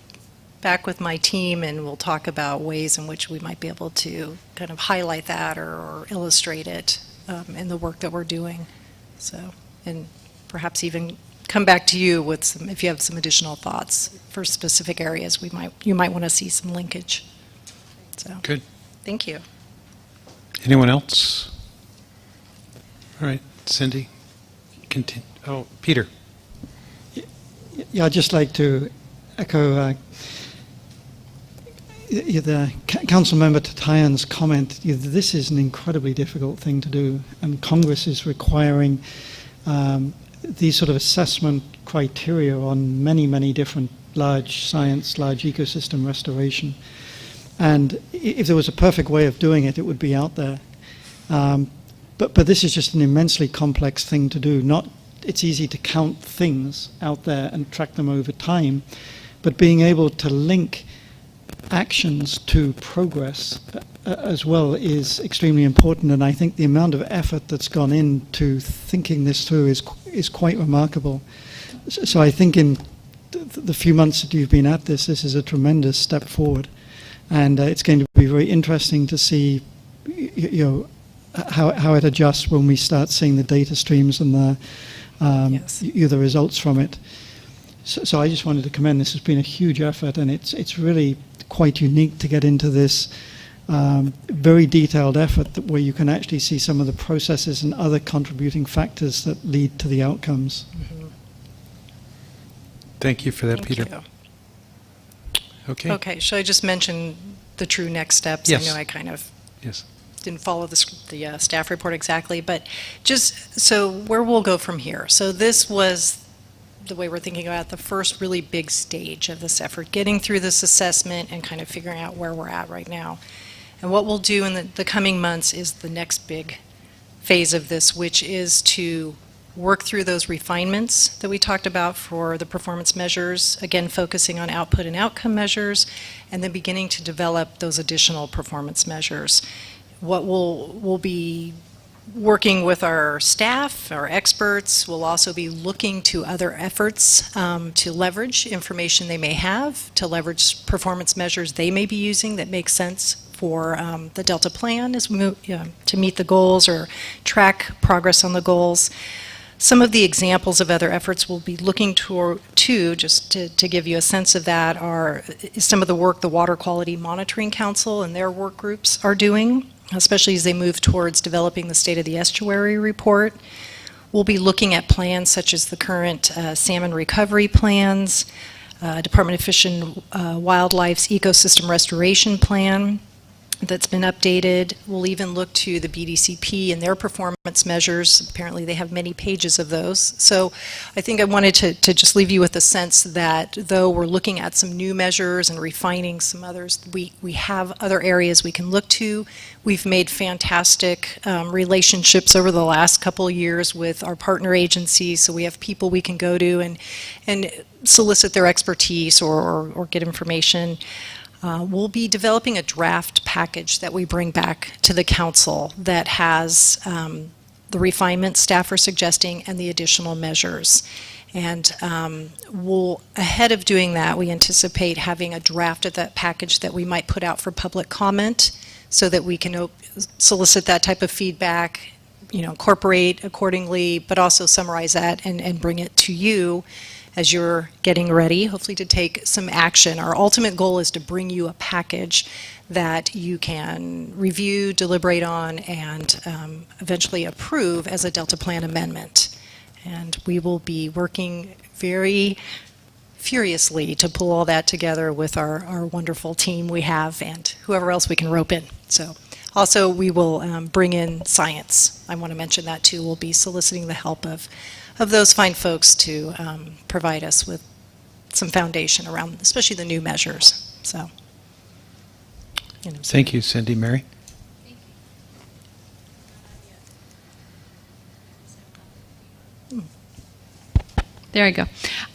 back with my team and we'll talk about ways in which we might be able to kind of highlight that or illustrate it in the work that we're doing. So, and perhaps even come back to you with some, if you have some additional thoughts for specific areas, you might want to see some linkage. So, good. Thank you. Anyone else? All right, Cindy. Continue. Oh, Peter. Yeah, I'd just like to echo the Council Member Tatayan's comment. This is an incredibly difficult thing to do, and Congress is requiring these sort of assessment criteria on many, many different large science, large ecosystem restoration. And if there was a perfect way of doing it, it would be out there. But this is just an immensely complex thing to do. It's easy to count things out there and track them over time, but being able to link actions to progress as well is extremely important. And I think the amount of effort that's gone into thinking this through is quite remarkable. So I think in the few months that you've been at this is a tremendous step forward. And it's going to be very interesting to see, how it adjusts when we start seeing the data streams and the results from it. So I just wanted to commend this. Has been a huge effort, and it's really quite unique to get into this very detailed effort where you can actually see some of the processes and other contributing factors that lead to the outcomes. Thank you for that, Thank Peter. you. Okay. Okay, should I just mention the true next steps? Yes. I know I kind of Yes. didn't follow the staff report exactly, but just so where we'll go from here. So this was the way we're thinking about the first really big stage of this effort, getting through this assessment and kind of figuring out where we're at right now. And what we'll do in the coming months is the next big phase of this, which is to work through those refinements that we talked about for the performance measures, again focusing on output and outcome measures, and then beginning to develop those additional performance measures. What we'll be working with our staff, our experts, we'll also be looking to other efforts to leverage information they may have, to leverage performance measures they may be using that make sense for the Delta plan as we move, to meet the goals or track progress on the goals. Some of the examples of other efforts we'll be looking to just to give you a sense of that, is some of the work the Water Quality Monitoring Council and their work groups are doing, especially as they move towards developing the State of the Estuary report. We'll be looking at plans such as the current salmon recovery plans, Department of Fish and Wildlife's ecosystem restoration plan that's been updated. We'll even look to the BDCP and their performance measures. Apparently they have many pages of those. So I think I wanted to just leave you with a sense that though we're looking at some new measures and refining some others, we have other areas we can look to. We've made fantastic relationships over the last couple of years with our partner agencies, so we have people we can go to and solicit their expertise or get information. We'll be developing a draft package that we bring back to the council that has the refinements staff are suggesting and the additional measures. And ahead of doing that, we anticipate having a draft of that package that we might put out for public comment so that we can solicit that type of feedback, incorporate accordingly, but also summarize that and bring it to you as you're getting ready, hopefully to take some action. Our ultimate goal is to bring you a package that you can review, deliberate on, and eventually approve as a Delta Plan amendment. And we will be working very furiously to pull all that together with our wonderful team we have and whoever else we can rope in. So also we will bring in science. I want to mention that too. We'll be soliciting the help of those fine folks to provide us with some foundation around especially the new measures. So, Thank you, Cindy. Mary? There I go.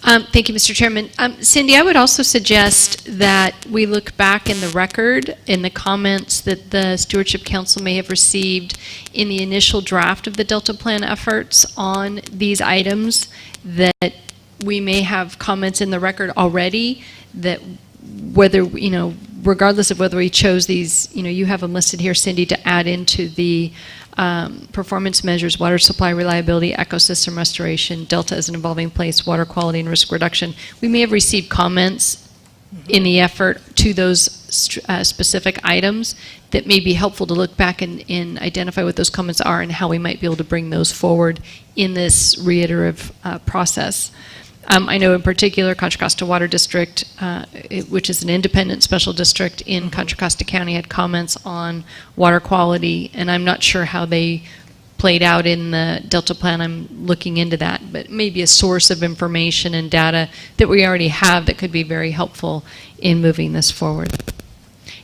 Thank you, Mr. Chairman. Cindy, I would also suggest that we look back in the record in the comments that the Stewardship Council may have received in the initial draft of the Delta Plan efforts on these items, that we may have comments in the record already that whether, regardless of whether we chose these, you have them listed here, Cindy, to add into the performance measures, water supply reliability, ecosystem restoration, Delta as an evolving place, water quality and risk reduction. We may have received comments in the effort to those specific items that may be helpful to look back and identify what those comments are and how we might be able to bring those forward in this reiterative process. I know in particular Contra Costa Water District, which is an independent special district in Contra Costa County, had comments on water quality, and I'm not sure how they played out in the Delta Plan. I'm looking into that, but maybe a source of information and data that we already have that could be very helpful in moving this forward.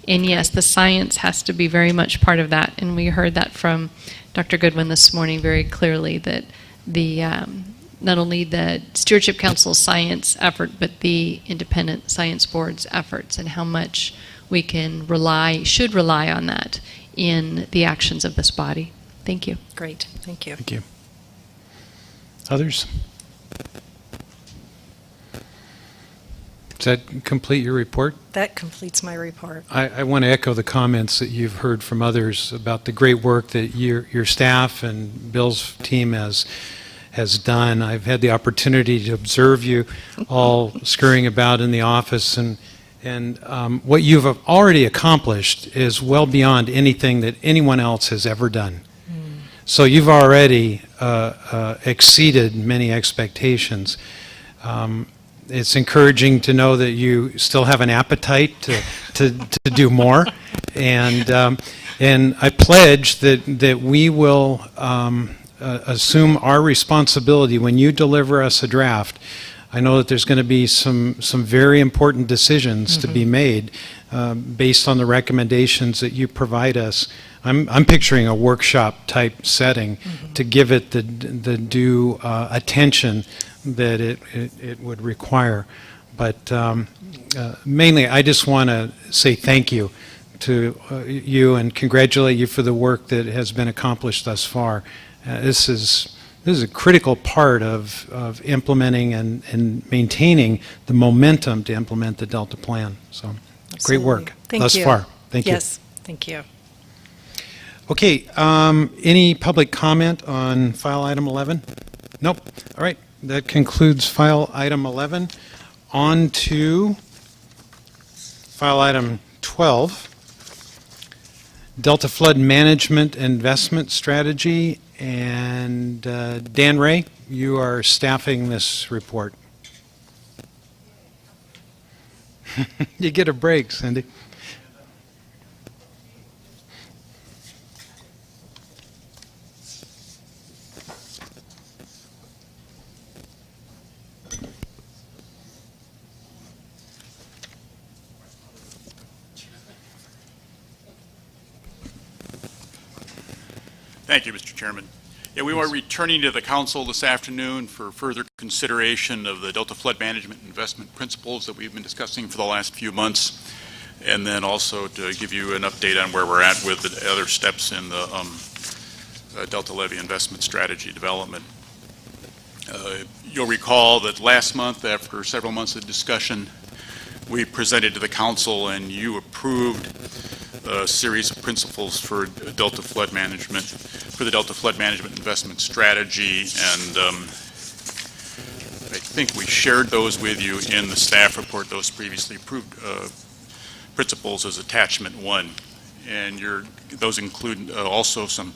And yes, the science has to be very much part of that, and we heard that from Dr. Goodwin this morning very clearly, that the not only the Stewardship Council's science effort, but the independent science board's efforts, and how much we can should rely on that in the actions of this body. Thank you. Great. Thank you. Thank you. Others? Does that complete your report? That completes my report. I want to echo the comments that you've heard from others about the great work that your staff and Bill's team has done. I've had the opportunity to observe you all scurrying about in the office, and what you've already accomplished is well beyond anything that anyone else has ever done. So you've already exceeded many expectations. It's encouraging to know that you still have an appetite to do more, and I pledge that we will assume our responsibility when you deliver us a draft. I know that there's going to be some very important decisions to be made based on the recommendations that you provide us. I'm picturing a workshop type setting to give it the due attention that it would require. But mainly, I just want to say thank you to you and congratulate you for the work that has been accomplished thus far. This is a critical part of implementing and maintaining the momentum to implement the Delta Plan. So, great work thus far. Thank you. Yes, thank you. Okay, any public comment on file item 11? Nope. All right, that concludes file item 11. On to file item 12, Delta Flood Management Investment Strategy. And Dan Ray, you are staffing this report. You get a break, Cindy. Thank you, Mr. Chairman. Yeah, we are returning to the Council this afternoon for further consideration of the Delta Flood Management Investment Principles that we've been discussing for the last few months, and then also to give you an update on where we're at with the other steps in the Delta Levy Investment Strategy development. You'll recall that last month, after several months of discussion, we presented to the council and you approved a series of principles for Delta flood management, for the Delta flood management investment strategy, and I think we shared those with you in the staff report, those previously approved principles as attachment 1. And those include also some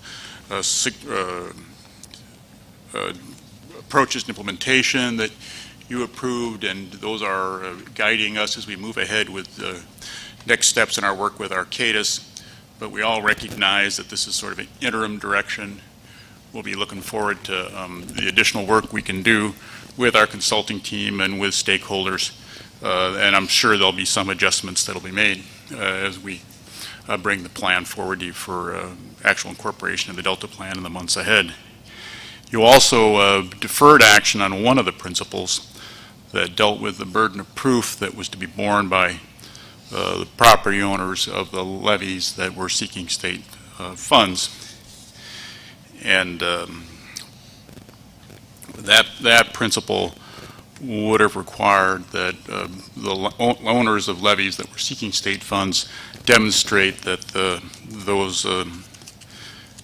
approaches to implementation that you approved, and those are guiding us as we move ahead with the next steps in our work with Arcadis. But we all recognize that this is sort of an interim direction. We'll be looking forward to the additional work we can do with our consulting team and with stakeholders, and I'm sure there'll be some adjustments that'll be made as we bring the plan forward to you for actual incorporation of the Delta plan in the months ahead. You also deferred action on one of the principles that dealt with the burden of proof that was to be borne by the property owners of the levies that were seeking state funds. And that principle would have required that the owners of levies that were seeking state funds demonstrate that those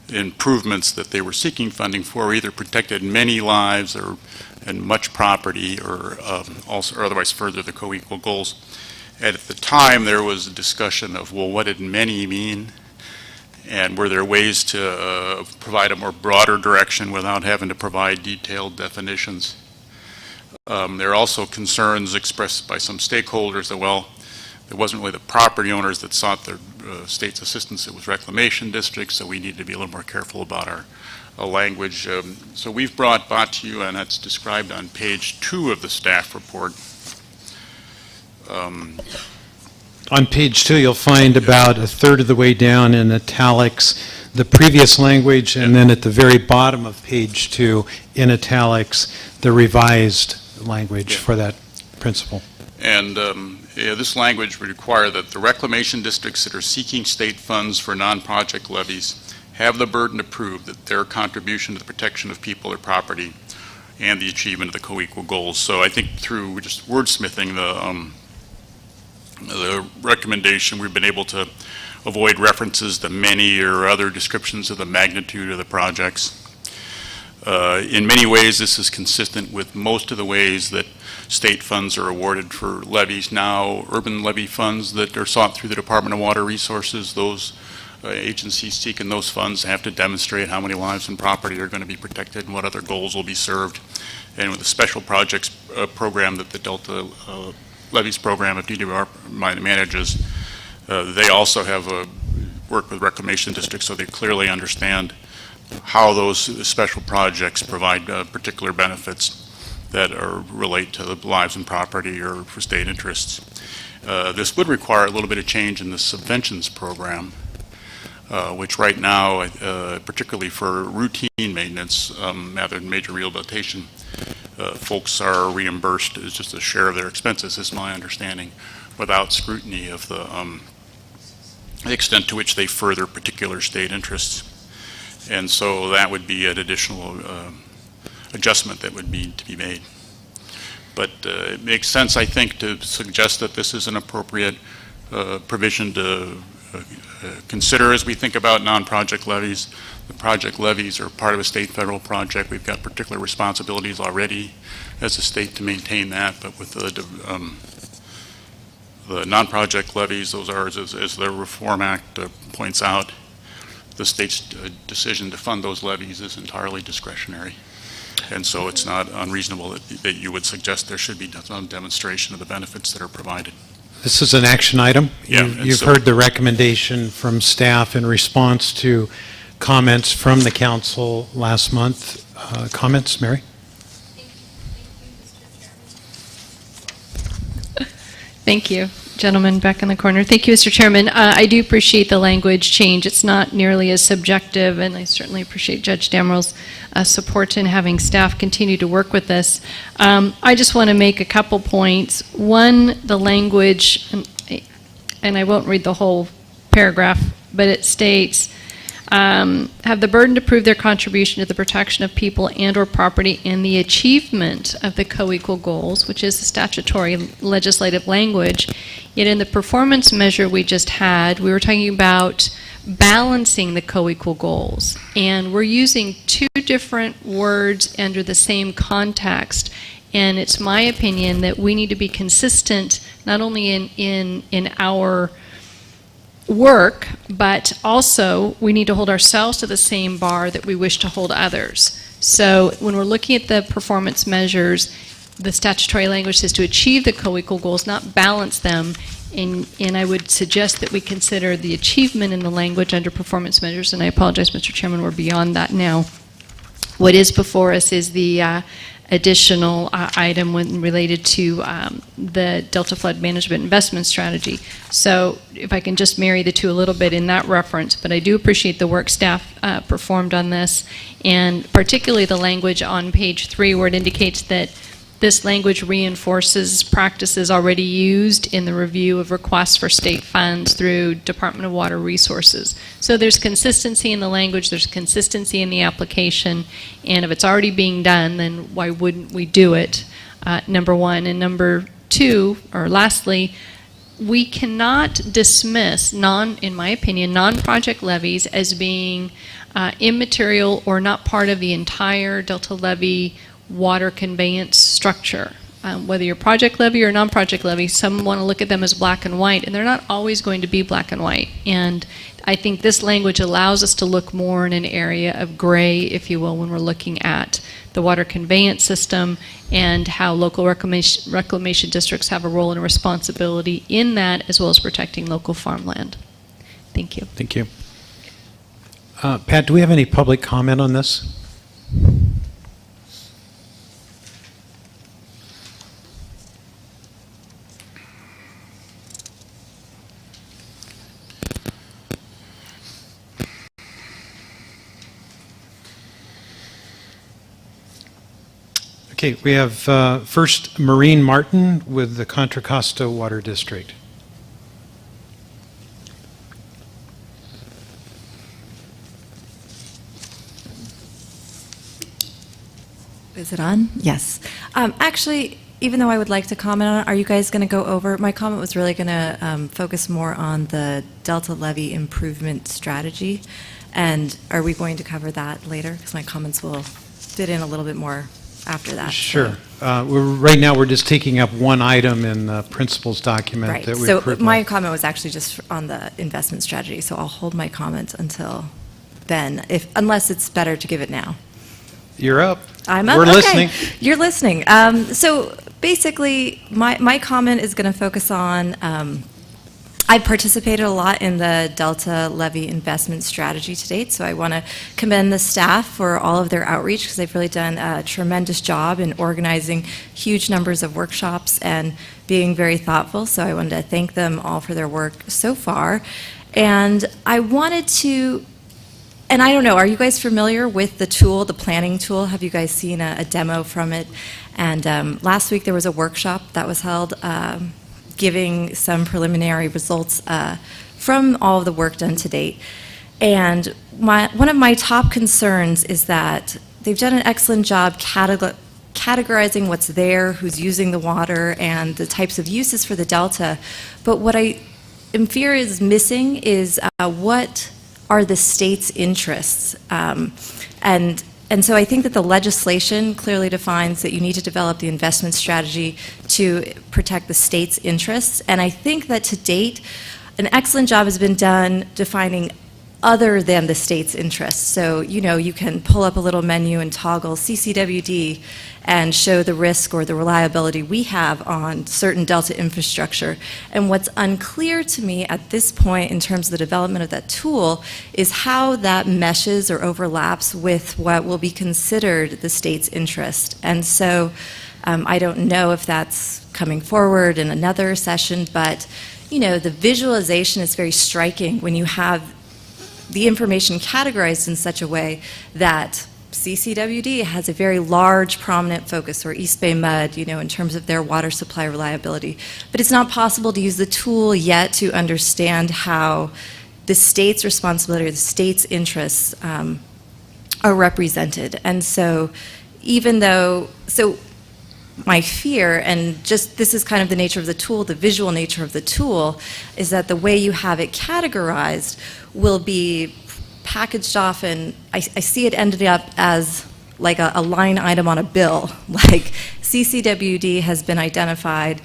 improvements that they were seeking funding for either protected many lives and much property, or otherwise further the co-equal goals. And at the time, there was a discussion of, well, what did many mean? And were there ways to provide a more broader direction without having to provide detailed definitions? There are also concerns expressed by some stakeholders that, well, it wasn't really the property owners that sought their state's assistance, it was reclamation districts, so we need to be a little more careful about our language. So we've brought to you, and that's described on page 2 of the staff report. On page 2, you'll find about a third of the way down in italics the previous language, and then at the very bottom of page 2 in italics the revised language for that principle. And this language would require that the reclamation districts that are seeking state funds for non-project levies have the burden to prove that their contribution to the protection of people or property and the achievement of the co-equal goals. So I think through just wordsmithing the recommendation, we've been able to avoid references to many or other descriptions of the magnitude of the projects. In many ways, this is consistent with most of the ways that state funds are awarded for levies now. Urban levy funds that are sought through the Department of Water Resources, those agencies seeking those funds have to demonstrate how many lives and property are going to be protected and what other goals will be served. And with the special projects program that the Delta Levies program of DWR manages, they also have work with reclamation districts, so they clearly understand how those special projects provide particular benefits that relate to the lives and property or for state interests. This would require a little bit of change in the subventions program, which right now, particularly for routine maintenance rather than major rehabilitation, folks are reimbursed as just a share of their expenses, is my understanding, without scrutiny of the extent to which they further particular state interests. And so that would be an additional adjustment that would need to be made. But it makes sense, I think, to suggest that this is an appropriate provision to consider as we think about non-project levies. The project levies are part of a state-federal project. We've got particular responsibilities already as a state to maintain that, but with the non-project levies, those are, as the Reform Act points out, the state's decision to fund those levies is entirely discretionary. And so it's not unreasonable that you would suggest there should be some demonstration of the benefits that are provided. This is an action item. Yeah, You've heard the recommendation from staff in response to comments from the council last month. Comments, Mary? Thank you. Gentleman back in the corner. Thank you, Mr. Chairman. I do appreciate the language change. It's not nearly as subjective, and I certainly appreciate Judge Dameral's support in having staff continue to work with this. I just want to make a couple points. One, the language, and I won't read the whole paragraph, but it states, have the burden to prove their contribution to the protection of people and or property and the achievement of the co-equal goals, which is the statutory legislative language. Yet in the performance measure we just had, we were talking about balancing the co-equal goals. And we're using two different words under the same context. And it's my opinion that we need to be consistent not only in our work, but also we need to hold ourselves to the same bar that we wish to hold others. So when we're looking at the performance measures, the statutory language says to achieve the co-equal goals, not balance them. And I would suggest that we consider the achievement in the language under performance measures, and I apologize, Mr. Chairman, we're beyond that now. What is before us is the additional item related to the Delta Flood Management Investment Strategy. So if I can just marry the two a little bit in that reference, but I do appreciate the work staff performed on this, and particularly the language on page 3 where it indicates that this language reinforces practices already used in the review of requests for state funds through Department of Water Resources. So there's consistency in the language, there's consistency in the application, and if it's already being done, then why wouldn't we do it, number one. And number two, or lastly, we cannot dismiss, in my opinion, non-project levies as being immaterial or not part of the entire Delta levy water conveyance structure. Whether you're project levy or non-project levy, some want to look at them as black and white, and they're not always going to be black and white. And I think this language allows us to look more in an area of gray, if you will, when we're looking at the water conveyance system and how local reclamation districts have a role and a responsibility in that, as well as protecting local farmland. Thank you. Thank you. Pat, do we have any public comment on this? Okay, we have first Maureen Martin with the Contra Costa Water District. Is it on? Yes. Actually, even though I would like to comment on it, are you guys going to go over? My comment was really going to focus more on the Delta Levy improvement strategy. And are we going to cover that later? Because my comments will fit in a little bit more after that. Sure. Right now we're just taking up one item in the principles document Right. that we So approved. my comment was actually just on the investment strategy. So I'll hold my comment until then, unless it's better to give it now. You're up. I'm up. We're Okay. listening. You're listening. So basically, my comment is going to focus on. I participated a lot in the Delta Levy investment strategy to date, so I want to commend the staff for all of their outreach because they've really done a tremendous job in organizing huge numbers of workshops and being very thoughtful. So I wanted to thank them all for their work so far. And I wanted to. And I don't know, are you guys familiar with the tool, the planning tool? Have you guys seen a demo from it? And last week there was a workshop that was held giving some preliminary results from all of the work done to date. And one of my top concerns is that they've done an excellent job categorizing what's there, who's using the water, and the types of uses for the Delta. But what I am fear is missing is what are the state's interests. And so I think that the legislation clearly defines that you need to develop the investment strategy to protect the state's interests. And I think that to date, an excellent job has been done defining other than the state's interests. So, you can pull up a little menu and toggle CCWD and show the risk or the reliability we have on certain Delta infrastructure. And what's unclear to me at this point in terms of the development of that tool is how that meshes or overlaps with what will be considered the state's interest. And so I don't know if that's coming forward in another session, but the visualization is very striking when you have the information categorized in such a way that CCWD has a very large, prominent focus, or East Bay Mud, in terms of their water supply reliability. But it's not possible to use the tool yet to understand how the state's responsibility or the state's interests are represented. And so even though, so my fear, and just this is kind of the nature of the tool, the visual nature of the tool, is that the way you have it categorized will be packaged off, and I see it ended up as like a line item on a bill, like CCWD has been identified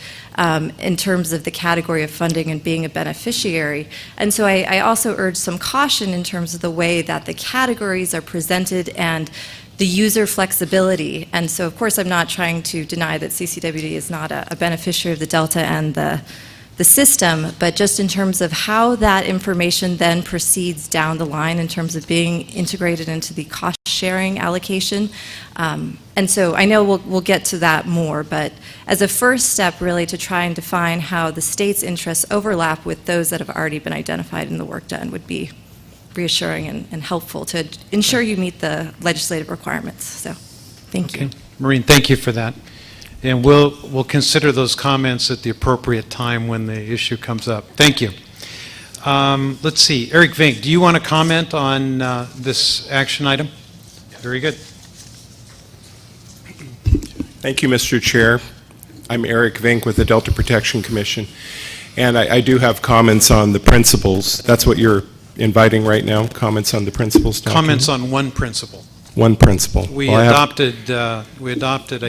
in terms of the category of funding and being a beneficiary. And so I also urge some caution in terms of the way that the categories are presented and the user flexibility. And so, of course, I'm not trying to deny that CCWD is not a beneficiary of the Delta and the system, but just in terms of how that information then proceeds down the line in terms of being integrated into the cost-sharing allocation. And so I know we'll get to that more, but as a first step, really, to try and define how the state's interests overlap with those that have already been identified in the work done would be reassuring and helpful to ensure you meet the legislative requirements. So, thank you. Maureen, thank you for that. And we'll consider those comments at the appropriate time when the issue comes up. Thank you. Let's see. Eric Vink, do you want to comment on this action item? Very good. Thank you, Mr. Chair. I'm Eric Vink with the Delta Protection Commission, and I do have comments on the principles. That's what you're inviting right now, comments on the principles document? Comments on one principle. One principle. We adopted, I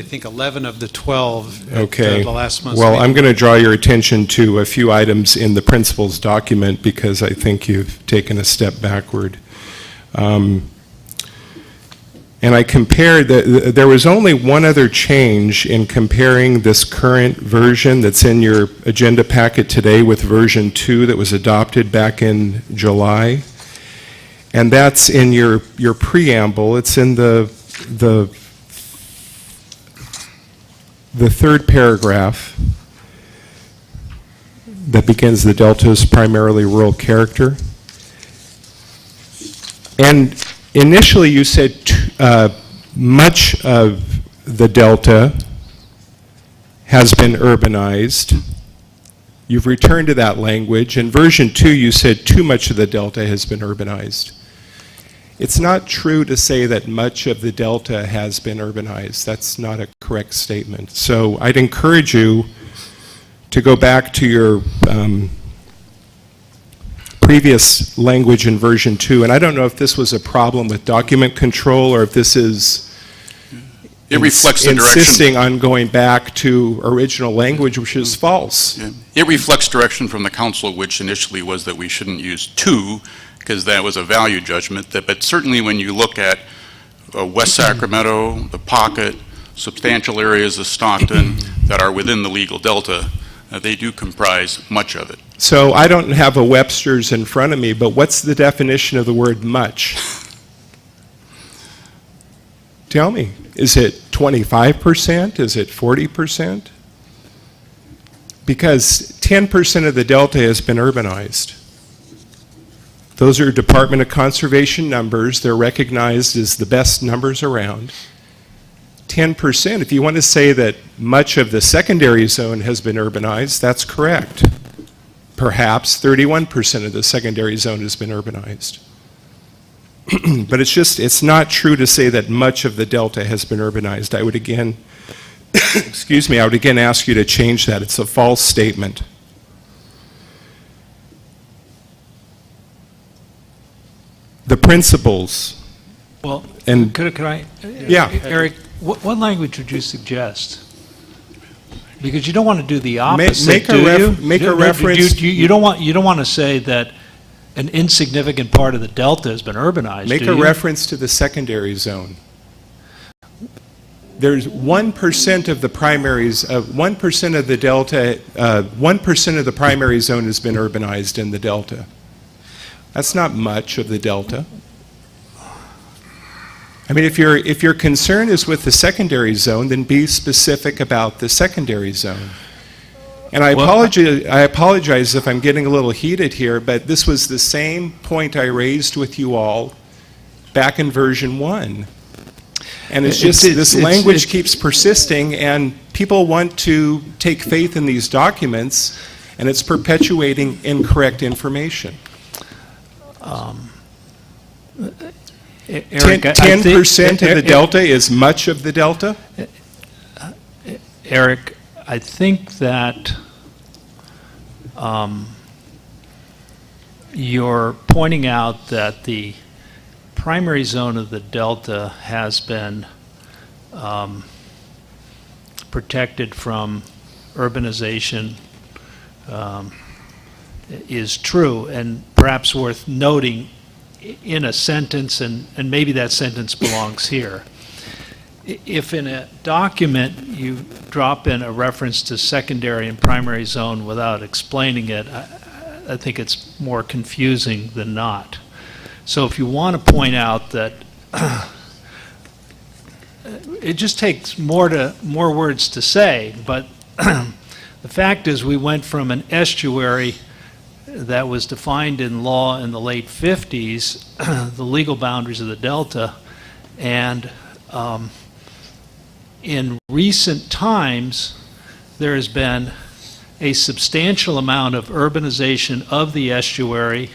think, 11 of the 12 at the last month's Well, meeting. I'm going to draw your attention to a few items in the principles document because I think you've taken a step backward. And I compared, there was only one other change in comparing this current version that's in your agenda packet today with version 2 that was adopted back in July. And that's in your preamble. It's in the third paragraph that begins the Delta's primarily rural character. And initially you said much of the Delta has been urbanized. You've returned to that language. In version 2 you said too much of the Delta has been urbanized. It's not true to say that much of the Delta has been urbanized. That's not a correct statement. So I'd encourage you to go back to your previous language in version 2, and I don't know if this was a problem with document control or if this is it reflects the direction, insisting on going back to original language, which is false. Yeah. It reflects direction from the council, which initially was that we shouldn't use 2, because that was a value judgment. But certainly when you look at West Sacramento, the Pocket, substantial areas of Stockton that are within the legal Delta, they do comprise much of it. So I don't have a Webster's in front of me, but what's the definition of the word much? Tell me. Is it 25%? Is it 40%? Because 10% of the Delta has been urbanized. Those are Department of Conservation numbers. They're recognized as the best numbers around. 10%, if you want to say that much of the secondary zone has been urbanized, that's correct. Perhaps 31% of the secondary zone has been urbanized. But it's not true to say that much of the Delta has been urbanized. I would again, excuse me, I would again ask you to change that. It's a false statement. The principles. Well, and could I? Yeah. Eric, what language would you suggest? Because you don't want to do the opposite, do you? Make a reference. You don't want to say that an insignificant part of the Delta has been urbanized. Make a reference to the secondary zone. There's 1% of the primaries, 1% of the Delta, 1% of the primary zone has been urbanized in the Delta. That's not much of the Delta. I mean, if your concern is with the secondary zone, then be specific about the secondary zone. And I apologize if I'm getting a little heated here, but this was the same point I raised with you all back in version 1. And it's just this language keeps persisting, and people want to take faith in these documents, and it's perpetuating incorrect information. Eric, 10% of the delta is much of the delta? Eric, I think that you're pointing out that the primary zone of the delta has been protected from urbanization is true, and perhaps worth noting in a sentence, and maybe that sentence belongs here. If in a document you drop in a reference to secondary and primary zone without explaining it, I think it's more confusing than not. So if you want to point out that it just takes more words to say, but the fact is we went from an estuary that was defined in law in the late 50s, the legal boundaries of the delta, and in recent times there has been a substantial amount of urbanization of the estuary,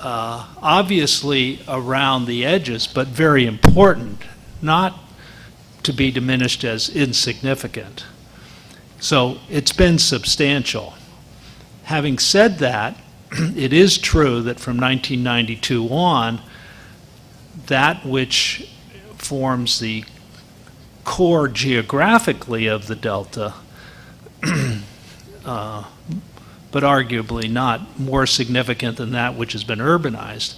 obviously around the edges, but very important, not to be diminished as insignificant. So it's been substantial. Having said that, it is true that from 1992 on, that which forms the core geographically of the delta, but arguably not more significant than that which has been urbanized,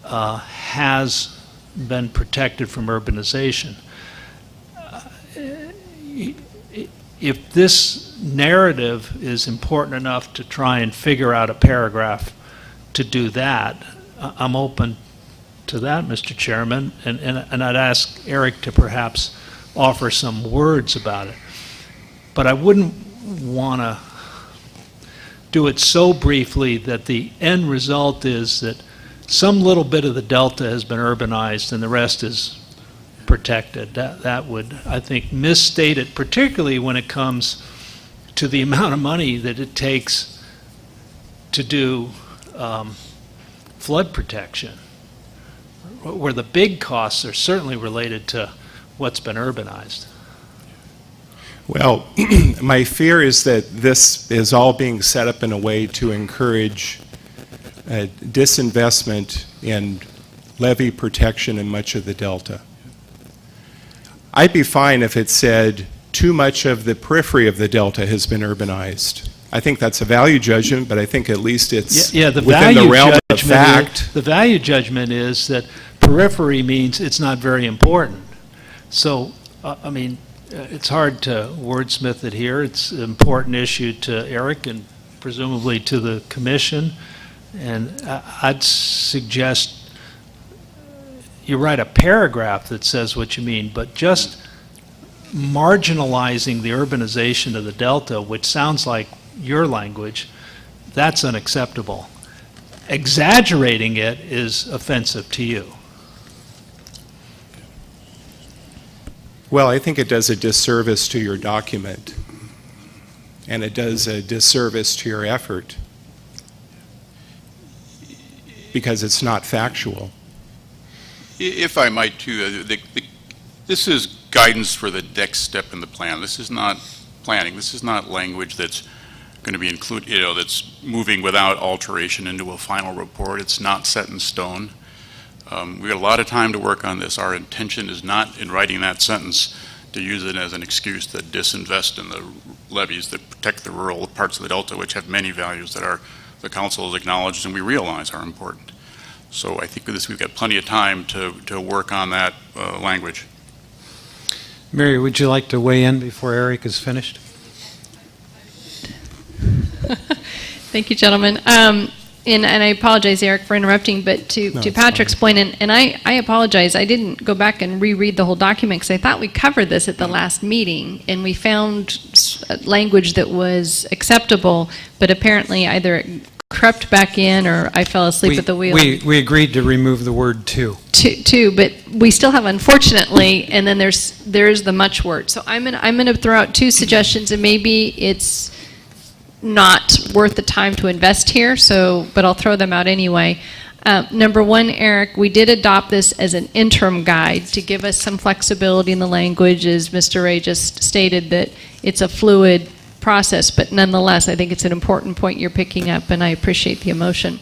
has been protected from urbanization. If this narrative is important enough to try and figure out a paragraph to do that, I'm open to that, Mr. Chairman, and I'd ask Eric to perhaps offer some words about it. But I wouldn't want to do it so briefly that the end result is that some little bit of the delta has been urbanized and the rest is protected. That would, I think, misstate it, particularly when it comes to the amount of money that it takes to do flood protection, where the big costs are certainly related to what's been urbanized. Well, my fear is that this is all being set up in a way to encourage disinvestment in levee protection in much of the delta. I'd be fine if it said too much of the periphery of the delta has been urbanized. I think that's a value judgment, but I think at least it's the within the realm of fact. The value judgment is that periphery means it's not very important. So, I mean, it's hard to wordsmith it here. It's an important issue to Eric and presumably to the commission. And I'd suggest you write a paragraph that says what you mean, but just marginalizing the urbanization of the delta, which sounds like your language, that's unacceptable. Exaggerating it is offensive to you. Well, I think it does a disservice to your document, and it does a disservice to your effort, because it's not factual. If I might, too, this is guidance for the next step in the plan. This is not planning. This is not language that's going to be included, that's moving without alteration into a final report. It's not set in stone. We got a lot of time to work on this. Our intention is not, in writing that sentence, to use it as an excuse to disinvest in the levees that protect the rural parts of the delta, which have many values that the council has acknowledged and we realize are important. So I think with this, we've got plenty of time to work on that language. Mary, would you like to weigh in before Eric is finished? Thank you, gentlemen. And I apologize, Eric, for interrupting, but to Patrick's point, and I apologize, I didn't go back and reread the whole document because I thought we covered this at the last meeting, and we found language that was acceptable, but apparently either it crept back in or I fell asleep at the wheel. We agreed to remove the word "to." To, but we still have "unfortunately," and then there's the "much" word. So I'm gonna throw out two suggestions, and maybe it's not worth the time to invest here, but I'll throw them out anyway. Number one, Eric, we did adopt this as an interim guide to give us some flexibility in the language, as Mr. Ray just stated, that it's a fluid process, but nonetheless, I think it's an important point you're picking up, and I appreciate the emotion.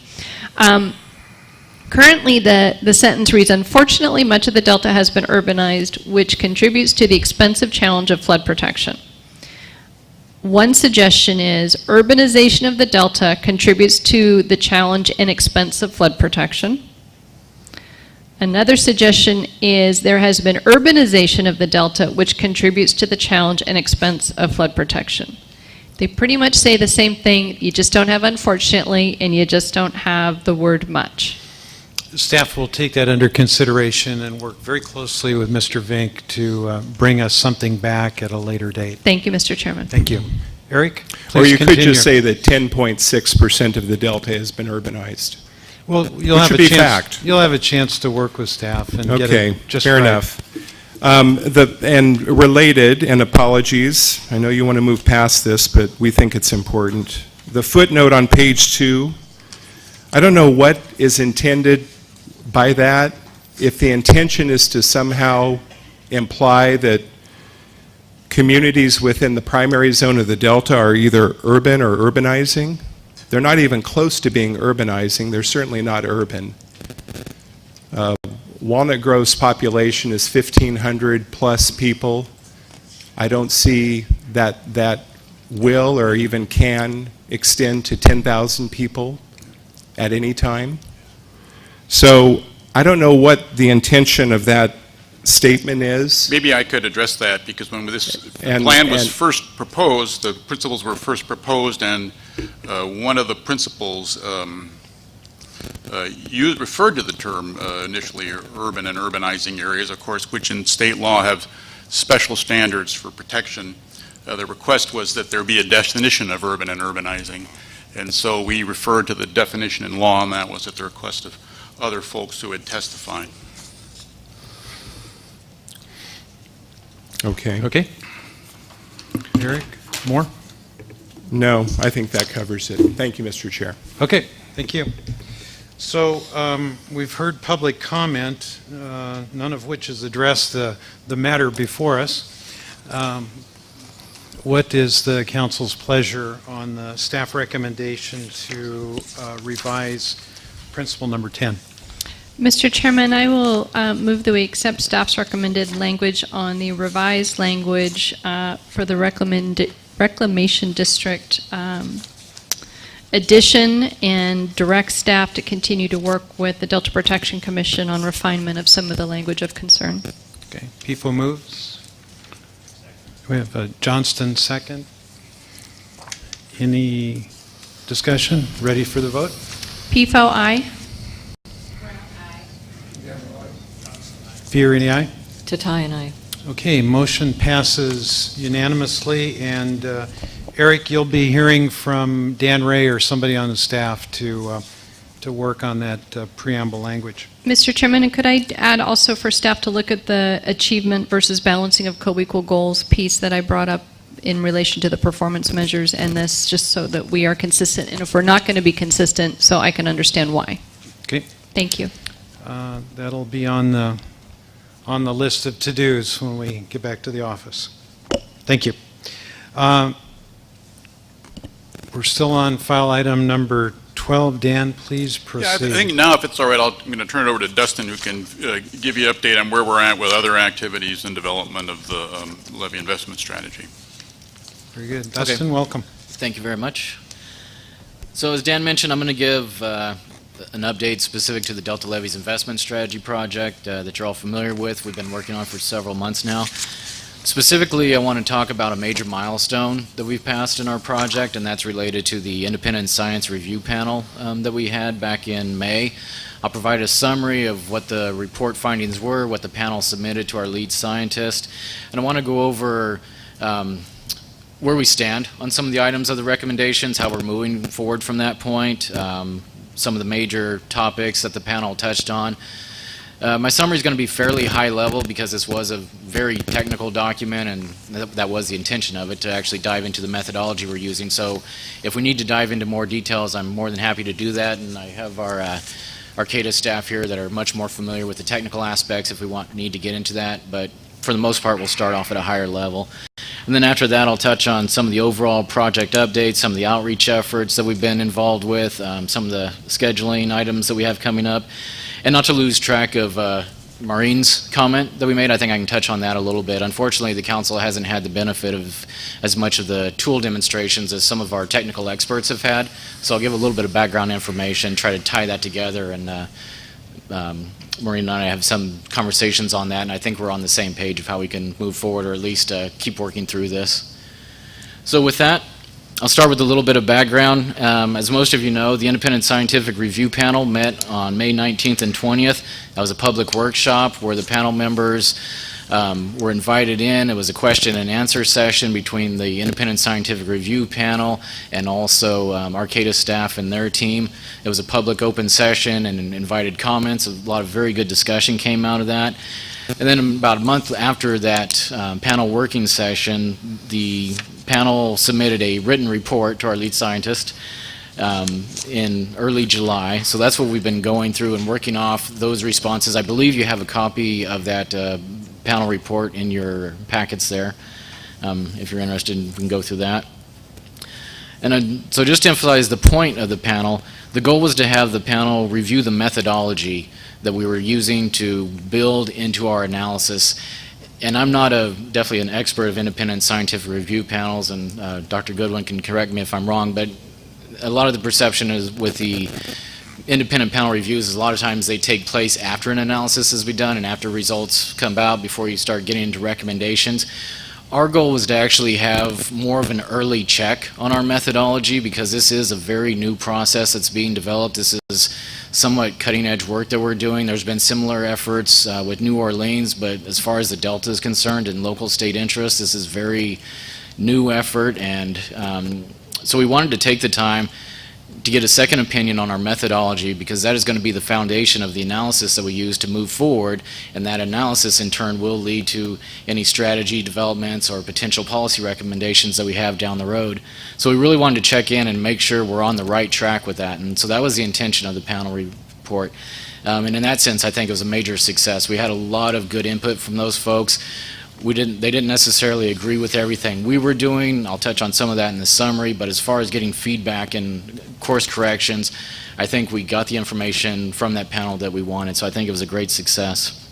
Currently, the sentence reads, unfortunately, much of the Delta has been urbanized, which contributes to the expensive challenge of flood protection. One suggestion is urbanization of the Delta contributes to the challenge and expense of flood protection. Another suggestion is there has been urbanization of the Delta, which contributes to the challenge and expense of flood protection. They pretty much say the same thing, you just don't have unfortunately, and you just don't have the word much. Staff will take that under consideration and work very closely with Mr. Vink to bring us something back at a later date. Thank you, Mr. Chairman. Thank you. Eric, please Or you continue. could just say that 10.6% of the Delta has been urbanized. Well, you'll have Which a would be chance. fact. You'll have a chance to work with staff and get Okay, it just fair right. enough. And related, and apologies, I know you want to move past this, but we think it's important. The footnote on page 2, I don't know what is intended by that. If the intention is to somehow imply that communities within the primary zone of the Delta are either urban or urbanizing, they're not even close to being urbanizing. They're certainly not urban. Walnut Grove's population is 1,500 plus people. I don't see that will or even can extend to 10,000 people at any time. So I don't know what the intention of that statement is. Maybe I could address that, because when this And- plan was and- first proposed, the principles were first proposed, and one of the principles you referred to the term initially, urban and urbanizing areas, of course, which in state law have special standards for protection. The request was that there be a definition of urban and urbanizing, and so we referred to the definition in law, and that was at the request of other folks who had testified. Okay. Okay. Eric, more? No, I think that covers it. Thank you, Mr. Chair. Okay, thank you. So we've heard public comment, none of which has addressed the matter before us. What is the council's pleasure on the staff recommendation to revise principle number 10? Mr. Chairman, I will move that we accept staff's recommended language on the revised language for the Reclamation District addition, and direct staff to continue to work with the Delta Protection Commission on refinement of some of the language of concern. Okay, PIFO moves. We have a Johnston second. Any discussion? Ready for the vote? PIFO, aye. Fiorini, aye? Tatai and I. Okay, motion passes unanimously, and Eric, you'll be hearing from Dan Ray or somebody on the staff to work on that preamble language. Mr. Chairman, and could I add also for staff to look at the achievement versus balancing of co-equal goals piece that I brought up in relation to the performance measures and this, just so that we are consistent, and if we're not going to be consistent, so I can understand why. Okay. Thank you. That'll be on the list of to-dos when we get back to the office. Thank you. We're still on file item number 12. Dan, please proceed. Yeah, I think now, if it's all right, I'm going to turn it over to Dustin, who can give you an update on where we're at with other activities and development of the levy investment strategy. Very good. Dustin, welcome. Thank you very much. So as Dan mentioned, I'm going to give an update specific to the Delta Levees Investment Strategy project that you're all familiar with. We've been working on for several months now. Specifically, I want to talk about a major milestone that we've passed in our project, and that's related to the independent science review panel that we had back in May. I'll provide a summary of what the report findings were, what the panel submitted to our lead scientist, and I want to go over where we stand on some of the items of the recommendations, how we're moving forward from that point, some of the major topics that the panel touched on. My summary is going to be fairly high level because this was a very technical document, and that was the intention of it, to actually dive into the methodology we're using. So if we need to dive into more details, I'm more than happy to do that, and I have our Arcata staff here that are much more familiar with the technical aspects if we need to get into that, but for the most part, we'll start off at a higher level. And then after that, I'll touch on some of the overall project updates, some of the outreach efforts that we've been involved with, some of the scheduling items that we have coming up. And not to lose track of Maureen's comment that we made, I think I can touch on that a little bit. Unfortunately, the council hasn't had the benefit of as much of the tool demonstrations as some of our technical experts have had. So I'll give a little bit of background information, try to tie that together, and Maureen and I have some conversations on that, and I think we're on the same page of how we can move forward, or at least keep working through this. So with that, I'll start with a little bit of background. As most of you know, the Independent Scientific Review Panel met on May 19th and 20th. That was a public workshop where the panel members were invited in. It was a question and answer session between the Independent Scientific Review Panel and also Arcata staff and their team. It was a public open session and invited comments. A lot of very good discussion came out of that. And then about a month after that panel working session, the panel submitted a written report to our lead scientist in early July. So that's what we've been going through and working off those responses. I believe you have a copy of that panel report in your packets there. If you're interested, we can go through that. And so just to emphasize the point of the panel, the goal was to have the panel review the methodology that we were using to build into our analysis. And I'm not definitely an expert of independent scientific review panels, and Dr. Goodwin can correct me if I'm wrong, but a lot of the perception is with the independent panel reviews is a lot of times they take place after an analysis has been done and after results come out before you start getting into recommendations. Our goal was to actually have more of an early check on our methodology because this is a very new process that's being developed. This is somewhat cutting edge work that we're doing. There's been similar efforts with New Orleans, but as far as the Delta is concerned and local state interest, this is very new effort, and so we wanted to take the time to get a second opinion on our methodology because that is going to be the foundation of the analysis that we use to move forward, and that analysis in turn will lead to any strategy developments or potential policy recommendations that we have down the road. So we really wanted to check in and make sure we're on the right track with that, and so that was the intention of the panel report. And in that sense, I think it was a major success. We had a lot of good input from those folks. They didn't necessarily agree with everything we were doing. I'll touch on some of that in the summary, but as far as getting feedback and course corrections, I think we got the information from that panel that we wanted, so I think it was a great success.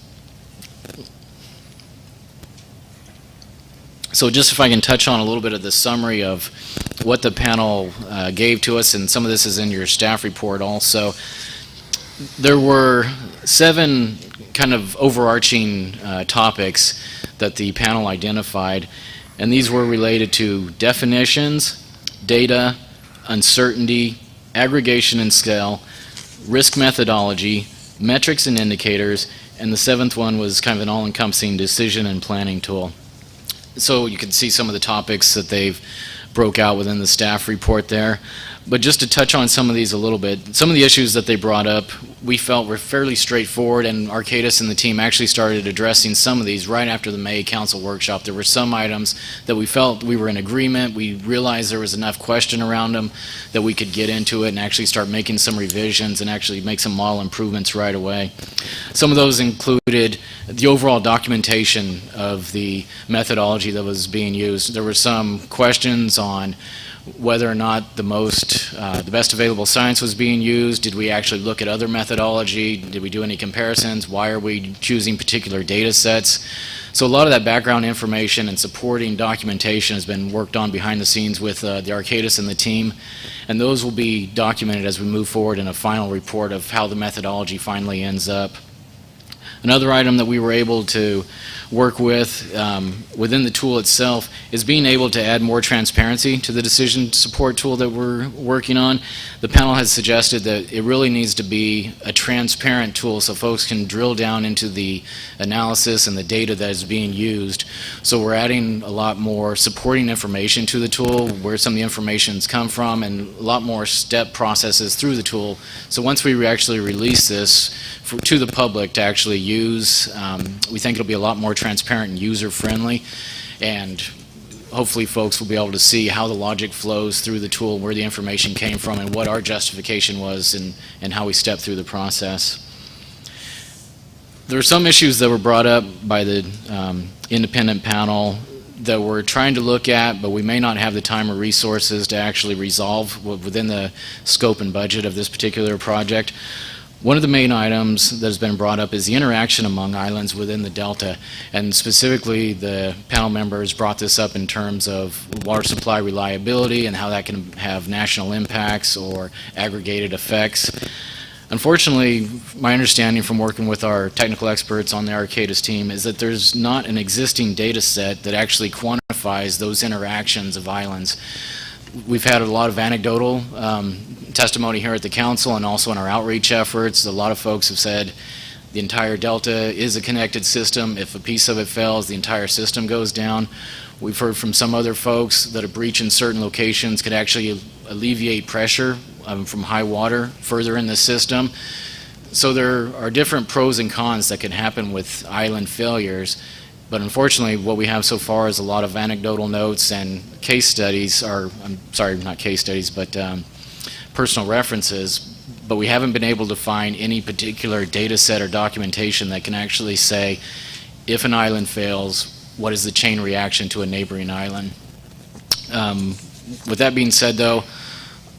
So just if I can touch on a little bit of the summary of what the panel gave to us, and some of this is in your staff report also. There were 7 kind of overarching topics that the panel identified, and these were related to definitions, data, uncertainty, aggregation and scale, risk methodology, metrics and indicators, and the 7th one was kind of an all-encompassing decision and planning tool. So you can see some of the topics that they've broke out within the staff report there. But just to touch on some of these a little bit, some of the issues that they brought up we felt were fairly straightforward, and Arcadis and the team actually started addressing some of these right after the May Council workshop. There were some items that we felt we were in agreement. We realized there was enough question around them that we could get into it and actually start making some revisions and actually make some model improvements right away. Some of those included the overall documentation of the methodology that was being used. There were some questions on whether or not the best available science was being used. Did we actually look at other methodology? Did we do any comparisons? Why are we choosing particular data sets? So a lot of that background information and supporting documentation has been worked on behind the scenes with the Arcadis and the team, and those will be documented as we move forward in a final report of how the methodology finally ends up. Another item that we were able to work with within the tool itself is being able to add more transparency to the decision support tool that we're working on. The panel has suggested that it really needs to be a transparent tool so folks can drill down into the analysis and the data that is being used. So we're adding a lot more supporting information to the tool, where some of the information's come from, and a lot more step processes through the tool. So once we actually release this to the public to actually use, we think it'll be a lot more transparent and user-friendly, and hopefully folks will be able to see how the logic flows through the tool, where the information came from, and what our justification was, and how we stepped through the process. There are some issues that were brought up by the independent panel that we're trying to look at, but we may not have the time or resources to actually resolve within the scope and budget of this particular project. One of the main items that has been brought up is the interaction among islands within the Delta, and specifically the panel members brought this up in terms of water supply reliability and how that can have national impacts or aggregated effects. Unfortunately, my understanding from working with our technical experts on the Arcadis team is that there's not an existing data set that actually quantifies those interactions of islands. We've had a lot of anecdotal testimony here at the council and also in our outreach efforts. A lot of folks have said the entire Delta is a connected system. If a piece of it fails, the entire system goes down. We've heard from some other folks that a breach in certain locations could actually alleviate pressure from high water further in the system. So there are different pros and cons that can happen with island failures, but unfortunately what we have so far is a lot of anecdotal notes and case studies, or I'm sorry, not case studies, but personal references, but we haven't been able to find any particular data set or documentation that can actually say, if an island fails, what is the chain reaction to a neighboring island? With that being said, though,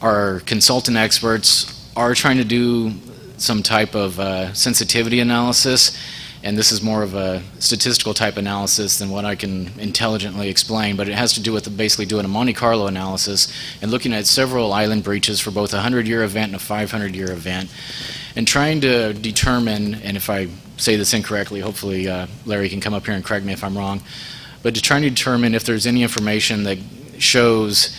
our consultant experts are trying to do some type of sensitivity analysis, and this is more of a statistical type analysis than what I can intelligently explain, but it has to do with basically doing a Monte Carlo analysis and looking at several island breaches for both a 100-year event and a 500-year event, and trying to determine, and if I say this incorrectly, hopefully Larry can come up here and correct me if I'm wrong, but to try to determine if there's any information that shows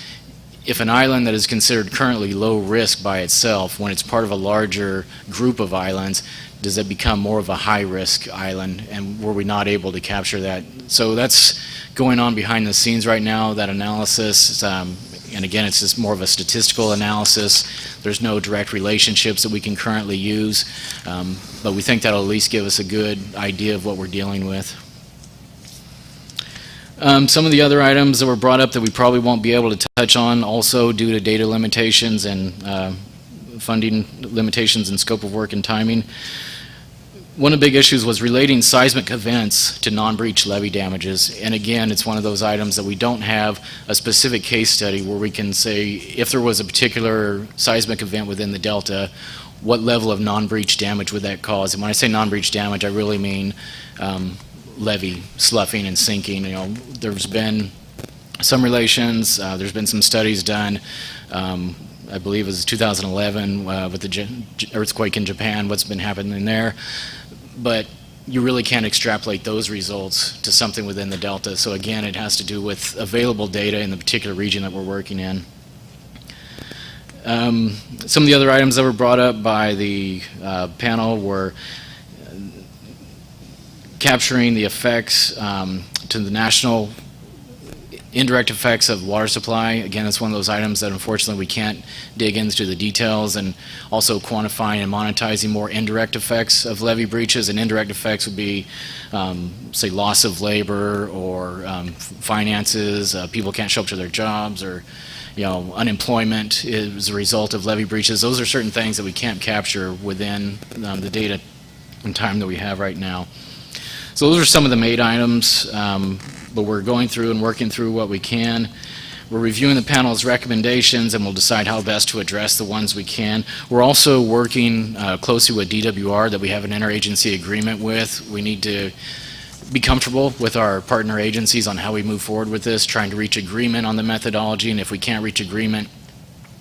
if an island that is considered currently low risk by itself, when it's part of a larger group of islands, does it become more of a high risk island, and were we not able to capture that? So that's going on behind the scenes right now, that analysis, and again, it's just more of a statistical analysis. There's no direct relationships that we can currently use, but we think that'll at least give us a good idea of what we're dealing with. Some of the other items that were brought up that we probably won't be able to touch on, also due to data limitations and funding limitations and scope of work and timing. One of the big issues was relating seismic events to non-breach levee damages, and again, it's one of those items that we don't have a specific case study where we can say if there was a particular seismic event within the Delta, what level of non-breach damage would that cause? And when I say non-breach damage, I really mean levee sloughing and sinking. You know, there's been some relations, there's been some studies done, I believe it was 2011 with the earthquake in Japan, what's been happening there, but you really can't extrapolate those results to something within the Delta. So again, it has to do with available data in the particular region that we're working in. Some of the other items that were brought up by the panel were capturing the effects to the national indirect effects of water supply. Again, it's one of those items that unfortunately we can't dig into the details, and also quantifying and monetizing more indirect effects of levee breaches. And indirect effects would be, say, loss of labor or finances, people can't show up to their jobs, or unemployment is a result of levee breaches. Those are certain things that we can't capture within the data and time that we have right now. So those are some of the main items, but we're going through and working through what we can. We're reviewing the panel's recommendations, and we'll decide how best to address the ones we can. We're also working closely with DWR that we have an interagency agreement with. We need to be comfortable with our partner agencies on how we move forward with this, trying to reach agreement on the methodology, and if we can't reach agreement,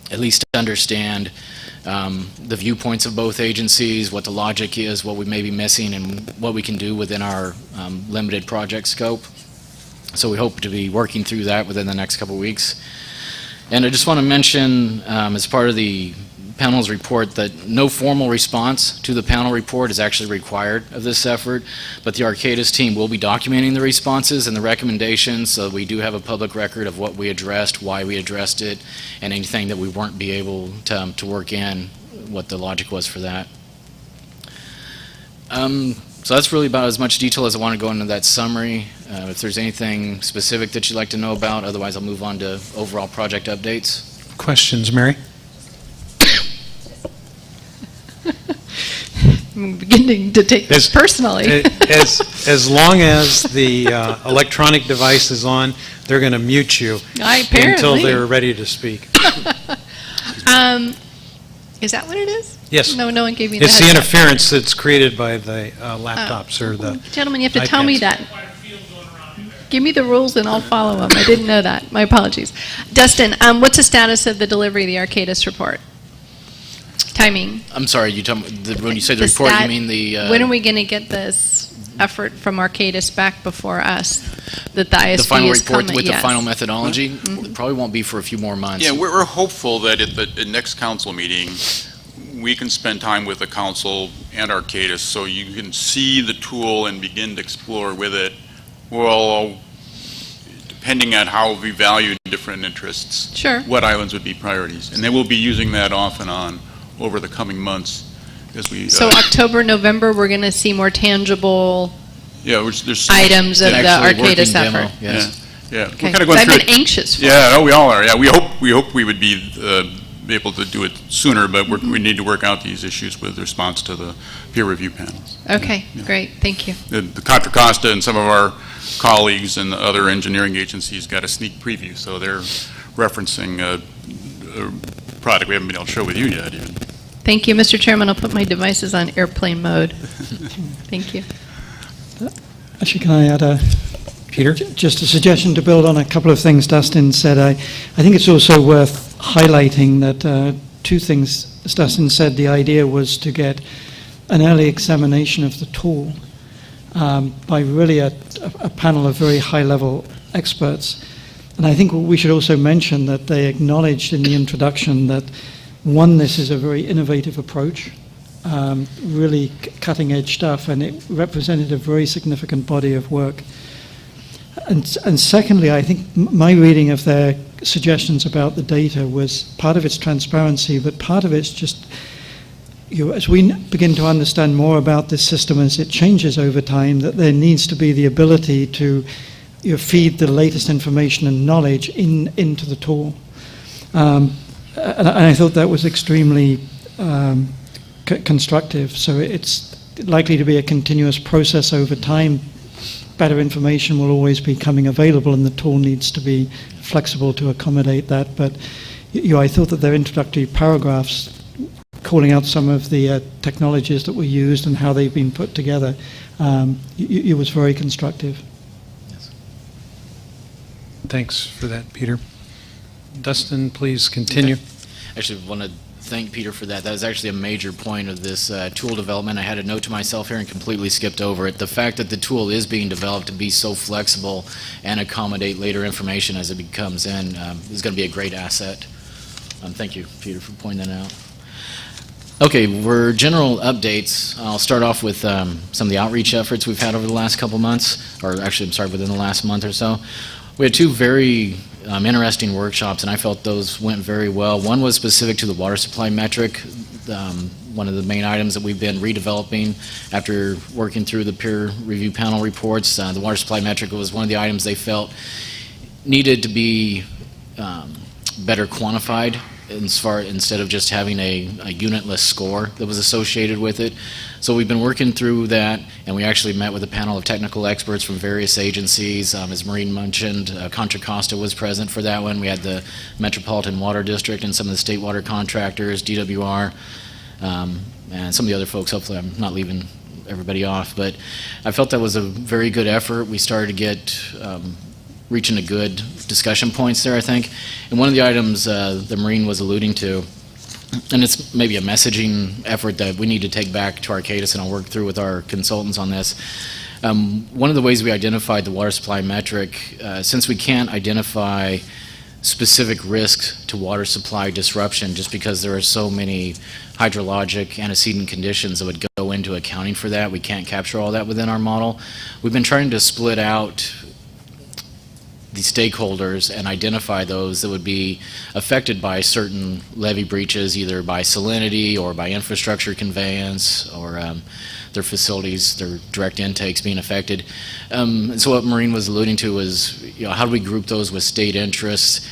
at least understand the viewpoints of both agencies, what the logic is, what we may be missing, and what we can do within our limited project scope. So we hope to be working through that within the next couple of weeks. And I just want to mention, as part of the panel's report, that no formal response to the panel report is actually required of this effort, but the Arcadis team will be documenting the responses and the recommendations, so we do have a public record of what we addressed, why we addressed it, and anything that we weren't be able to work in, what the logic was for that. So that's really about as much detail as I want to go into that summary. If there's anything specific that you'd like to know about, otherwise I'll move on to overall project updates. Questions, Mary? I'm beginning to take this personally. As long as the electronic device is on, they're going to mute you until they're ready to speak. Is that what it is? Yes. No one gave me that. It's the interference that's created by the laptops or the Gentlemen, you have to tell iPads. me that. Give me the rules and I'll follow them. I didn't know that. My apologies. Dustin, what's the status of the delivery of the Arcadis report? Timing. I'm sorry, when you say the report, you mean the... when are we going to get this effort from Arcadis back before us? That the ISB the final is report coming, with yes. the final methodology? It probably won't be for a few more months. Yeah, we're hopeful that at the next council meeting, we can spend time with the council and Arcadis so you can see the tool and begin to explore with it. Well, depending on how we value different interests, sure, what islands would be priorities. And then we'll be using that off and on over the coming months as we... So October, November, we're going to see more tangible there's items of the Arcadis demo, effort. yes. Yeah. Okay. We're kind of going I've through been anxious for Yeah, we all are. Yeah, we hope we would be able to do it sooner, but we need to work out these issues with response to the peer review panels. Okay, great. Thank you. The Contra Costa and some of our colleagues and the other engineering agencies got a sneak preview, so they're referencing a product we haven't been able to show with you yet even. Thank you, Mr. Chairman. I'll put my devices on airplane mode. Thank you. Actually, can I add Peter? Just a suggestion to build on a couple of things Dustin said. I think it's also worth highlighting that two things. As Dustin said, the idea was to get an early examination of the tool by really a panel of very high-level experts. And I think we should also mention that they acknowledged in the introduction that, one, this is a very innovative approach, really cutting-edge stuff, and it represented a very significant body of work. And secondly, I think my reading of their suggestions about the data was part of its transparency, but part of it's just, as we begin to understand more about this system as it changes over time, that there needs to be the ability to feed the latest information and knowledge into the tool. And I thought that was extremely constructive. So it's likely to be a continuous process over time. Better information will always be coming available, and the tool needs to be flexible to accommodate that. But I thought that their introductory paragraphs, calling out some of the technologies that were used and how they've been put together, it was very constructive. Thanks for that, Peter. Dustin, please continue. Actually, want to thank Peter for that. That was actually a major point of this tool development. I had a note to myself here and completely skipped over it. The fact that the tool is being developed to be so flexible and accommodate later information as it comes in is going to be a great asset. Thank you, Peter, for pointing that out. Okay, we're general updates. I'll start off with some of the outreach efforts we've had over the last couple months, or actually, I'm sorry, within the last month or so. We had two very interesting workshops, and I felt those went very well. One was specific to the water supply metric, one of the main items that we've been redeveloping after working through the peer review panel reports. The water supply metric was one of the items they felt needed to be better quantified instead of just having a unitless score that was associated with it. So we've been working through that, and we actually met with a panel of technical experts from various agencies. As Maureen mentioned, Contra Costa was present for that one. We had the Metropolitan Water District and some of the state water contractors, DWR, and some of the other folks. Hopefully I'm not leaving everybody off, but I felt that was a very good effort. We started to get reaching a good discussion points there, I think. And one of the items that Maureen was alluding to and it's maybe a messaging effort that we need to take back to Arcadis, and I'll work through with our consultants on this. One of the ways we identified the water supply metric, since we can't identify specific risks to water supply disruption just because there are so many hydrologic antecedent conditions that would go into accounting for that, we can't capture all that within our model. We've been trying to split out the stakeholders and identify those that would be affected by certain levee breaches, either by salinity or by infrastructure conveyance or their facilities, their direct intakes being affected. So what Maureen was alluding to was, how do we group those with state interests?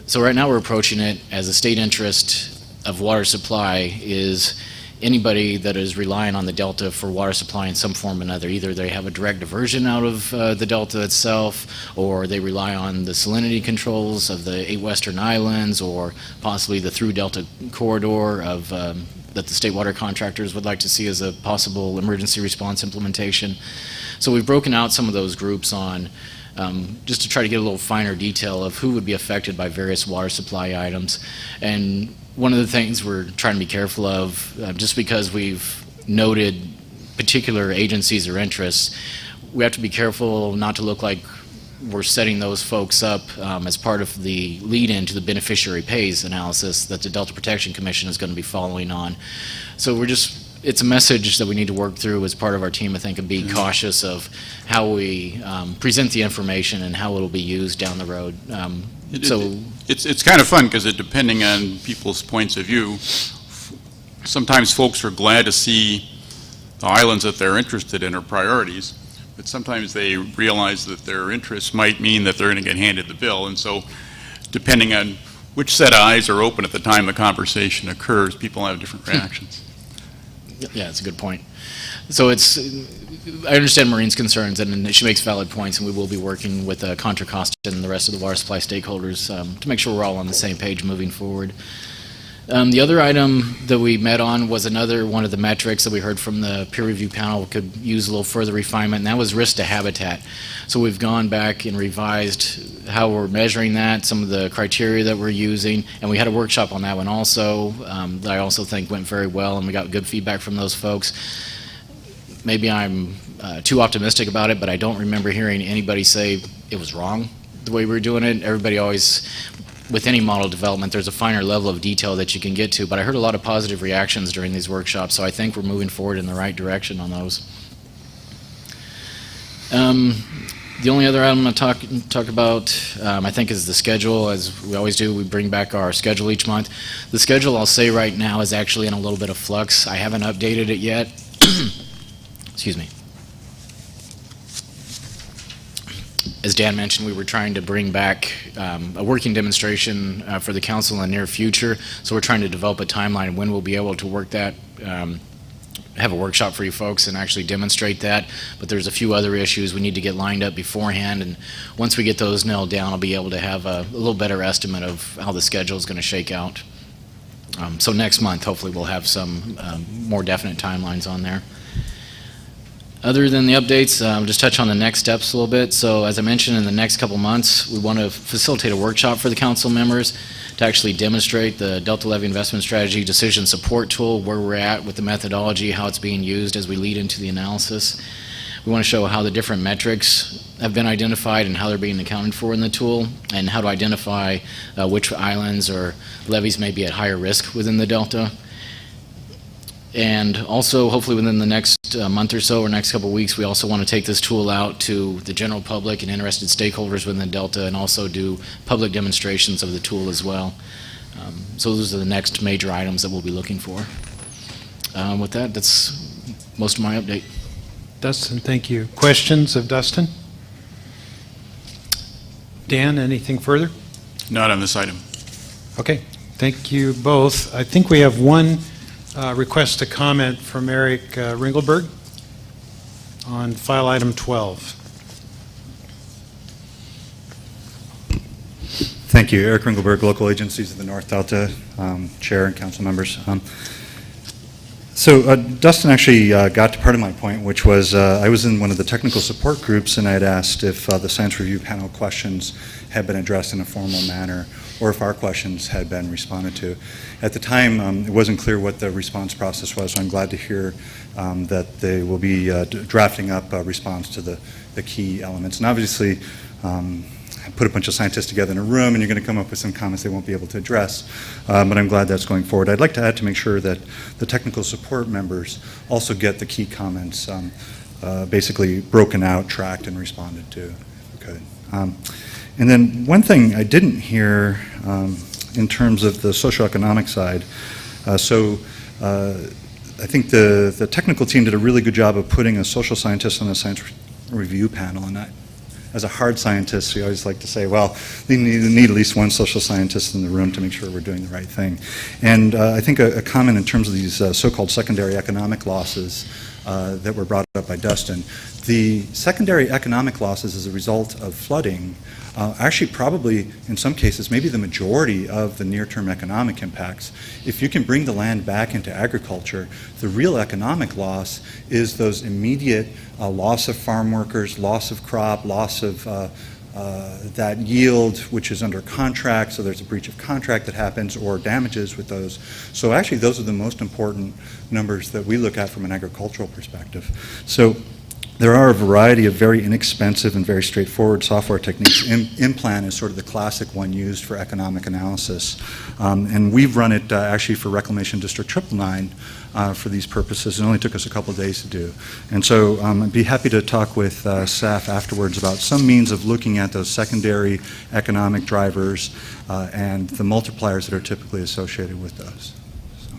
So right now we're approaching it as a state interest of water supply is anybody that is relying on the delta for water supply in some form or another. Either they have a direct diversion out of the delta itself, or they rely on the salinity controls of the 8 western islands, or possibly the through delta corridor of that the state water contractors would like to see as a possible emergency response implementation. So we've broken out some of those groups on just to try to get a little finer detail of who would be affected by various water supply items. And one of the things we're trying to be careful of, just because we've noted particular agencies or interests, we have to be careful not to look like we're setting those folks up as part of the lead-in to the beneficiary pays analysis that the Delta Protection Commission is going to be following on. So it's a message that we need to work through as part of our team, I think, and be cautious of how we present the information and how it'll be used down the road. It's kind of fun because depending on people's points of view, sometimes folks are glad to see the islands that they're interested in are priorities, but sometimes they realize that their interests might mean that they're going to get handed the bill, and so depending on which set of eyes are open at the time the conversation occurs, people have different reactions. Yeah, that's a good point. So I understand Maureen's concerns, and she makes valid points, and we will be working with Contra Costa and the rest of the water supply stakeholders to make sure we're all on the same page moving forward. The other item that we met on was another one of the metrics that we heard from the peer review panel could use a little further refinement, and that was risk to habitat. So we've gone back and revised how we're measuring that, some of the criteria that we're using, and we had a workshop on that one also that I also think went very well, and we got good feedback from those folks. Maybe I'm too optimistic about it, but I don't remember hearing anybody say it was wrong the way we were doing it. Everybody always, with any model development, there's a finer level of detail that you can get to, but I heard a lot of positive reactions during these workshops, so I think we're moving forward in the right direction on those. The only other item I'm going to talk about, I think, is the schedule. As we always do, we bring back our schedule each month. The schedule, I'll say right now, is actually in a little bit of flux. I haven't updated it yet. Excuse me. As Dan mentioned, we were trying to bring back a working demonstration for the council in the near future, so we're trying to develop a timeline of when we'll be able to work that, have a workshop for you folks and actually demonstrate that, but there's a few other issues we need to get lined up beforehand, and once we get those nailed down, I'll be able to have a little better estimate of how the schedule is going to shake out. So next month, hopefully we'll have some more definite timelines on there. Other than the updates, I'll just touch on the next steps a little bit. So as I mentioned, in the next couple months, we want to facilitate a workshop for the council members to actually demonstrate the Delta Levy Investment Strategy Decision Support Tool, where we're at with the methodology, how it's being used as we lead into the analysis. We want to show how the different metrics have been identified and how they're being accounted for in the tool, and how to identify which islands or levees may be at higher risk within the Delta. And also, hopefully within the next month or so or next couple of weeks, we also want to take this tool out to the general public and interested stakeholders within the Delta, and also do public demonstrations of the tool as well. So those are the next major items that we'll be looking for. With that, that's most of my update. Dustin, thank you. Questions of Dustin? Dan, anything further? Not on this item. Okay, thank you both. I think we have one request to comment from Eric Ringelberg on file item 12. Thank you. Eric Ringelberg, Local Agencies of the North Delta, Chair and Council members. So Dustin actually got to part of my point, which was I was in one of the technical support groups, and I had asked if the Science Review Panel questions had been addressed in a formal manner, or if our questions had been responded to. At the time, it wasn't clear what the response process was, so I'm glad to hear that they will be drafting up a response to the key elements. And obviously, put a bunch of scientists together in a room and you're going to come up with some comments they won't be able to address, but I'm glad that's going forward. I'd like to add to make sure that the technical support members also get the key comments basically broken out, tracked, and responded to. Okay. And then one thing I didn't hear in terms of the socioeconomic side, I think the technical team did a really good job of putting a social scientist on a science review panel, and as a hard scientist, we always like to say, well, we need at least one social scientist in the room to make sure we're doing the right thing. And I think a comment in terms of these so-called secondary economic losses that were brought up by Dustin. The secondary economic losses as a result of flooding actually probably, in some cases, maybe the majority of the near-term economic impacts. If you can bring the land back into agriculture, the real economic loss is those immediate loss of farm workers, loss of crop, loss of that yield, which is under contract, so there's a breach of contract that happens, or damages with those. So actually, those are the most important numbers that we look at from an agricultural perspective. So there are a variety of very inexpensive and very straightforward software techniques. Implan is sort of the classic one used for economic analysis. And we've run it actually for Reclamation District 999 for these purposes. It only took us a couple of days to do. And so I'd be happy to talk with staff afterwards about some means of looking at those secondary economic drivers and the multipliers that are typically associated with those. So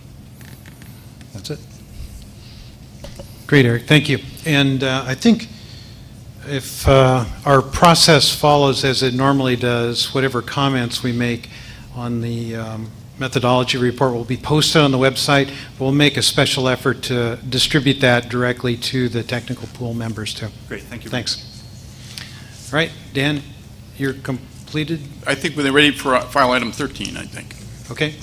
that's it. Great, Eric. Thank you. And I think if our process follows as it normally does, whatever comments we make on the methodology report will be posted on the website. We'll make a special effort to distribute that directly to the technical pool members too. Great, thank you. Thanks. All right, Dan, you're completed? I think we're ready for file item 13, I think. Okay.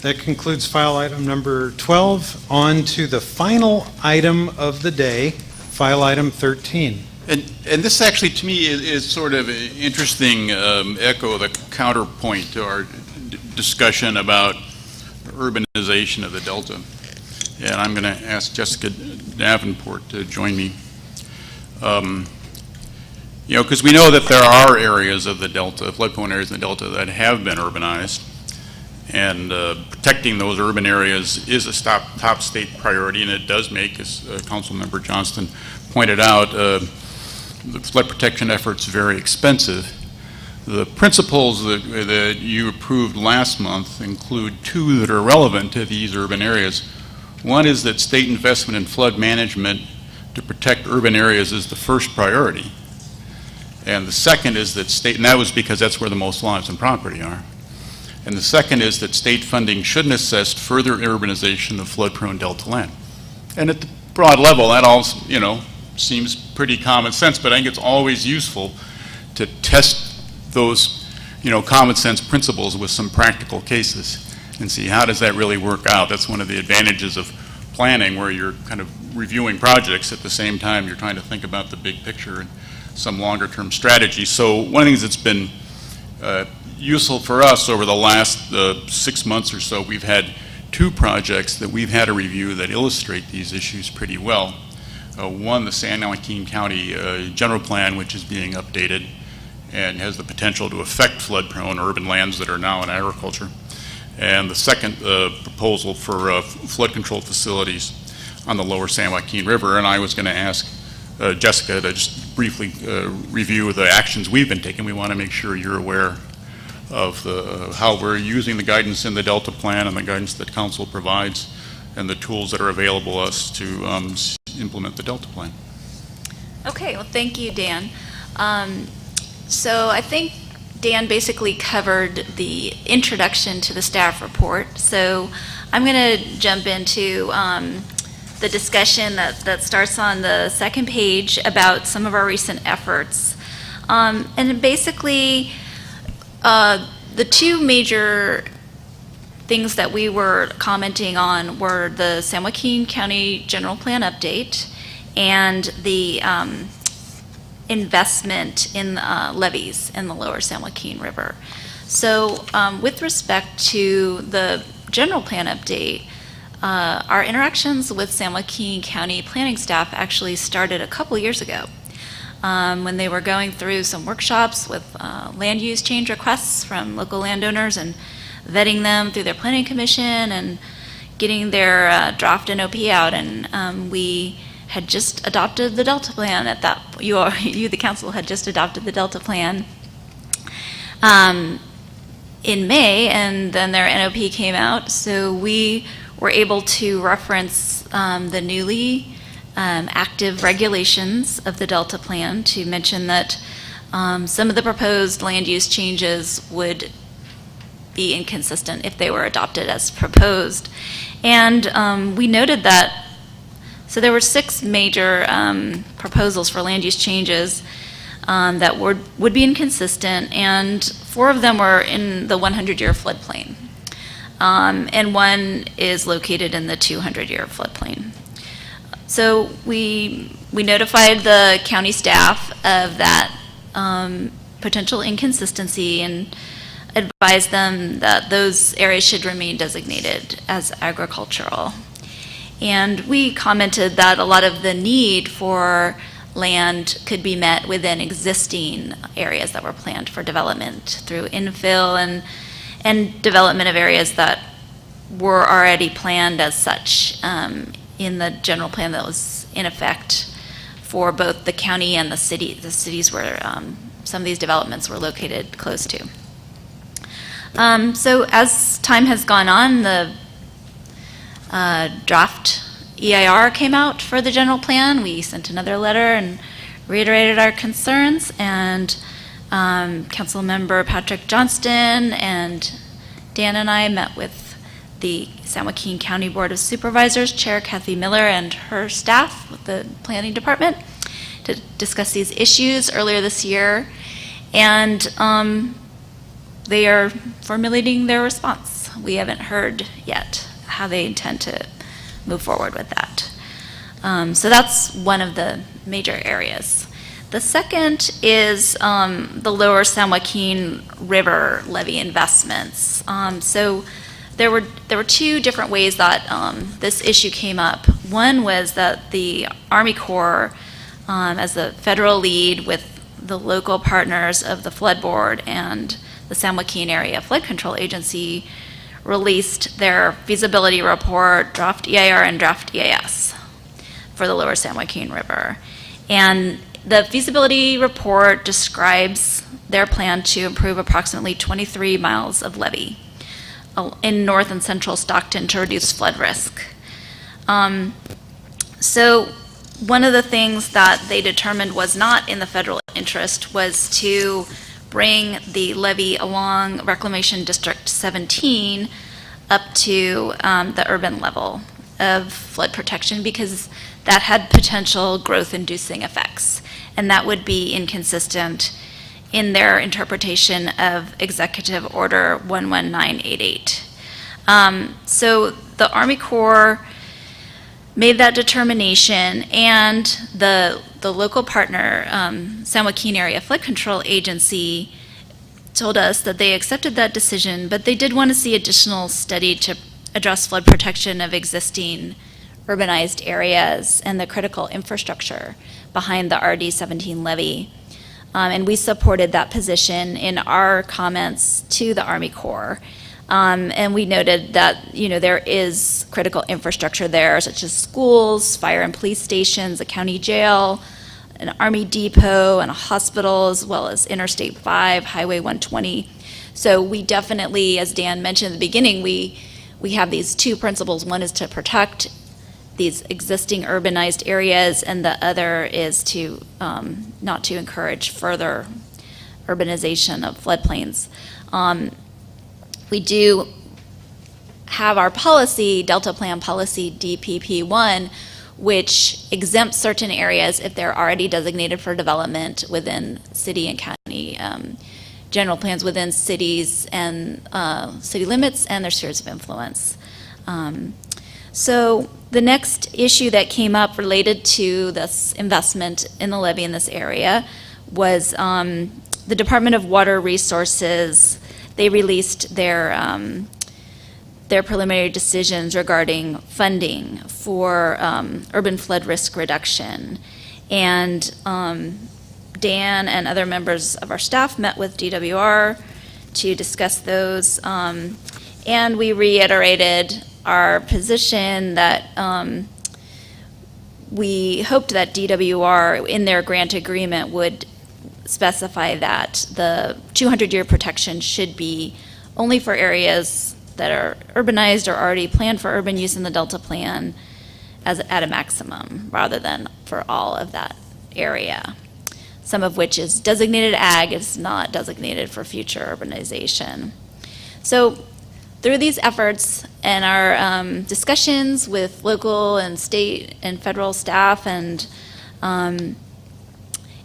That concludes file item number 12. On to the final item of the day, file item 13. And this actually, to me, is sort of an interesting echo, the counterpoint to our discussion about urbanization of the Delta. And I'm going to ask Jessica Davenport to join me. Because we know that there are areas of the Delta, flood-prone areas in the Delta, that have been urbanized. And protecting those urban areas is a top state priority, and it does make, as Councilmember Johnston pointed out, the flood protection efforts very expensive. The principles that you approved last month include two that are relevant to these urban areas. One is that state investment in flood management to protect urban areas is the first priority. And the second is that and that was because that's where the most lives and property are. And the second is that state funding shouldn't assist further urbanization of flood-prone Delta land. And at the broad level, that all, seems pretty common sense, but I think it's always useful to test those, common sense principles with some practical cases and see how does that really work out. That's one of the advantages of planning, where you're kind of reviewing projects at the same time you're trying to think about the big picture and some longer-term strategy. So one of the things that's been useful for us over the last 6 months or so, we've had two projects that we've had a review that illustrate these issues pretty well. One, the San Joaquin County General Plan, which is being updated and has the potential to affect flood-prone urban lands that are now in agriculture. And the second proposal for flood control facilities on the lower San Joaquin River. And I was going to ask Jessica to just briefly review the actions we've been taking. We want to make sure you're aware of how we're using the guidance in the Delta Plan and the guidance that Council provides and the tools that are available to us to implement the Delta Plan. Okay, well, thank you, Dan. So I think Dan basically covered the introduction to the staff report. So I'm going to jump into the discussion that starts on the second page about some of our recent efforts. And basically, the two major things that we were commenting on were the San Joaquin County General Plan update and the investment in levees in the lower San Joaquin River. So with respect to the general plan update, our interactions with San Joaquin County planning staff actually started a couple years ago when they were going through some workshops with land use change requests from local landowners and vetting them through their planning commission and getting their draft NOP out. And we had just adopted the Delta plan at that, you the council had just adopted the Delta plan in May, and then their NOP came out. So we were able to reference the newly active regulations of the Delta plan to mention that some of the proposed land use changes would be inconsistent if they were adopted as proposed. And we noted that, so there were 6 major proposals for land use changes that would be inconsistent, and 4 of them were in the 100-year floodplain. And 1 is located in the 200-year floodplain. So we notified the county staff of that potential inconsistency and advised them that those areas should remain designated as agricultural. And we commented that a lot of the need for land could be met within existing areas that were planned for development through infill and development of areas that were already planned as such in the general plan that was in effect for both the county and the city, the cities where some of these developments were located close to. So as time has gone on, the draft EIR came out for the general plan. We sent another letter and reiterated our concerns, and Council Member Patrick Johnston and Dan and I met with the San Joaquin County Board of Supervisors, Chair Kathy Miller and her staff with the planning department to discuss these issues earlier this year, and they are formulating their response. We haven't heard yet how they intend to move forward with that. So that's one of the major areas. The second is the lower San Joaquin River levee investments. So there were 2 different ways that this issue came up. One was that the Army Corps, as the federal lead with the local partners of the Flood Board and the San Joaquin Area Flood Control Agency, released their feasibility report, draft EIR and draft EAS for the lower San Joaquin River. And the feasibility report describes their plan to improve approximately 23 miles of levee in north and central Stockton to reduce flood risk. So one of the things that they determined was not in the federal interest was to bring the levee along Reclamation District 17 up to the urban level of flood protection, because that had potential growth-inducing effects, and that would be inconsistent in their interpretation of Executive Order 11988. So the Army Corps made that determination, and the local partner, San Joaquin Area Flood Control Agency, told us that they accepted that decision, but they did want to see additional study to address flood protection of existing urbanized areas and the critical infrastructure behind the RD-17 levee. And we supported that position in our comments to the Army Corps. And we noted that, there is critical infrastructure there, such as schools, fire and police stations, a county jail, an Army depot, and a hospital, as well as Interstate 5, Highway 120. So we definitely, as Dan mentioned at the beginning, we have these 2 principles. One is to protect these existing urbanized areas, and the other is to not to encourage further urbanization of floodplains. We do have our policy, Delta Plan Policy DPP1, which exempts certain areas if they're already designated for development within city and county general plans within cities and city limits and their spheres of influence. So the next issue that came up related to this investment in the levee in this area was the Department of Water Resources they released their preliminary decisions regarding funding for urban flood risk reduction. And Dan and other members of our staff met with DWR to discuss those. And we reiterated our position that we hoped that DWR in their grant agreement would specify that the 200-year protection should be only for areas that are urbanized or already planned for urban use in the Delta Plan at a maximum, rather than for all of that area. Some of which is designated ag, is not designated for future urbanization. So through these efforts and our discussions with local and state and federal staff and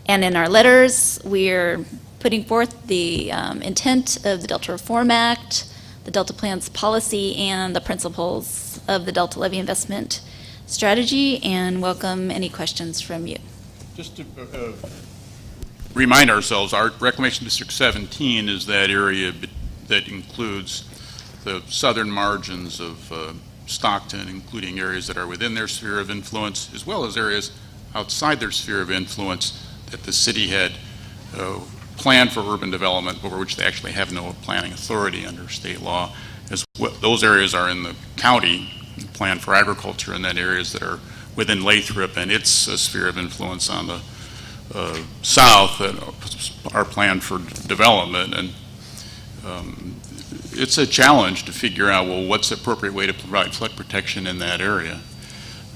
in our letters, we're putting forth the intent of the Delta Reform Act, the Delta Plan's policy, and the principles of the Delta Levy Investment Strategy, and welcome any questions from you. Just to remind ourselves, our Reclamation District 17 is that area that includes the southern margins of Stockton, including areas that are within their sphere of influence, as well as areas outside their sphere of influence that the city had planned for urban development, over which they actually have no planning authority under state law. As well, those areas are in the county, planned for agriculture, and then areas that are within Lathrop and its sphere of influence on the south that are planned for development. And it's a challenge to figure out, well, what's the appropriate way to provide flood protection in that area.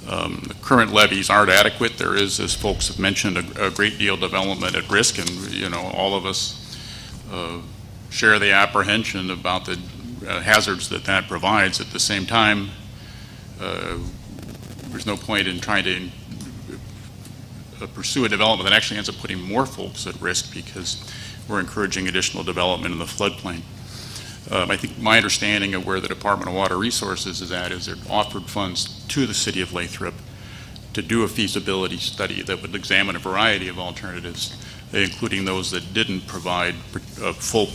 The current levees aren't adequate. There is, as folks have mentioned, a great deal of development at risk, and all of us share the apprehension about the hazards that provides. At the same time, there's no point in trying to pursue a development that actually ends up putting more folks at risk because we're encouraging additional development in the floodplain. I think my understanding of where the Department of Water Resources is at is they're offered funds to the city of Lathrop to do a feasibility study that would examine a variety of alternatives, including those that didn't provide full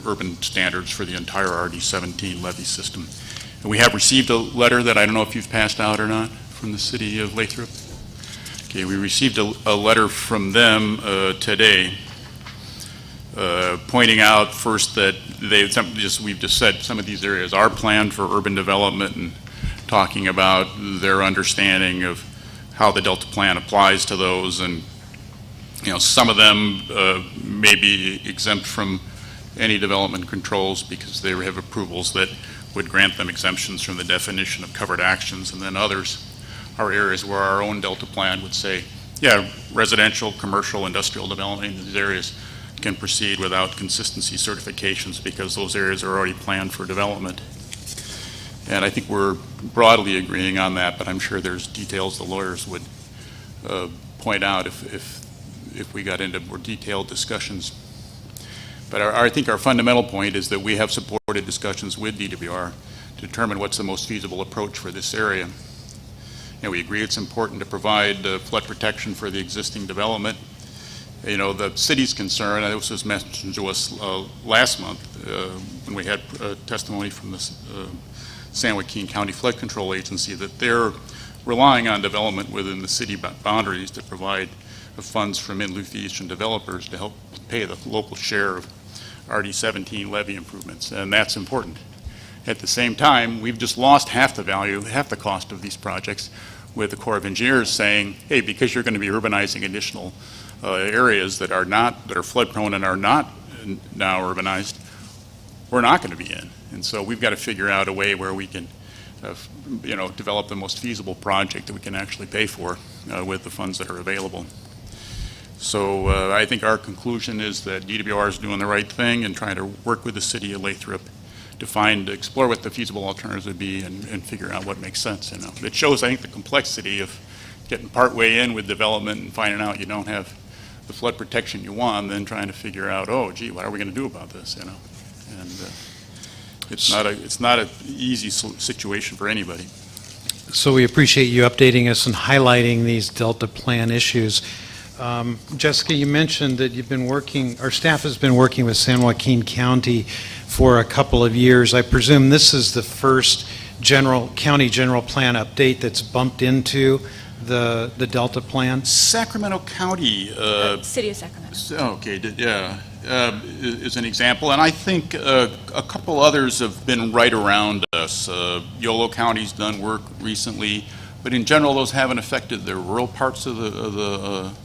urban standards for the entire RD-17 levee system. And we have received a letter that I don't know if you've passed out or not from the city of Lathrop. Okay, we received a letter from them today pointing out first that we've just said some of these areas are planned for urban development, and talking about their understanding of how the Delta Plan applies to those, and some of them may be exempt from any development controls because they have approvals that would grant them exemptions from the definition of covered actions, and then others are areas where our own Delta Plan would say, yeah, residential, commercial, industrial development in these areas can proceed without consistency certifications because those areas are already planned for development. And I think we're broadly agreeing on that, but I'm sure there's details the lawyers would point out if we got into more detailed discussions. But I think our fundamental point is that we have supported discussions with DWR to determine what's the most feasible approach for this area. And we agree it's important to provide flood protection for the existing development. The city's concern, and this was mentioned to us last month when we had testimony from the San Joaquin County Flood Control Agency, that they're relying on development within the city boundaries to provide the funds from in lieu fees from developers to help pay the local share of RD-17 levee improvements, and that's important. At the same time, we've just lost half the cost of these projects, with the Corps of Engineers saying, hey, because you're going to be urbanizing additional areas that are flood prone and are not now urbanized, we're not going to be in. And so we've got to figure out a way where we can develop the most feasible project that we can actually pay for with the funds that are available. So I think our conclusion is that DWR is doing the right thing and trying to work with the city of Lathrop to explore what the feasible alternatives would be and figure out what makes sense. It shows, I think, the complexity of getting partway in with development and finding out you don't have the flood protection you want, and then trying to figure out, oh, gee, what are we going to do about this? And it's not an easy situation for anybody. So we appreciate you updating us and highlighting these Delta Plan issues. Jessica, you mentioned that you've been working, our staff has been working with San Joaquin County for a couple of years. I presume this is the first county general plan update that's bumped into the Delta plan? Sacramento County. City of Sacramento. Okay, yeah, is an example, and I think a couple others have been right around us. Yolo County's done work recently, but in general, those haven't affected the rural parts of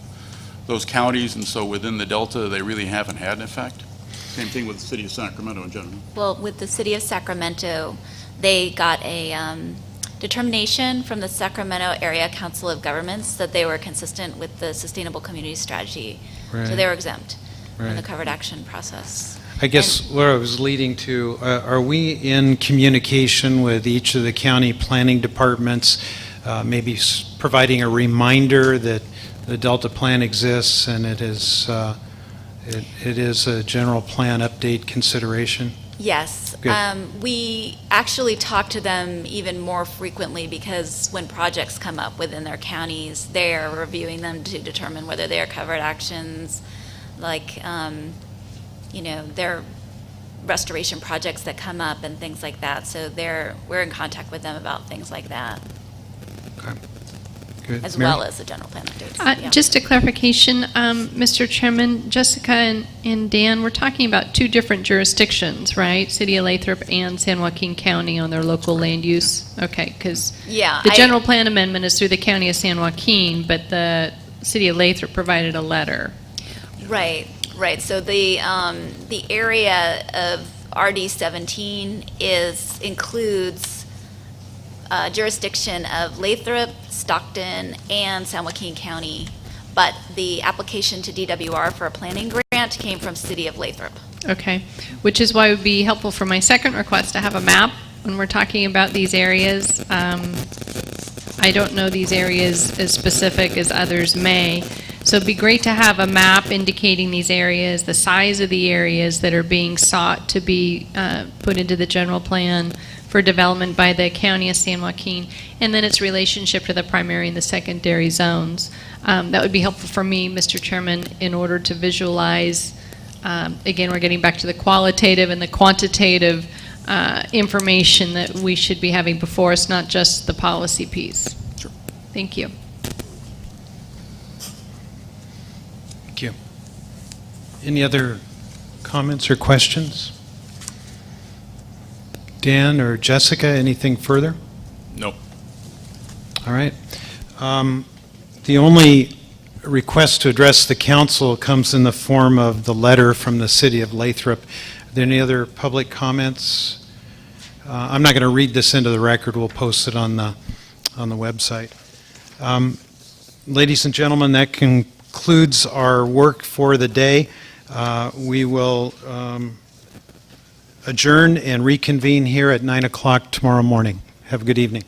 those counties, and so within the Delta, they really haven't had an effect. Same thing with the city of Sacramento in general. Well, with the city of Sacramento, they got a determination from the Sacramento Area Council of Governments that they were consistent with the Sustainable Community Strategy. Right. So they were exempt from the Right. covered action process. I guess where I was leading to, are we in communication with each of the county planning departments, maybe providing a reminder that the Delta plan exists and it is a general plan update consideration? Yes. Good. We actually talk to them even more frequently because when projects come up within their counties, they are reviewing them to determine whether they are covered actions, like, their restoration projects that come up and things like that. So we're in contact with them about things like that. Okay. Good. As Mary? well as the general plan updates. Yeah. Just a clarification, Mr. Chairman, Jessica and Dan, we're talking about two different jurisdictions, right? City of Lathrop and San Joaquin County on their local land use? Okay, because the general plan amendment is through the County of San Joaquin, but the City of Lathrop provided a letter. Right. So the area of RD17 includes jurisdiction of Lathrop, Stockton, and San Joaquin County, but the application to DWR for a planning grant came from City of Lathrop. Okay, which is why it would be helpful for my second request to have a map when we're talking about these areas. I don't know these areas as specific as others may, so it'd be great to have a map indicating these areas, the size of the areas that are being sought to be put into the general plan for development by the County of San Joaquin, and then its relationship to the primary and the secondary zones. That would be helpful for me, Mr. Chairman, in order to visualize, again, we're getting back to the qualitative and the quantitative information that we should be having before us, not just the policy piece. Sure. Thank you. Thank you. Any other comments or questions? Dan or Jessica, anything further? No. All right. The only request to address the council comes in the form of the letter from the City of Lathrop. Are there any other public comments? I'm not going to read this into the record. We'll post it on the website. Ladies and gentlemen, that concludes our work for the day. We will adjourn and reconvene here at 9 o'clock tomorrow morning. Have a good evening.